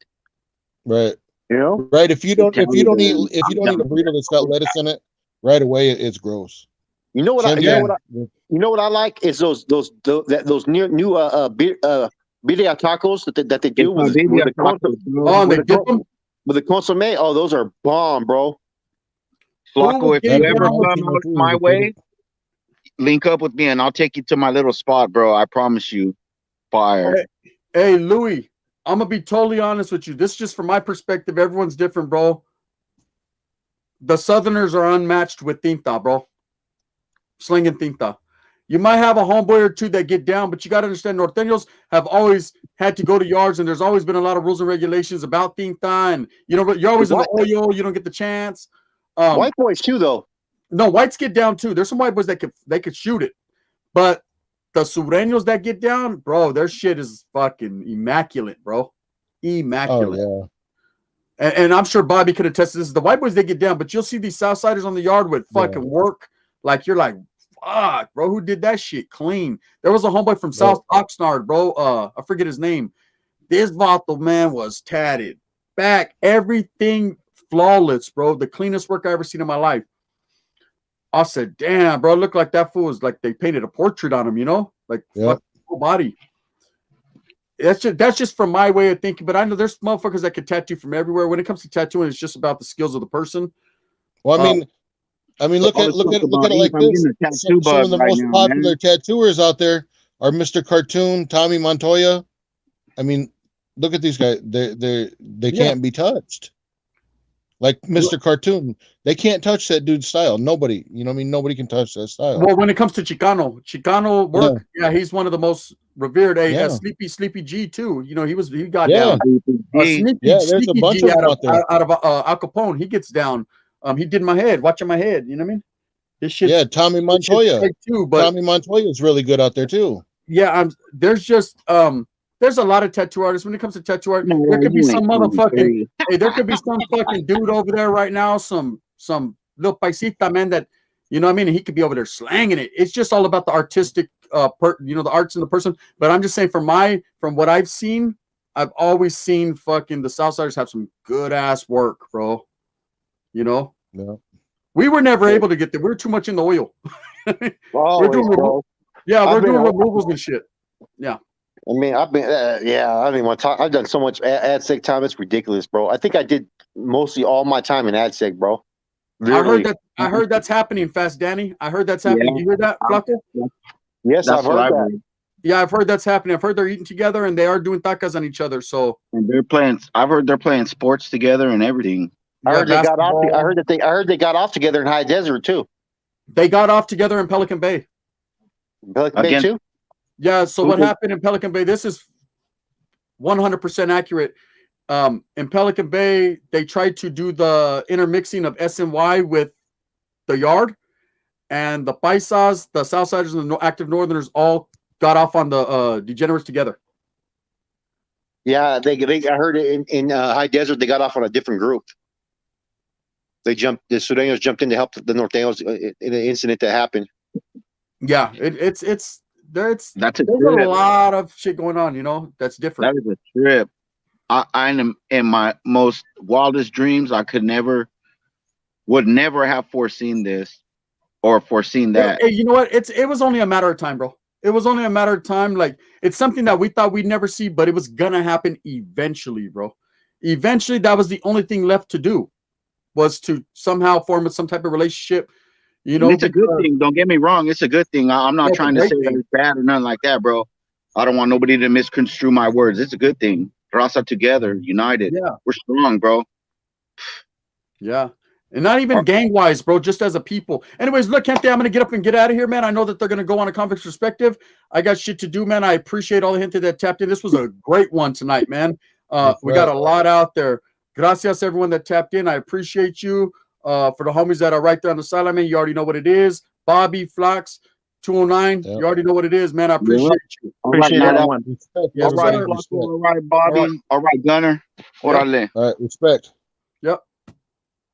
Right. You know. Right. If you don't eat a burrito that's got lettuce in it, right away it's gross. You know what? You know what I like is those new birria tacos that they do with the consomme. Oh, those are bomb, bro. Flaco, if you ever come out my way, link up with me and I'll take you to my little spot, bro. I promise you. Fire. Hey, Louis, I'm gonna be totally honest with you. This is just from my perspective. Everyone's different, bro. The Southerners are unmatched with tinta, bro. Slinging tinta. You might have a homeboy or two that get down, but you got to understand Norteños have always had to go to yards, and there's always been a lot of rules and regulations about tinta, and you're always in the oil, you don't get the chance. White boys too, though. No, whites get down too. There's some white boys that could shoot it, but the Sureños that get down, bro, their shit is fucking immaculate, bro. Immaculate. Oh, yeah. And I'm sure Bobby could attest to this. The white boys, they get down, but you'll see these Southsiders on the yard with fucking work. Like, you're like, fuck, bro, who did that shit clean? There was a homeboy from South Oxnard, bro. I forget his name. This vato, man, was tatted. Back, everything flawless, bro. The cleanest work I ever seen in my life. I said, damn, bro, looked like that fool was like they painted a portrait on him, you know? Like, fucking whole body. That's just from my way of thinking, but I know there's motherfuckers that can tattoo from everywhere. When it comes to tattooing, it's just about the skills of the person. Well, I mean, look at it like this. Some of the most popular tattooers out there are Mr. Cartoon, Tommy Montoya. I mean, look at these guys. They can't be touched. Like Mr. Cartoon, they can't touch that dude's style. Nobody, you know what I mean? Nobody can touch that style. Well, when it comes to Chicano work, he's one of the most revered. Sleepy G too. You know, he got down. There's a bunch of them out there. Out of Al Capone, he gets down. He did my head, watching my head. You know what I mean? This shit. Yeah, Tommy Montoya too. But Tommy Montoya is really good out there too. Yeah, there's a lot of tattoo artists. When it comes to tattoo art, there could be some motherfucking there could be some fucking dude over there right now, some little paisita man that, you know what I mean, and he could be over there slanging it. It's just all about the artistic the arts in the person. But I'm just saying from what I've seen, I've always seen fucking the Southsiders have some good ass work, bro. You know? Yeah. We were never able to get there. We were too much in the oil. We're doing removals and shit. Yeah. I mean, I've been, I don't even want to talk. I've done so much AdSeg time. It's ridiculous, bro. I think I did mostly all my time in AdSeg, bro. Literally. I heard that's happening, Fast Danny. I heard that's happening. You hear that, Flaco? Yes, I've heard that. Yeah, I've heard that's happening. I've heard they're eating together and they are doing tacos on each other. So and I've heard they're playing sports together and everything. I heard they got off. I heard they got off together in High Desert too. They got off together in Pelican Bay. Pelican Bay too. Yeah. So what happened in Pelican Bay? This is 100% accurate. In Pelican Bay, they tried to do the intermixing of SNY with the yard, and the Paisas, the Southsiders, and the active Northerners all got off on the degenerates together. Yeah, I heard it in High Desert. They got off on a different group. The Sureños jumped in to help the Norteños in an incident that happened. Yeah, there's a lot of shit going on, you know, that's different. That is a trip. I am in my most wildest dreams. I would never have foreseen this or foreseen that. Hey, you know what? It was only a matter of time, bro. It was only a matter of time. Like, it's something that we thought we'd never see, but it was gonna happen eventually, bro. Eventually, that was the only thing left to do, was to somehow form some type of relationship. You know, it's a good thing. Don't get me wrong. It's a good thing. I'm not trying to say that it's bad or nothing like that, bro. I don't want nobody to misconstrue my words. It's a good thing. Raza together, united. Yeah. We're strong, bro. Yeah. And not even gang-wise, bro, just as a people. Anyways, look, Kente, I'm going to get up and get out of here, man. I know that they're going to go on a convict's perspective. I got shit to do, man. I appreciate all the gente that tapped in. This was a great one tonight, man. We got a lot out there. Gracias, everyone that tapped in. I appreciate you. For the homies that are right there on the sideline, man, you already know what it is. Bobby, Flox, 209, you already know what it is, man. I appreciate you. Appreciate everyone. Yes, all right, sir. all right, Bobby. All right, Gunner. All right, respect. Yep.